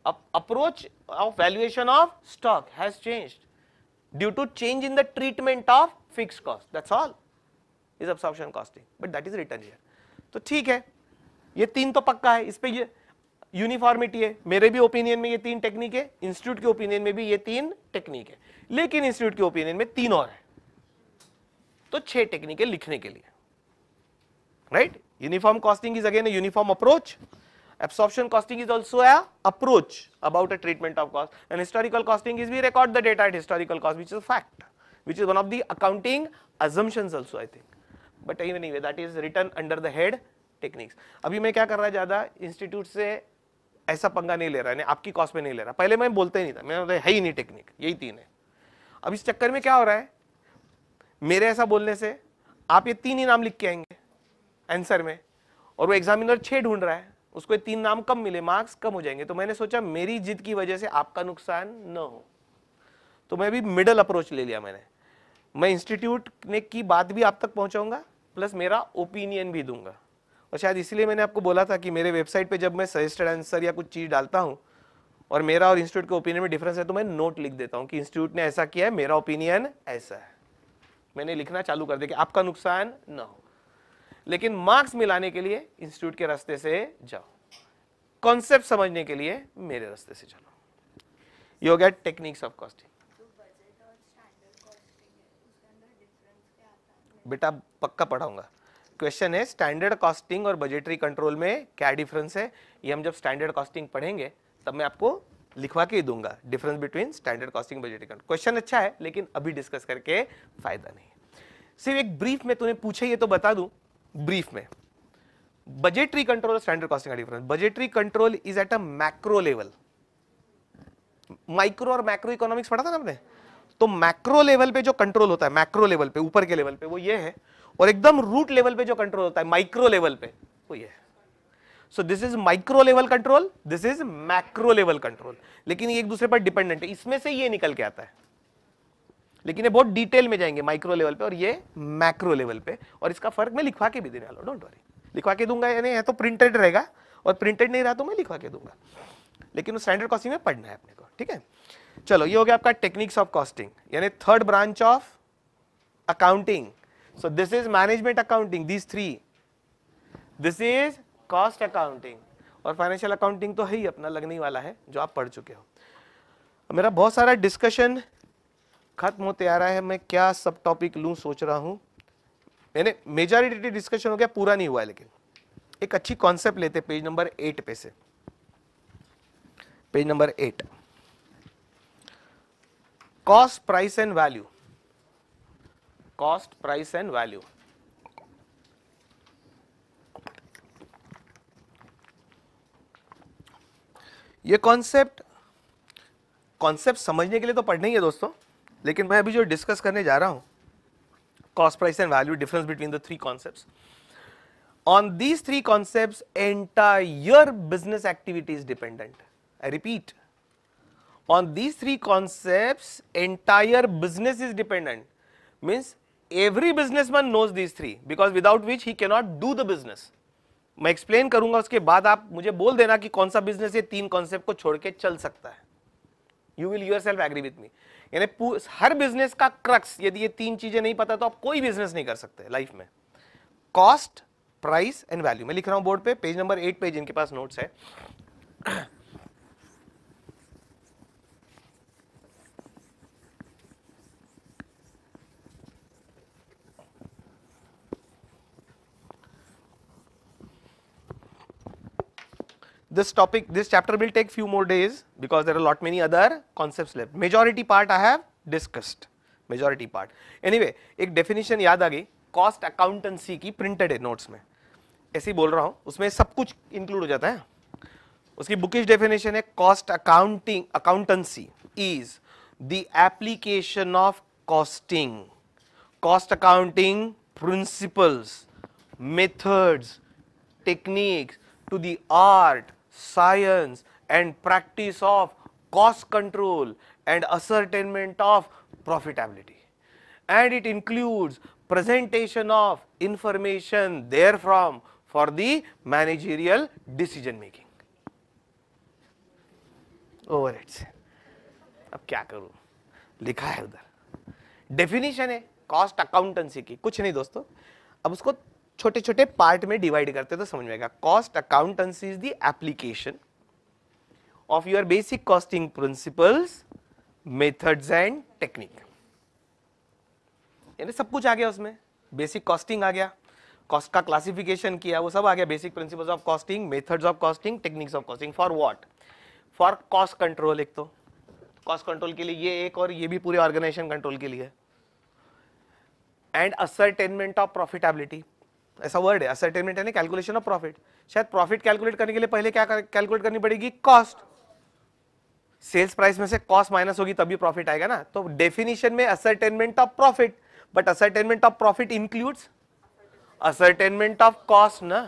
Approach of valuation of stock has changed due to change in the treatment of fixed cost, that's all is absorption costing, but that is written here. तो ठीक है, ये तीन तो पक्का है, इस पे ये यूनिफॉर्मिटी है। मेरे भी ओपिनियन में ये तीन टेक्निक है, इंस्टीट्यूट के ओपिनियन में भी ये तीन टेक्निक है, लेकिन इंस्टीट्यूट के ओपिनियन में तीन और है, तो 6 टेक्निक है लिखने के लिए, right. Uniform costing is again a uniform approach. Absorption costing is also a approach about a treatment of cost, and historical costing is we record the data at historical cost, which is a fact, which is one of the accounting assumptions also, I think. But anyway, that is written under the head techniques. अभी मैं क्या कर रहा है, ज्यादा इंस्टीट्यूट से ऐसा पंगा नहीं ले रहा है, आपकी कॉस्ट में नहीं ले रहा। पहले मैं बोलता ही नहीं था, मैं है ही नहीं टेक्निक, यही तीन है। अब इस चक्कर में क्या हो रहा है, मेरे ऐसा बोलने से आप ये तीन ही नाम लिख के आएंगे आंसर में, और वो एग्जामिनर 6 ढूंढ रहा है, उसको 3 नाम कम मिले, मार्क्स कम हो जाएंगे। तो मैंने सोचा मेरी जिद की वजह से आपका नुकसान न हो, तो मैं भी मिडल अप्रोच ले लिया मैंने। मैं इंस्टीट्यूट ने की बात भी आप तक पहुंचाऊंगा, प्लस मेरा ओपिनियन भी दूंगा। और शायद इसलिए मैंने आपको बोला था कि मेरे वेबसाइट पे जब मैं सजेस्टेड आंसर या कुछ चीज डालता हूं और मेरा और इंस्टीट्यूट के ओपिनियन में डिफरेंस है, तो मैं नोट लिख देता हूं कि इंस्टीट्यूट ने ऐसा किया है, मेरा ओपिनियन ऐसा है। मैंने लिखना चालू कर दिया कि आपका नुकसान न हो। लेकिन मार्क्स मिलाने के लिए इंस्टीट्यूट के रास्ते से जाओ, कॉन्सेप्ट समझने के लिए मेरे रास्ते से चलो। ये हो गया टेक्निक्स ऑफ कॉस्टिंग। बेटा पक्का पढ़ाऊंगा। क्वेश्चन है स्टैंडर्ड कॉस्टिंग और बजटरी कंट्रोल में क्या डिफरेंस है, ये हम जब स्टैंडर्ड कॉस्टिंग पढ़ेंगे तब मैं आपको लिखवा के ही दूंगा, difference between standard costing budgetary control. Question अच्छा है लेकिन अभी डिस्कस करके फायदा नहीं। सिर्फ एक ब्रीफ में तूने पूछे ये तो बता दूं, ब्रीफ में बजटरी कंट्रोल और स्टैंडर्ड कॉस्टिंग का difference. Budgetary control is at a macro level. Micro और मैक्रो इकोनॉमिक्स पढ़ा था ना आपने, तो मैक्रो लेवल पे जो कंट्रोल होता है, मैक्रो लेवल पे ऊपर के लेवल पे वो ये है, और एकदम रूट लेवल पे जो कंट्रोल होता है माइक्रो लेवल पे वो ये है। So this is micro level control, this is macro level control, लेकिन ये एक दूसरे पर डिपेंडेंट है। इसमें से ये निकल के आता है, लेकिन ये बहुत डिटेल में जाएंगे माइक्रो लेवल पे और ये मैक्रो लेवल पे, और इसका फर्क मैं लिखवा के भी देने वाला हूं, डोंट वरी। लिखवा के दूंगा यानी है तो प्रिंटेड रहेगा, और प्रिंटेड नहीं रहा तो मैं लिखवा के दूंगा, लेकिन स्टैंडर्ड कॉस्टिंग में पढ़ना है अपने को, ठीक है। चलो ये हो गया आपका टेक्निक्स ऑफ कॉस्टिंग, यानी third branch of accounting. So this is management accounting, these three, this is cost accounting, और फाइनेंशियल अकाउंटिंग तो है ही अपना लगने वाला है जो आप पढ़ चुके हो। मेरा बहुत सारा डिस्कशन खत्म होते आ रहा है, मैं क्या सब टॉपिक लूं सोच रहा हूं। मैंने मेजॉरिटी डिस्कशन हो गया, पूरा नहीं हुआ है, लेकिन एक अच्छी कॉन्सेप्ट लेते पेज नंबर 8 पे से, page number 8, cost price and value. Cost price and value, ये कॉन्सेप्ट समझने के लिए तो पढ़ना ही है दोस्तों, लेकिन मैं अभी जो डिस्कस करने जा रहा हूं, cost price and value, difference between the three concepts, on these three concepts entire business activity is dependent. I repeat, on these three concepts entire business is dependent, means every businessman knows these three, because without which he cannot do the business। मैं एक्सप्लेन करूंगा, उसके बाद आप मुझे बोल देना कि कौन सा बिजनेस ये तीन कॉन्सेप्ट को छोड़ के चल सकता है। You will yourself agree with me, यानी हर बिजनेस का क्रक्स, यदि ये तीन चीजें नहीं पता तो आप कोई बिजनेस नहीं कर सकते लाइफ में। कॉस्ट, प्राइस एंड वैल्यू, मैं लिख रहा हूं बोर्ड पे, पेज नंबर 8 पे जिनके पास नोट्स है। This topic, this chapter will take few more days because there are a lot many other concepts left. Majority part I have discussed, majority part. Anyway, एक definition याद आ गई, cost accountancy की printed है notes में, ऐसे ही बोल रहा हूँ, उसमें सब कुछ include हो जाता है। उसकी bookish definition है, cost accountancy is the application of costing, cost accounting principles, methods, techniques to the art, science and practice of cost control and ascertainment of profitability, and it includes presentation of information therefrom for the managerial decision making। Overheads, अब क्या करूं, लिखा है उधर, डेफिनेशन है कॉस्ट अकाउंटेंसी की, कुछ नहीं दोस्तों, अब उसको छोटे छोटे पार्ट में डिवाइड करते तो समझ में आएगा। Cost accountancy is the application of your basic costing principles, methods and technique, यानी सब कुछ आ गया उसमें। बेसिक कॉस्टिंग आ गया, कॉस्ट का क्लासिफिकेशन किया, वो सब आ गया, basic principles of costing, methods of costing, techniques of costing. For what? For cost control, एक तो कॉस्ट कंट्रोल के लिए ये एक, और ये भी पूरे ऑर्गेनाइजेशन कंट्रोल के लिए, एंड असर्टेनमेंट ऑफ प्रॉफिटेबिलिटी, ऐसा वर्ड है असर्टेनमेंट, यानी कैलकुलेशन ऑफ प्रॉफिट। शायद प्रॉफिट कैलकुलेट करने के लिए पहले क्या कैलकुलेट करनी पड़ेगी? कॉस्ट। सेल्स प्राइस में से कॉस्ट माइनस होगी तभी प्रॉफिट आएगा ना, तो डेफिनेशन में ascertainment of profit, but ascertainment of profit includes ascertainment of cost ना,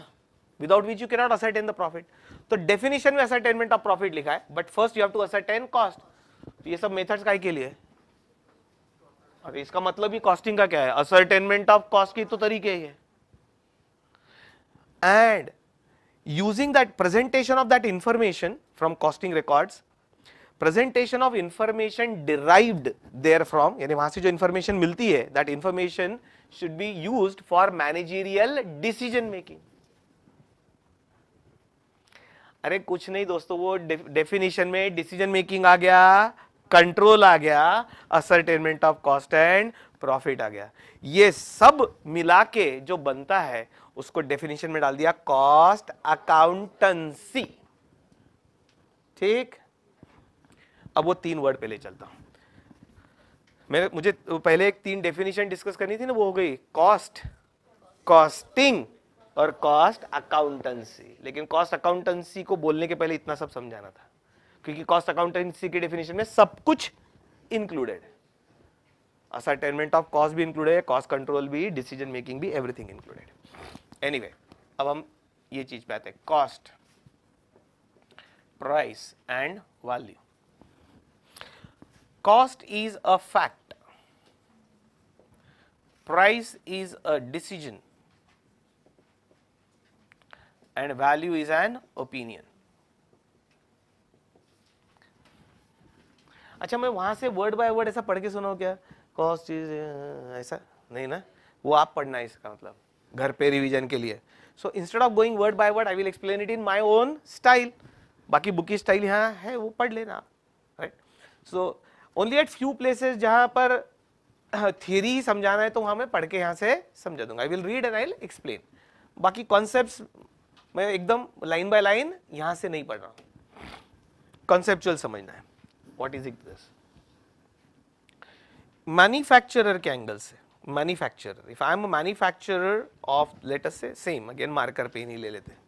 without which you can not ascertain the profit. तो डेफिनेशन में असर्टेनमेंट ऑफ प्रॉफिट लिखा है, but first you have to ascertain cost. तो ये सब मेथड्स काय के लिए? अरे इसका मतलब ही कॉस्टिंग का क्या है? असर्टेनमेंट ऑफ कॉस्ट की तो तरीके ही है। And using that presentation of that information from costing records, presentation of information derived there from, यानी वहां से जो इंफॉर्मेशन मिलती है, that information should be used for managerial decision making. अरे कुछ नहीं दोस्तों, वो डेफिनेशन में डिसीजन मेकिंग आ गया, कंट्रोल आ गया, ascertainment of cost and profit आ गया, ये सब मिला के जो बनता है उसको डेफिनेशन में डाल दिया कॉस्ट अकाउंटेंसी। ठीक, अब वो 3 वर्ड पे ले चलता हूं। मुझे पहले एक 3 डेफिनेशन डिस्कस करनी थी ना, वो हो गई कॉस्ट, कॉस्टिंग और कॉस्ट अकाउंटेंसी। लेकिन कॉस्ट अकाउंटेंसी को बोलने के पहले इतना सब समझाना था, क्योंकि कॉस्ट अकाउंटेंसी की डेफिनेशन में सब कुछ इंक्लूडेड है, असर्टेनमेंट ऑफ कॉस्ट भी इंक्लूडेड है, कॉस्ट कंट्रोल भी, डिसीजन मेकिंग भी, एवरीथिंग इंक्लूडेड। एनीवे, अब हम ये चीज पे आते हैं, cost, price and value. Cost is a fact, price is a decision and value is an opinion। अच्छा, मैं वहां से वर्ड बाय वर्ड ऐसा पढ़ के सुनाऊं क्या, कॉस्ट इज, ऐसा नहीं ना, वो आप पढ़ना है इसका मतलब घर पे रिवीजन के लिए। So instead of going word by word I will explain it in my own style. बाकी बुक की स्टाइल यहाँ है, वो पढ़ लेना, right. So only eight few places जहां पर थियरी समझाना है तो वहां मैं पढ़ के यहाँ से समझा दूंगा। I will read and I will explain. बाकी कॉन्सेप्ट्स मैं एकदम लाइन बाय लाइन यहां से नहीं पढ़ रहा हूं, कॉन्सेप्चुअल समझना है। What is it this, manufacturer के एंगल से, manufacturer, if I am a manufacturer of, let us say, same again marker pen ही ले लेते हैं।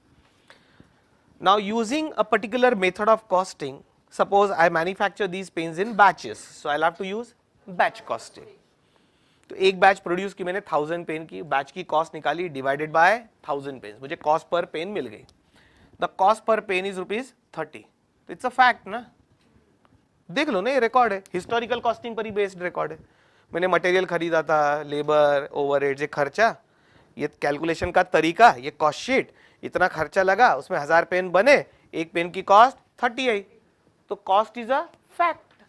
Now using a particular method of costing, suppose I manufacture these pens in batches, so I will have to use batch costing. तो एक बैच प्रोड्यूस की मैंने 1000 पेन की, बैच की कॉस्ट निकाली, डिवाइडेड बाय 1000 पेन, मुझे कॉस्ट पर पेन मिल गई। The cost per pen is ₹30। It's a fact ना, देख लो ना, ये रिकॉर्ड है, हिस्टोरिकल कॉस्टिंग पर ही बेस्ड रिकॉर्ड है। मैंने मटेरियल खरीदा था, लेबर, ओवरहेड्स, ये खर्चा, ये कैलकुलेशन का तरीका, ये कॉस्ट शीट, इतना खर्चा लगा, उसमें 1000 पेन बने, एक पेन की कॉस्ट 30 आई। तो cost is a fact,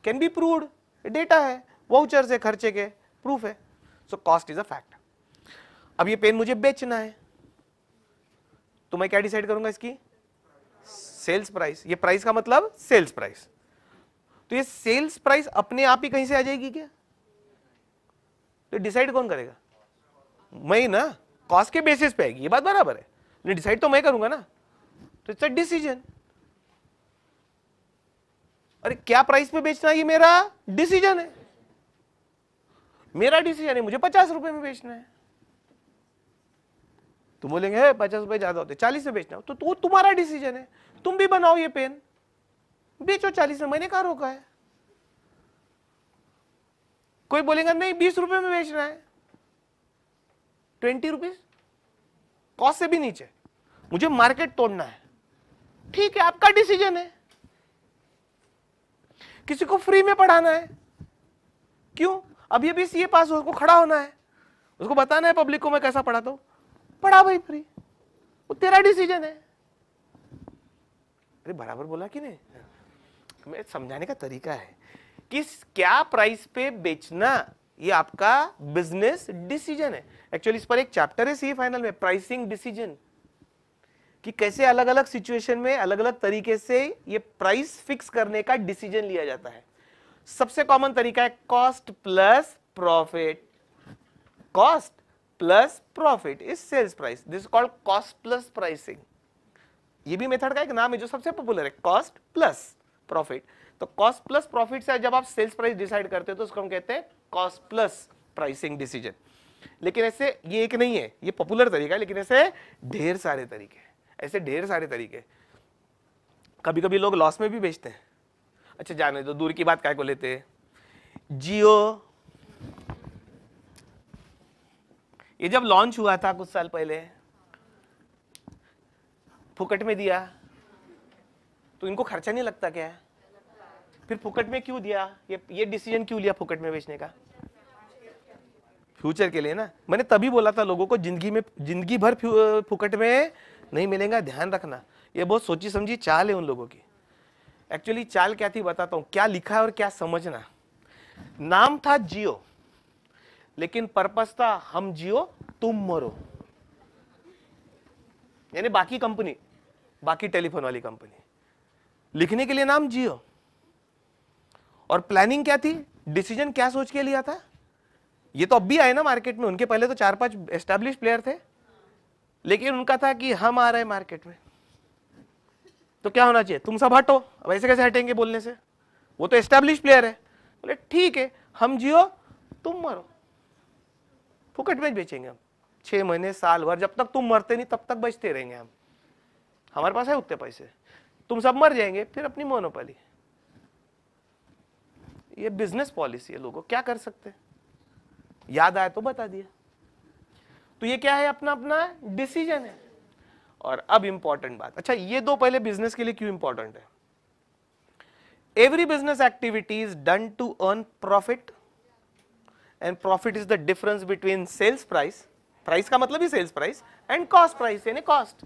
can be proved, data है, वाउचर्स है, खर्चे के प्रूफ है। So cost is a fact. अब ये पेन मुझे बेचना है, तो मैं क्या डिसाइड करूंगा, इसकी सेल्स प्राइस। ये प्राइस का मतलब सेल्स प्राइस। तो ये सेल्स प्राइस अपने आप ही कहीं से आ जाएगी क्या, तो डिसाइड कौन करेगा, मैं ही ना, कॉस्ट के बेसिस पे आएगी, ये बात बराबर है, लेकिन डिसाइड तो मैं करूंगा ना, तो इट्स अ डिसीजन। अरे क्या प्राइस पे बेचना है, ये मेरा डिसीजन है, मेरा डिसीजन है, मुझे 50 रुपए में बेचना है। तुम बोलेंगे 50 रुपए ज्यादा होते, 40 में बेचना हो, तो तुम्हारा डिसीजन है, तुम भी बनाओ ये पेन, बेचो 40 में, मैंने कहा रोका है। कोई बोलेगा नहीं 20 रुपए में बेचना है, 20 रुपीज, कॉस्ट से भी नीचे, मुझे मार्केट तोड़ना है, ठीक है, आपका डिसीजन है। किसी को फ्री में पढ़ाना है, क्यों, अब ये भी सीए पास हो, उसको खड़ा होना है, उसको बताना है पब्लिक को मैं कैसा पढ़ाता हूं, पढ़ा भाई फ्री, वो तेरा डिसीजन है। अरे बराबर बोला कि नहीं, मैं समझाने का तरीका है कि क्या प्राइस पे बेचना, ये आपका बिजनेस डिसीजन है। एक्चुअली इस पर एक चैप्टर है सीए फाइनल में, प्राइसिंग डिसीजन, कि कैसे अलग अलग सिचुएशन में अलग अलग तरीके से ये प्राइस फिक्स करने का डिसीजन लिया जाता है। सबसे कॉमन तरीका है cost plus profit, cost plus profit is sales price, this is called cost plus pricing. ये भी मेथड का एक नाम है जो सबसे पॉपुलर है, कॉस्ट प्लस प्रॉफिट। तो कॉस्ट प्लस प्रॉफिट से जब आप सेल्स प्राइस डिसाइड करते हो तो उसको हम कहते हैं कॉस्ट प्लस प्राइसिंग डिसीजन। लेकिन ऐसे ये एक नहीं है, ये पॉपुलर तरीका है, लेकिन ऐसे ढेर सारे तरीके हैं, ऐसे ढेर सारे तरीके। कभी कभी लोग लॉस में भी बेचते हैं। अच्छा जाने दो, दूर की बात काय को लेते हैं, जियो ये जब लॉन्च हुआ था कुछ साल पहले, फुकट में दिया तो इनको खर्चा नहीं लगता क्या है, फिर फुकट में क्यों दिया, ये डिसीजन क्यों लिया फुकट में बेचने का, फ्यूचर के लिए ना। मैंने तभी बोला था लोगों को जिंदगी भर फुकट में नहीं मिलेगा, ध्यान रखना, ये बहुत सोची समझी चाल है उन लोगों की। एक्चुअली चाल क्या थी बताता हूं, क्या लिखा है और क्या समझना। नाम था जियो, लेकिन पर्पस था हम जियो तुम मरो, यानी बाकी कंपनी, बाकी टेलीफोन वाली कंपनी, लिखने के लिए नाम जियो। और प्लानिंग क्या थी, डिसीजन क्या सोच के लिया था, ये तो अब भी आए ना मार्केट में, उनके पहले तो 4-5 एस्टैब्लिश प्लेयर थे, लेकिन उनका था कि हम आ रहे हैं मार्केट में तो क्या होना चाहिए, तुम सब हटो। अब ऐसे कैसे हटेंगे बोलने से, वो तो एस्टैब्लिश प्लेयर है। बोले ठीक है, हम जियो तुम मरो, फुकट में बेचेंगे हम, 6 महीने साल भर, जब तक तुम मरते नहीं तब तक बचते रहेंगे हम, हमारे पास है उतने पैसे, तुम सब मर जाएंगे फिर अपनी मोनोपोली। ये बिजनेस पॉलिसी है, लोगों क्या कर सकते हैं, याद आया तो बता दिया। तो ये क्या है, अपना अपना डिसीजन है। और अब इंपॉर्टेंट बात, अच्छा ये दो पहले बिजनेस के लिए क्यों इंपॉर्टेंट है। Every business activity is done to earn profit, and profit is the difference between sales price, price का मतलब ही sales price, and cost price यानी कॉस्ट।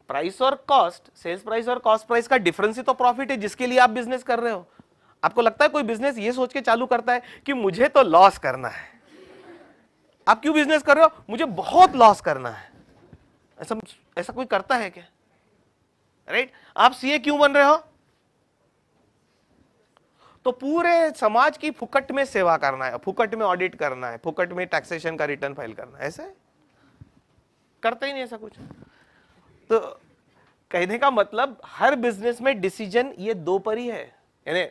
प्राइस और कॉस्ट, सेल्स प्राइस और कॉस्ट प्राइस का डिफरेंस ही तो प्रॉफिट है जिसके लिए आप बिजनेस कर रहे हो। आपको लगता है कोई बिजनेस ये सोच के चालू करता है कि मुझे तो लॉस करना है, आप क्यों बिजनेस कर रहे हो, मुझे बहुत लॉस करना है, ऐसा कोई करता है क्या, राइट? आप सीए क्यों बन रहे हो, तो पूरे समाज की फुकट में सेवा करना है, फुकट में ऑडिट करना है, फुकट में टैक्सेशन का रिटर्न फाइल करना है, ऐसा करते ही नहीं ऐसा कुछ। तो कहने का मतलब हर बिजनेस में डिसीजन ये दो पर ही है, यानी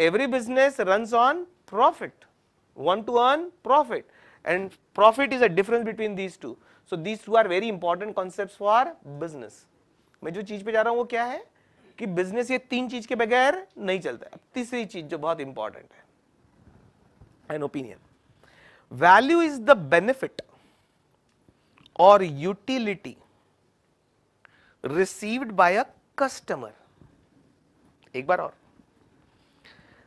every business runs on profit, want to earn profit, and profit is a difference between these two. So these two are very important concepts for business. मैं जो चीज पे जा रहा हूं वो क्या है कि बिजनेस ये तीन चीज के बगैर नहीं चलता है। तीसरी चीज जो बहुत इंपॉर्टेंट है, an opinion, value is the benefit और utility received by a customer. एक बार और,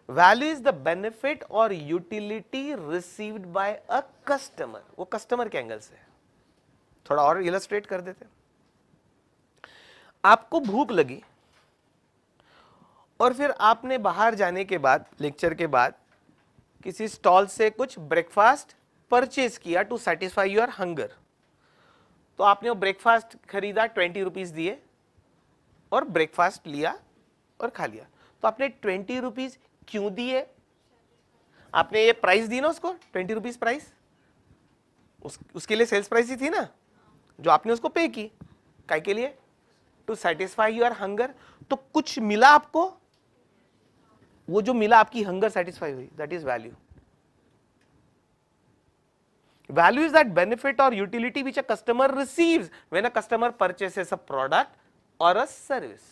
वैल्यू इज द बेनिफिट और utility received by a customer. वो कस्टमर के एंगल से थोड़ा और इलस्ट्रेट कर देते। आपको भूख लगी और फिर आपने बाहर जाने के बाद, लेक्चर के बाद, किसी स्टॉल से कुछ ब्रेकफास्ट परचेज किया टू सेटिस्फाई योर हंगर। तो आपने वो ब्रेकफास्ट खरीदा, 20 रुपीज दिए और ब्रेकफास्ट लिया और खा लिया। तो आपने 20 रुपीज क्यों दिए, आपने ये प्राइस दी ना उसको, 20 रुपीज प्राइस, उसके लिए सेल्स प्राइस ही थी ना जो आपने उसको पे की, काय के लिए, टू सेटिस्फाई योर हंगर। तो कुछ मिला आपको, वो जो मिला आपकी हंगर सेटिस्फाई हुई, that is value. Value is that benefit or utility which a customer receives when a customer purchases a product or a service.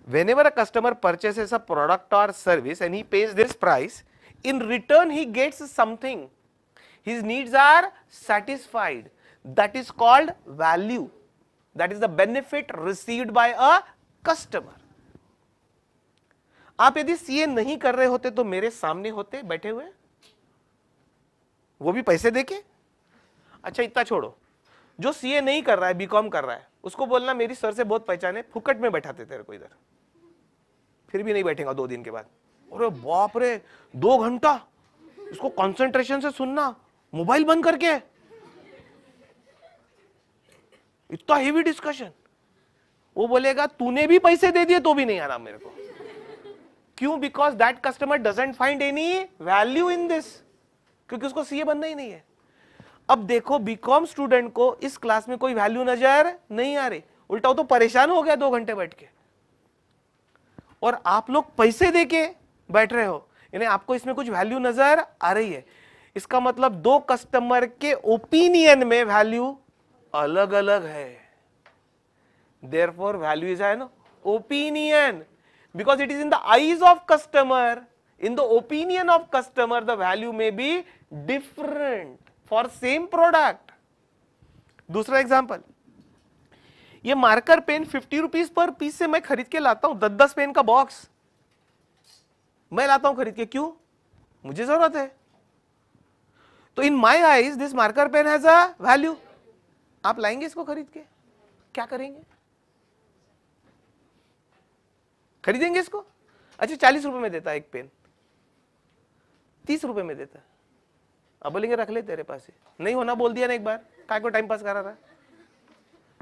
Whenever a customer purchases a product or service and he pays this price, in return he gets something. His needs are satisfied. That is called value. That is the benefit received by a customer. आप यदि सीए नहीं कर रहे होते तो मेरे सामने होते बैठे हुए, वो भी पैसे देके। अच्छा इतना छोड़ो, जो सीए नहीं कर रहा है, बीकॉम कर रहा है, उसको बोलना मेरी सर से बहुत पहचान है, फुकट में बैठाते तेरे को इधर, फिर भी नहीं बैठेगा 2 दिन के बाद। अरे बाप रे, 2 घंटा इसको कंसंट्रेशन से सुनना, मोबाइल बंद करके, इतना हेवी डिस्कशन। वो बोलेगा तूने भी पैसे दे दिए तो भी नहीं आ रहा मेरे को। क्यों? Because that customer doesn't find any value in this, क्योंकि उसको सीए बनना ही नहीं है। अब देखो बीकॉम स्टूडेंट को इस क्लास में कोई वैल्यू नजर नहीं आ रही, उल्टा वो तो परेशान हो गया 2 घंटे बैठ के, और आप लोग पैसे देके बैठ रहे हो, यानी आपको इसमें कुछ वैल्यू नजर आ रही है। इसका मतलब 2 कस्टमर के ओपिनियन में वैल्यू अलग अलग है। Therefore value is an opinion, because it is in the eyes of customer, in the opinion of customer the value may be different for same product. दूसरा एग्जांपल, ये marker pen 50 rupees per piece से मैं खरीद के लाता हूं, 10-10 पेन का बॉक्स मैं लाता हूं खरीद के, क्यों? मुझे जरूरत है। तो in my eyes this marker pen has a value. आप लाएंगे इसको खरीद के, क्या करेंगे? खरीदेंगे इसको? अच्छा 40 रुपए में देता है एक पेन, 30 रुपए में देता है, अब बोलेंगे रख ले तेरे पास ही, नहीं होना बोल दिया ना एक बार, काय को टाइम पास करा रहा है?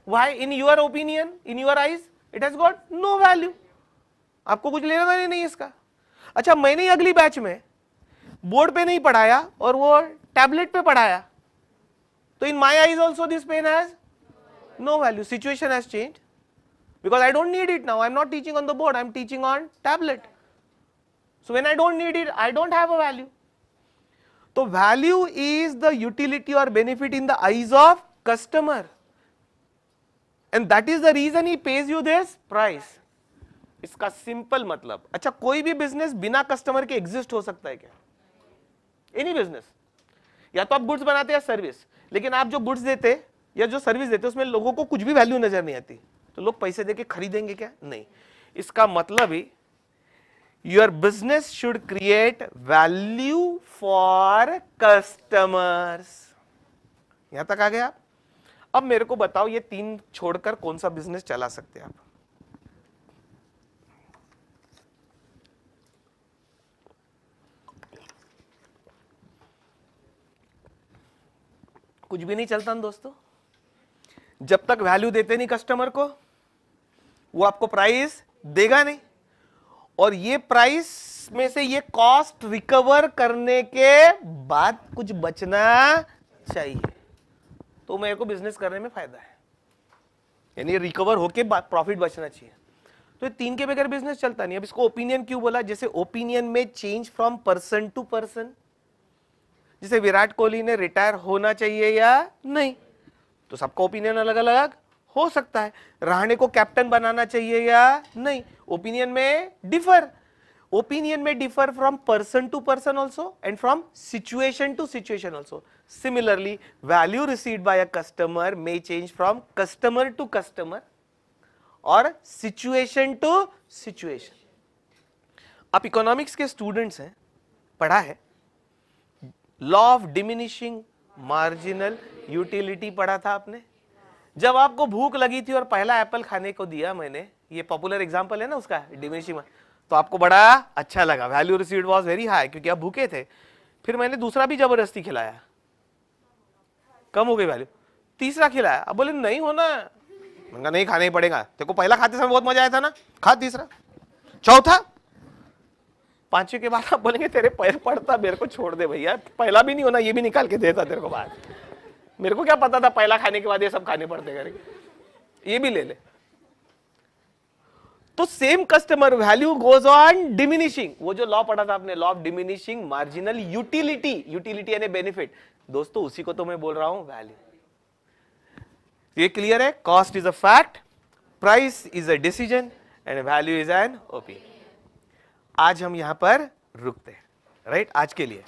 Why in your opinion, in your eyes, it has got no value. आपको कुछ लेना देना नहीं इसका। अच्छा मैंने अगली बैच में बोर्ड पे नहीं पढ़ाया और वो टैबलेट पे पढ़ाया, तो in my eyes also this pen has no value. Situation has changed because I don't need it now. I am not teaching on the board, I am teaching on tablet. So when I don't need it, I don't have a value. So value is the utility or benefit in the eyes of customer, and that is the reason he pays you this price. इसका सिंपल मतलब, अच्छा कोई भी बिजनेस बिना कस्टमर के एग्जिस्ट हो सकता है क्या? एनी बिजनेस, या तो आप गुड्स बनाते या सर्विस, लेकिन आप जो गुड्स देते या जो सर्विस देते उसमें लोगों को कुछ भी वैल्यू नजर नहीं आती, तो लोग पैसे देके खरीदेंगे क्या? नहीं। इसका मतलब ही your business should create value for customers. यहां तक आ गए आप? अब मेरे को बताओ ये तीन छोड़कर कौन सा बिजनेस चला सकते हैं आप? कुछ भी नहीं चलता ना दोस्तों, जब तक वैल्यू देते नहीं कस्टमर को, वो आपको प्राइस देगा नहीं, और ये प्राइस में से ये कॉस्ट रिकवर करने के बाद कुछ बचना चाहिए, तो मेरे को बिजनेस करने में फायदा है, यानी रिकवर होके प्रॉफिट बचना चाहिए। तो ये तीन के बगैर बिजनेस चलता नहीं। अब इसको ओपिनियन क्यों बोला? जैसे ओपिनियन में change from person to person, जैसे विराट कोहली ने रिटायर होना चाहिए या नहीं, तो सबका ओपिनियन अलग अलग हो सकता है। रहाणे को कैप्टन बनाना चाहिए या नहीं, ओपिनियन में डिफर। ओपिनियन में differ from person to person also and from situation to situation also. Similarly, value received by a customer may change from customer to customer or situation to situation. आप इकोनॉमिक्स के स्टूडेंट्स हैं, पढ़ा है, law of diminishing marginal utility पढ़ा था आपने। जब आपको भूख लगी थी और पहला एप्पल खाने को दिया मैंने, ये पॉपुलर एग्जांपल है ना उसका, डिमिनिशिंग, तो आपको बड़ा अच्छा लगा, value received was very high क्योंकि आप भूखे थे। फिर मैंने दूसरा भी जबरदस्ती खिलाया, कम हो गई वैल्यू। तीसरा खिलाया, अब बोले नहीं होना, मैंने नहीं खाना ही पड़ेगा, तेरे को पहला खाते समय बहुत मजा आया था ना, खा तीसरा। चौथा, पांचवे के बाद आप बोलेंगे तेरे पैर पड़ता, मेरे को छोड़ दे भैया, पहला भी नहीं होना, ये भी निकाल के देता तेरे को बाद, मेरे को क्या पता था पहला खाने के बाद ये सब खाने पड़ते करके, ये भी ले ले। तो same customer value goes on diminishing. वो जो लॉ पढ़ा था आपने, law of diminishing marginal utility, utility यानी बेनिफिट, दोस्तों उसी को तो मैं बोल रहा हूं वैल्यू। ये क्लियर है? Cost is a fact, price is a decision and value is an opinion. आज हम यहां पर रुकते हैं, राइट? आज के लिए